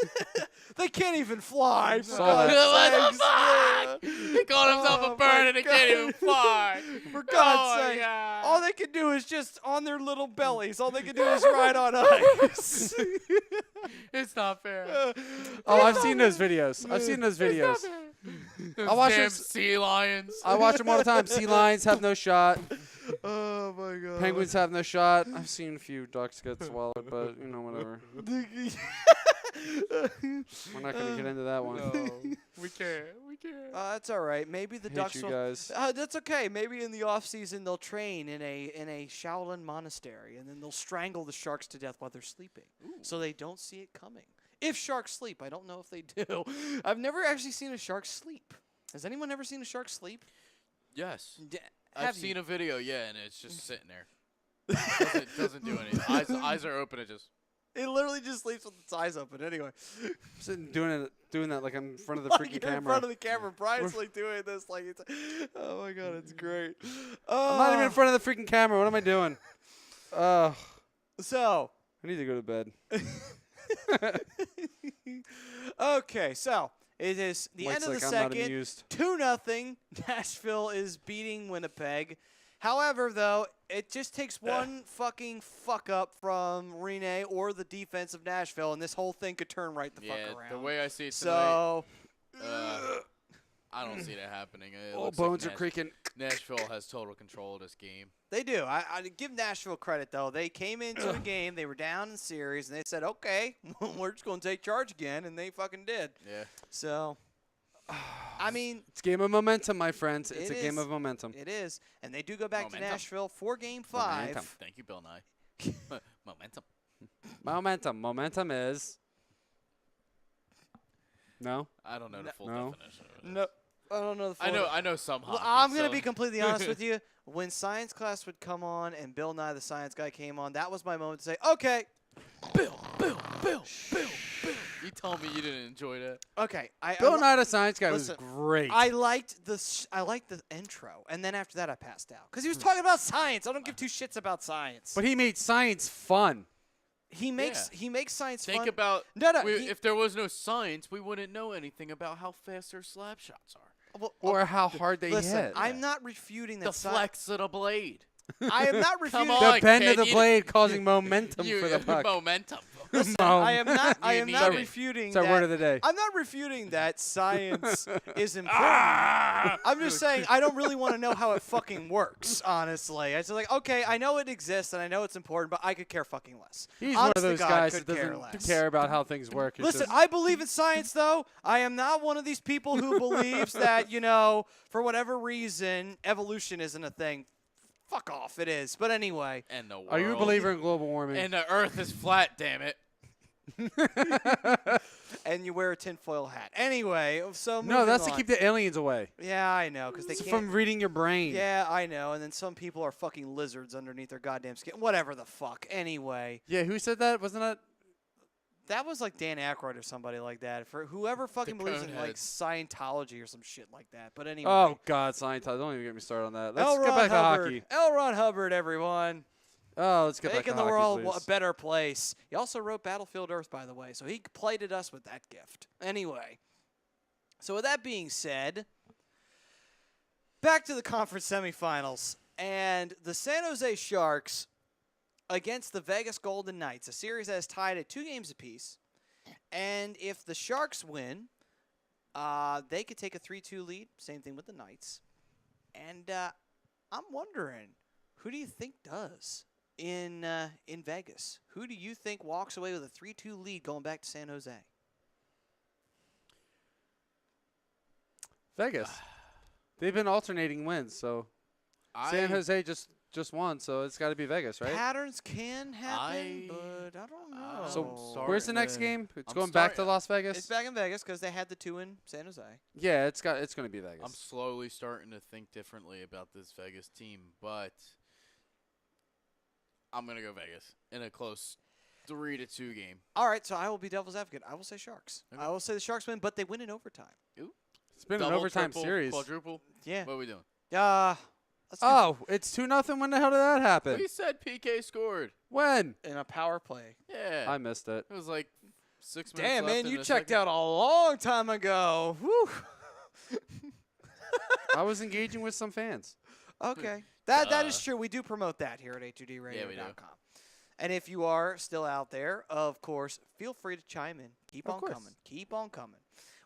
Speaker 2: They can't even fly. For
Speaker 4: Saw that.
Speaker 2: God's
Speaker 3: What the
Speaker 2: sakes.
Speaker 3: fuck? He called himself
Speaker 2: Oh,
Speaker 3: a bird
Speaker 2: my
Speaker 3: and he can't even fly.
Speaker 2: For God's
Speaker 3: Oh,
Speaker 2: sake.
Speaker 3: yeah.
Speaker 2: All they can do is just on their little bellies. All they can do is ride on ice.
Speaker 3: It's not fair.
Speaker 4: Oh, I've seen those videos. I've seen those videos.
Speaker 3: Those
Speaker 4: I watch
Speaker 3: damn
Speaker 4: this-
Speaker 3: sea lions.
Speaker 4: I watch them all the time. Sea lions have no shot.
Speaker 2: Oh my God.
Speaker 4: Penguins have no shot. I've seen a few ducks get swallowed, but whatever. We're not gonna get into that one.
Speaker 3: We can't. We can't.
Speaker 2: That's all right. Maybe the
Speaker 4: Hate
Speaker 2: Ducks
Speaker 4: you
Speaker 2: will.
Speaker 4: guys.
Speaker 2: That's okay. Maybe in the off season they'll train in a Shaolin monastery, and then they'll strangle the sharks to death while they're sleeping, so they don't see it coming. If sharks sleep, I don't know if they do. I've never actually seen a shark sleep. Has anyone ever seen a shark sleep?
Speaker 3: Yes.
Speaker 2: Have
Speaker 3: I've
Speaker 2: you?
Speaker 3: seen a video, yeah, and it's just sitting there. Doesn't do anything. Eyes are open. It just.
Speaker 2: It literally just sleeps with its eyes open. Anyway,
Speaker 4: Sitting doing that like I'm in front of the
Speaker 2: like
Speaker 4: freaking
Speaker 2: you're
Speaker 4: camera.
Speaker 2: in front of the camera. Brian's like doing this, like it's. Oh my God, it's great.
Speaker 4: I'm not even in front of the freaking camera. What am I doing?
Speaker 2: So.
Speaker 4: I need to go to bed.
Speaker 2: Okay, so it is the
Speaker 4: Mike's
Speaker 2: end of the
Speaker 4: like, I'm not
Speaker 2: second.
Speaker 4: amused.
Speaker 2: 2-0. Nashville is beating Winnipeg. However, though, it just takes one fucking fuck up from Rene or the defense of Nashville, and this whole thing could turn right the fuck around.
Speaker 3: The way I see it tonight,
Speaker 2: So,
Speaker 3: I don't see that happening. It
Speaker 4: Oh,
Speaker 3: looks
Speaker 4: bones
Speaker 3: like
Speaker 4: are creaking.
Speaker 3: Nashville has total control of this game.
Speaker 2: they do. I give Nashville credit, though. They came into the game, they were down in series, and they said, okay, we're just going to take charge again, and they fucking did.
Speaker 3: Yeah.
Speaker 2: So, I mean,
Speaker 4: It's a game of momentum, my friends. It's
Speaker 2: It
Speaker 4: a game
Speaker 2: is.
Speaker 4: of momentum.
Speaker 2: it is. And they do go back
Speaker 3: Momentum.
Speaker 2: to Nashville for Game 5.
Speaker 4: Momentum.
Speaker 3: Thank you, Bill Nye. Momentum.
Speaker 4: Momentum. Momentum is. No.
Speaker 3: I don't know the full
Speaker 4: No.
Speaker 3: definition of it.
Speaker 2: No, I don't know the full
Speaker 3: I know some
Speaker 2: Well,
Speaker 3: hockey.
Speaker 2: I'm going to
Speaker 3: so-
Speaker 2: be completely honest with you. When science class would come on and Bill Nye, the science guy, came on, that was my moment to say, okay,
Speaker 3: Bill. You told me you didn't enjoy that.
Speaker 2: Okay,
Speaker 4: Bill Nye the Science Guy was
Speaker 2: listen,
Speaker 4: great.
Speaker 2: I liked the intro, and then after that I passed out because he was talking about science. I don't give two shits about science.
Speaker 4: But he made science fun.
Speaker 2: he makes science
Speaker 3: Think
Speaker 2: fun.
Speaker 3: about
Speaker 2: he-
Speaker 3: if there was no science, we wouldn't know anything about how fast their slap shots are.
Speaker 2: well,
Speaker 4: Or how hard they
Speaker 2: listen,
Speaker 4: hit.
Speaker 2: I'm not refuting that.
Speaker 3: The flex of the blade.
Speaker 2: I am not refuting.
Speaker 3: Come
Speaker 4: The
Speaker 3: on,
Speaker 4: bend of
Speaker 3: kid,
Speaker 4: the
Speaker 3: you-
Speaker 4: blade causing momentum for the puck.
Speaker 3: Momentum.
Speaker 2: I am not. I
Speaker 3: You
Speaker 2: am
Speaker 3: need
Speaker 2: not
Speaker 3: it.
Speaker 2: refuting.
Speaker 4: It's our
Speaker 2: that,
Speaker 4: word of the day.
Speaker 2: I'm not refuting that science is important. I'm just saying I don't really want to know how it fucking works. Honestly, it's like okay, I know it exists and I know it's important, but I could care fucking less.
Speaker 4: He's
Speaker 2: Honest
Speaker 4: one
Speaker 2: to
Speaker 4: of those
Speaker 2: God,
Speaker 4: guys
Speaker 2: could
Speaker 4: that
Speaker 2: care
Speaker 4: doesn't
Speaker 2: less.
Speaker 4: care about how things work. It's
Speaker 2: Listen,
Speaker 4: just-
Speaker 2: I believe in science, though. I am not one of these people who believes that, for whatever reason, evolution isn't a thing. Fuck off, it is. But anyway.
Speaker 3: And the world.
Speaker 4: Are you a believer in global warming?
Speaker 3: And the Earth is flat. Damn it.
Speaker 2: And you wear a tinfoil hat. Anyway, so
Speaker 4: no, that's
Speaker 2: moving
Speaker 4: to
Speaker 2: on.
Speaker 4: keep the aliens away.
Speaker 2: Yeah, I know, because they
Speaker 4: It's
Speaker 2: can't.
Speaker 4: from reading your brain.
Speaker 2: Yeah, I know. And then some people are fucking lizards underneath their goddamn skin. Whatever the fuck. Anyway,
Speaker 4: Yeah, who said that? Wasn't that?
Speaker 2: that was like Dan Aykroyd or somebody like that. For whoever fucking believes in like
Speaker 3: coneheads.
Speaker 2: Scientology or some shit like that. But anyway.
Speaker 4: Oh God, Scientology! Don't even get me started on that. Let's
Speaker 2: L.
Speaker 4: get
Speaker 2: Ron
Speaker 4: back to
Speaker 2: Hubbard.
Speaker 4: hockey.
Speaker 2: L. Ron Hubbard, everyone.
Speaker 4: Oh, let's get back
Speaker 2: Making
Speaker 4: to
Speaker 2: the
Speaker 4: hockey,
Speaker 2: world
Speaker 4: please.
Speaker 2: a better place. He also wrote Battlefield Earth, by the way, so he plated us with that gift. Anyway, so with that being said, back to the conference semifinals. And the San Jose Sharks against the Vegas Golden Knights, a series that is tied at 2 games apiece. And if the Sharks win, they could take a 3-2 lead. Same thing with the Knights. And I'm wondering, who do you think does in Vegas? Who do you think walks away with a 3-2 lead going back to San Jose?
Speaker 4: Vegas. They've been alternating wins, so San Jose just won, so it's got to be Vegas, right?
Speaker 2: Patterns can happen, but I don't know.
Speaker 4: So where's the next game? It's
Speaker 3: I'm
Speaker 4: going back to
Speaker 3: starting-
Speaker 4: Las Vegas.
Speaker 2: It's back in Vegas because they had the 2 in San Jose.
Speaker 4: Yeah, it's going to be Vegas.
Speaker 3: I'm slowly starting to think differently about this Vegas team, but I'm going to go Vegas in a close 3-2 game.
Speaker 2: All right, so I will be devil's advocate. I will say Sharks.
Speaker 3: Okay.
Speaker 2: I will say the Sharks win, but they win in overtime.
Speaker 4: It's been an
Speaker 3: Double,
Speaker 4: overtime
Speaker 3: triple,
Speaker 4: series.
Speaker 3: Quadruple?
Speaker 2: Yeah.
Speaker 3: What are we doing?
Speaker 2: Let's go
Speaker 4: Oh, it's 2-0. When the hell did that happen?
Speaker 3: We said PK scored.
Speaker 4: When?
Speaker 2: in a power play.
Speaker 3: Yeah.
Speaker 4: I missed it.
Speaker 3: It was like 6 minutes
Speaker 2: Damn,
Speaker 3: left
Speaker 2: man,
Speaker 3: in
Speaker 2: you
Speaker 3: the
Speaker 2: checked
Speaker 3: second.
Speaker 2: out a long time ago. Whew.
Speaker 4: I was engaging with some fans.
Speaker 2: Okay. That is true. We do promote that here at a2dradio.com.
Speaker 3: Yeah, we do.
Speaker 2: And if you are still out there, of course, feel free to chime in. Keep
Speaker 4: Of
Speaker 2: on
Speaker 4: course.
Speaker 2: coming. Keep on coming.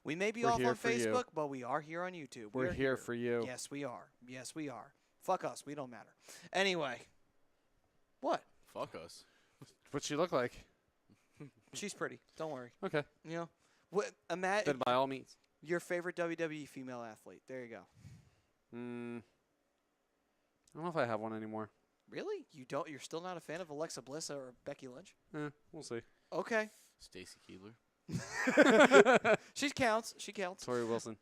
Speaker 2: We may be
Speaker 4: We're
Speaker 2: off
Speaker 4: here
Speaker 2: on
Speaker 4: for you.
Speaker 2: Facebook, but we are here on YouTube.
Speaker 4: We're
Speaker 2: are
Speaker 4: here for you.
Speaker 2: Yes, we are. Yes, we are. Fuck us. We don't matter. Anyway. What?
Speaker 3: Fuck us.
Speaker 4: What's she look like?
Speaker 2: She's pretty. Don't worry.
Speaker 4: Okay.
Speaker 2: You know, what? Imagine
Speaker 4: Then by all means.
Speaker 2: your favorite WWE female athlete. There you go.
Speaker 4: I don't know if I have one anymore.
Speaker 2: Really? You don't? You're still not a fan of Alexa Bliss or Becky Lynch?
Speaker 4: We'll see.
Speaker 2: Okay.
Speaker 3: Stacy Keebler.
Speaker 2: She counts. She counts.
Speaker 4: Tori Wilson.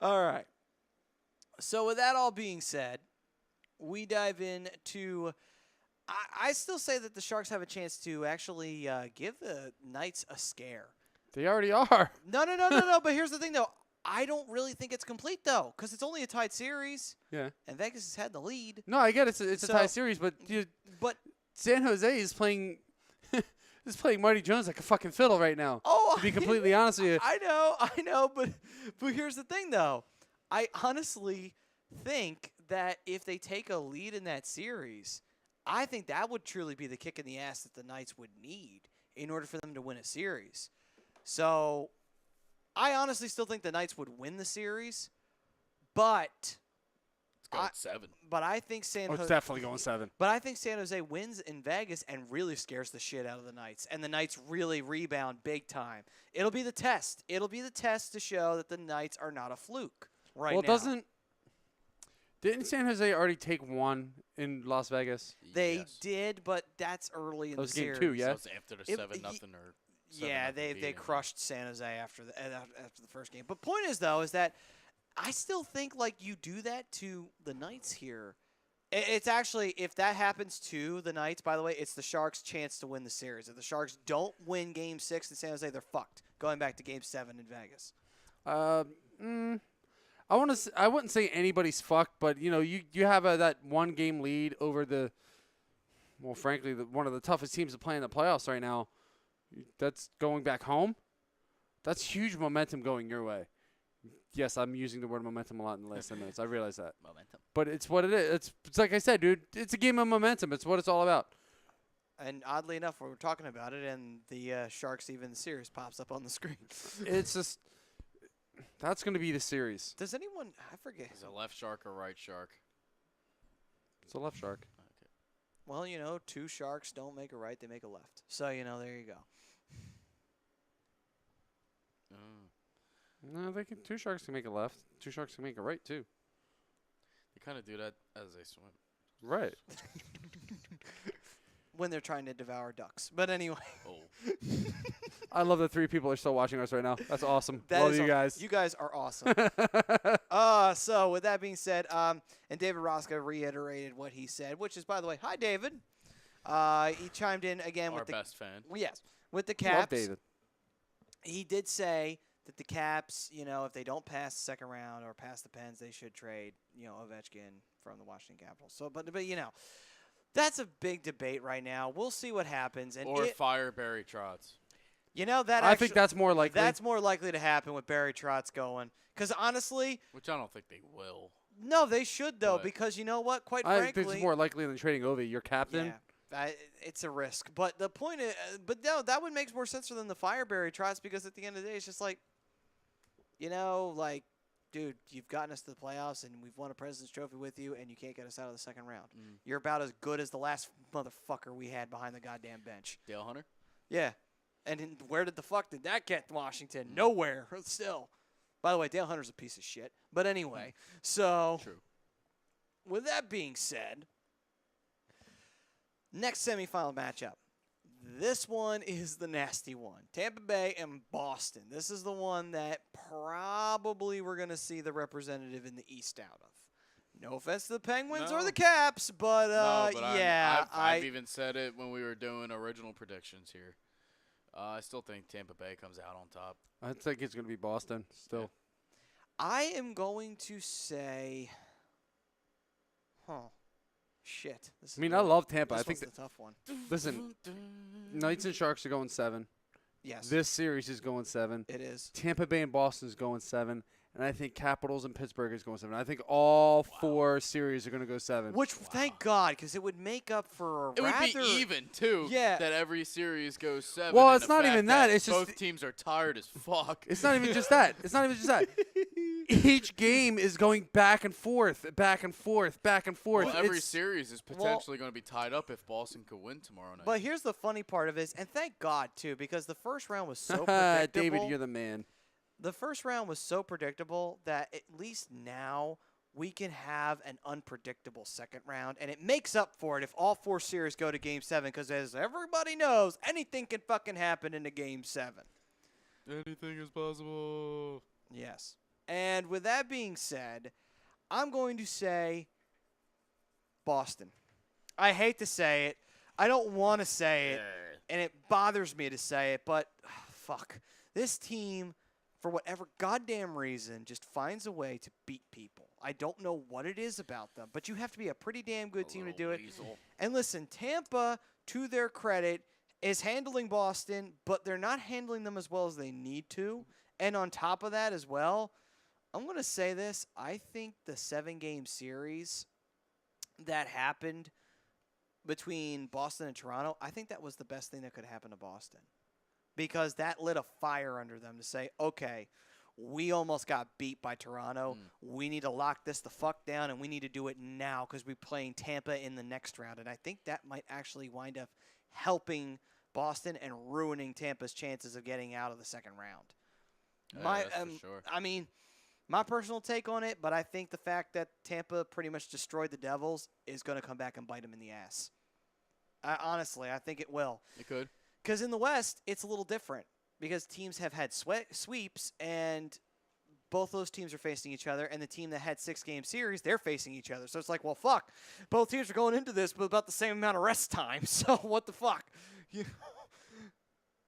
Speaker 2: All right. So with that all being said, we dive into. I still say that the Sharks have a chance to actually give the Knights a scare.
Speaker 4: They already are.
Speaker 2: No. But here's the thing, though. I don't really think it's complete, though, because it's only a tied series,
Speaker 4: Yeah.
Speaker 2: and Vegas has had the lead.
Speaker 4: No, I get it. It's a
Speaker 2: So-
Speaker 4: tie series, but
Speaker 2: But
Speaker 4: San Jose is playing is playing Marty Jones like a fucking fiddle right now. To be completely honest with you.
Speaker 2: I know, but here's the thing, though. I honestly think that if they take a lead in that series, I think that would truly be the kick in the ass that the Knights would need in order for them to win a series. So I honestly still think the Knights would win the series, but
Speaker 3: It's going 7.
Speaker 2: but I think San
Speaker 4: Oh, it's
Speaker 2: Jose
Speaker 4: definitely going 7.
Speaker 2: But I think San Jose wins in Vegas and really scares the shit out of the Knights. And the Knights really rebound big time. It'll be the test. It'll be the test to show that the Knights are not a fluke right now.
Speaker 4: Didn't San Jose already take one in Las Vegas?
Speaker 2: They
Speaker 3: Yes.
Speaker 2: did, but that's early in
Speaker 4: That was
Speaker 2: the
Speaker 4: game
Speaker 2: series.
Speaker 4: 2, yeah?
Speaker 3: So it's after the
Speaker 2: It-
Speaker 3: 7-0 or 7-0
Speaker 2: Yeah, they
Speaker 3: beating.
Speaker 2: crushed San Jose after the first game. But point is, though, is that I still think like you do that to the Knights here, It's actually, if that happens to the Knights, by the way, it's the Sharks' chance to win the series. If the Sharks don't win Game 6 in San Jose, they're fucked. Going back to Game 7 in Vegas.
Speaker 4: I wouldn't say anybody's fucked, but you have that 1-game lead over frankly, one of the toughest teams to play in the playoffs right now. That's going back home. That's huge momentum going your way. Yes, I'm using the word momentum a lot in the last 10 minutes. I realize that.
Speaker 3: Momentum.
Speaker 4: But it's what it is. It's like I said, dude. It's a game of momentum. It's what it's all about.
Speaker 2: And oddly enough, we're talking about it, and the Sharks even series pops up on the screen.
Speaker 4: It's just that's going to be the series.
Speaker 2: Does anyone? I forget.
Speaker 3: Is it left shark or right shark?
Speaker 4: It's a left shark.
Speaker 3: Okay.
Speaker 2: Well, 2 sharks don't make a right; they make a left. So there you go.
Speaker 4: No, 2 sharks can make a left. 2 sharks can make a right too.
Speaker 3: They kind of do that as they swim.
Speaker 4: Right.
Speaker 2: When they're trying to devour ducks. But anyway.
Speaker 3: Oh.
Speaker 4: I love that 3 people are still watching us right now. That's awesome.
Speaker 2: That
Speaker 4: love
Speaker 2: is
Speaker 4: you guys.
Speaker 2: You guys are awesome. So with that being said, and David Rosca reiterated what he said, which is, by the way, hi, David. He chimed in again
Speaker 3: Our
Speaker 2: with the
Speaker 3: best fan.
Speaker 2: Well, yes, with the
Speaker 4: Love
Speaker 2: Caps.
Speaker 4: David.
Speaker 2: He did say that the Caps, if they don't pass the second round or pass the Pens, they should trade, Ovechkin from the Washington Capitals. So, but that's a big debate right now. We'll see what happens. And
Speaker 3: Or fire Barry Trotz.
Speaker 4: I think that's more likely.
Speaker 2: That's more likely to happen with Barry Trotz going. Because honestly,
Speaker 3: Which I don't think they will.
Speaker 2: no, they should though.
Speaker 3: But-
Speaker 2: Because you know what? Quite
Speaker 4: I
Speaker 2: frankly,
Speaker 4: think it's more likely than trading Ovi, your captain.
Speaker 2: yeah, it's a risk. But the point is, but no, that would make more sense for them to fire Barry Trotz because at the end of the day, it's just like, dude, you've gotten us to the playoffs and we've won a President's Trophy with you, and you can't get us out of the second round. You're about as good as the last motherfucker we had behind the goddamn bench.
Speaker 3: Dale Hunter?
Speaker 2: Yeah. And where did the fuck did that get Washington? Nowhere. Still. By the way, Dale Hunter's a piece of shit. But anyway, so
Speaker 3: True.
Speaker 2: with that being said, next semifinal matchup. This one is the nasty one. Tampa Bay and Boston. This is the one that probably we're going to see the representative in the East out of. No offense to the Penguins or the Caps, but,
Speaker 3: I've even said it when we were doing original predictions here. I still think Tampa Bay comes out on top.
Speaker 4: I think it's going to be Boston still.
Speaker 2: I am going to say, shit.
Speaker 4: I love Tampa. I think
Speaker 2: the tough one.
Speaker 4: Listen, Knights and Sharks are going 7.
Speaker 2: Yes,
Speaker 4: This series is going 7.
Speaker 2: it is.
Speaker 4: Tampa Bay and Boston is going 7. And I think Capitals and Pittsburgh is going 7. I think all 4 series are going to go 7.
Speaker 2: Which, thank God, because it would make up for
Speaker 3: It would be even, too.
Speaker 2: Yeah.
Speaker 3: That every series goes 7.
Speaker 4: Well,
Speaker 3: and
Speaker 4: it's
Speaker 3: the
Speaker 4: not
Speaker 3: fact
Speaker 4: even that. It's just
Speaker 3: both teams are tired as fuck.
Speaker 4: It's not even just that. Each game is going back and forth, back and forth, back and forth.
Speaker 3: Well, every
Speaker 4: It's-
Speaker 3: series is potentially going to be tied up if Boston could win tomorrow night.
Speaker 2: But here's the funny part of it, and thank God, too, because the first round was so predictable.
Speaker 4: David, you're the man.
Speaker 2: The first round was so predictable that at least now we can have an unpredictable second round, and it makes up for it if all 4 series go to Game 7, because as everybody knows, anything can fucking happen in a Game 7.
Speaker 3: anything is possible.
Speaker 2: Yes. And with that being said, I'm going to say Boston. I hate to say it. I don't want to say it, and it bothers me to say it, but fuck. This team, for whatever goddamn reason, just finds a way to beat people. I don't know what it is about them, but you have to be a pretty damn good team to do it. And listen, Tampa, to their credit, is handling Boston, but they're not handling them as well as they need to. And on top of that as well, I'm going to say this. I think the 7-game series that happened between Boston and Toronto, I think that was the best thing that could happen to Boston. Because that lit a fire under them to say, okay, we almost got beat by Toronto. We need to lock this the fuck down, and we need to do it now because we're playing Tampa in the next round. And I think that might actually wind up helping Boston and ruining Tampa's chances of getting out of the second round.
Speaker 3: That's for sure.
Speaker 2: I mean, my personal take on it, but I think the fact that Tampa pretty much destroyed the Devils is going to come back and bite them in the ass. Honestly, I think it will.
Speaker 3: It could.
Speaker 2: Because in the West, it's a little different because teams have had sweeps, and both those teams are facing each other, and the team that had 6-game series, they're facing each other. So it's like, well, fuck. Both teams are going into this with about the same amount of rest time. So what the fuck?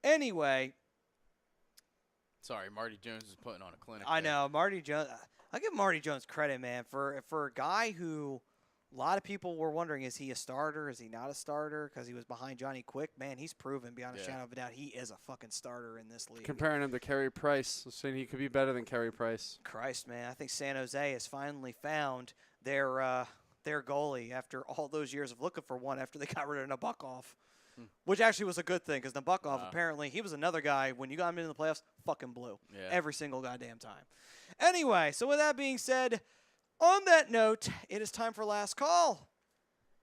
Speaker 2: Anyway.
Speaker 3: Sorry, Marty Jones is putting on a clinic.
Speaker 2: I
Speaker 3: there.
Speaker 2: know. Marty Jones. I give Marty Jones credit, man, for a guy who a lot of people were wondering, is he a starter? Is he not a starter? Because he was behind Johnny Quick. Man, he's proven beyond a shadow of a doubt he is a fucking starter in this league.
Speaker 4: Comparing him to Carey Price, saying he could be better than Carey Price.
Speaker 2: Christ, man, I think San Jose has finally found their goalie after all those years of looking for one after they got rid of Nabokov, which actually was a good thing because Nabokov, apparently, he was another guy, when you got him into the playoffs, fucking blew every single goddamn time. Anyway, so with that being said, on that note, it is time for last call.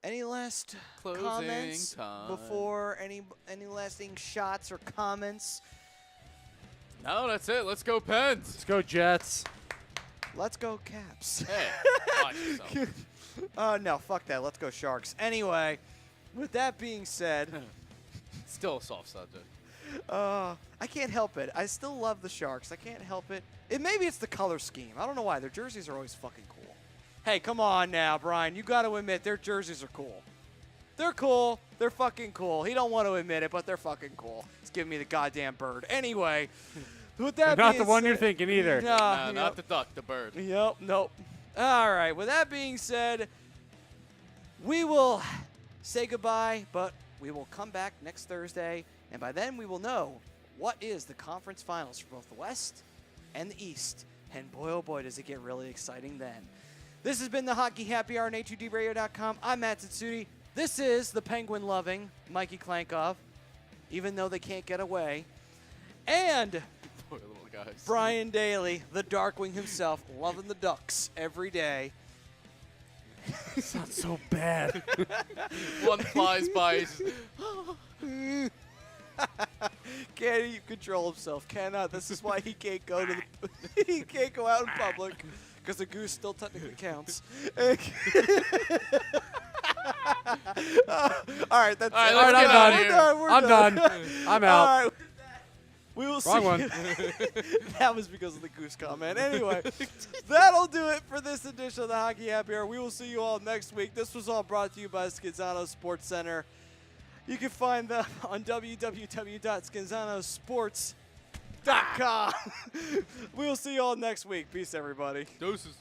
Speaker 2: Any last
Speaker 3: Closing
Speaker 2: comments
Speaker 3: time.
Speaker 2: before any lasting shots or comments?
Speaker 3: No, that's it. Let's go Pens.
Speaker 4: Let's go Jets.
Speaker 2: Let's go Caps.
Speaker 3: Hey, watch yourself.
Speaker 2: No, fuck that. Let's go Sharks. Anyway, with that being said,
Speaker 3: Still a soft subject.
Speaker 2: I can't help it. I still love the Sharks. I can't help it. Maybe it's the color scheme. I don't know why. Their jerseys are always fucking cool. Hey, come on now, Brian. You got to admit their jerseys are cool. They're cool. They're fucking cool. He don't want to admit it, but they're fucking cool. He's giving me the goddamn bird. Anyway, with that
Speaker 4: Not
Speaker 2: being
Speaker 4: the one
Speaker 2: said,
Speaker 4: you're thinking either.
Speaker 3: No,
Speaker 2: Yep.
Speaker 3: not the duck, the bird.
Speaker 2: Yep, nope. All right, with that being said, we will say goodbye, but we will come back next Thursday, and by then we will know what is the conference finals for both the West and the East. And boy, oh boy, does it get really exciting then. This has been the Hockey Happy Hour on A2DRadio.com. I'm Matt Tsutsuti. This is the Penguin-loving Mikey Klankov, even though they can't get away. And
Speaker 3: Poor little guys.
Speaker 2: Brian Daly, the Darkwing himself, loving the Ducks every day.
Speaker 4: It's not so bad.
Speaker 3: One flies by. He's just,
Speaker 2: Can't even control himself. Cannot. This is why he can't go to the. He can't go out in public because the goose still technically counts. All right, that's
Speaker 3: All right,
Speaker 2: it.
Speaker 3: let's get out of
Speaker 2: We're
Speaker 3: here.
Speaker 2: done. We're
Speaker 4: I'm done. I'm out.
Speaker 2: All right, with that, we will see.
Speaker 4: Wrong one.
Speaker 2: That was because of the goose comment. Anyway, that'll do it for this edition of the Hockey Happy Hour. We will see you all next week. This was all brought to you by Scanzano Sports Center. You can find them on www.scanzanosports.com. We will see you all next week. Peace, everybody.
Speaker 3: Deuces.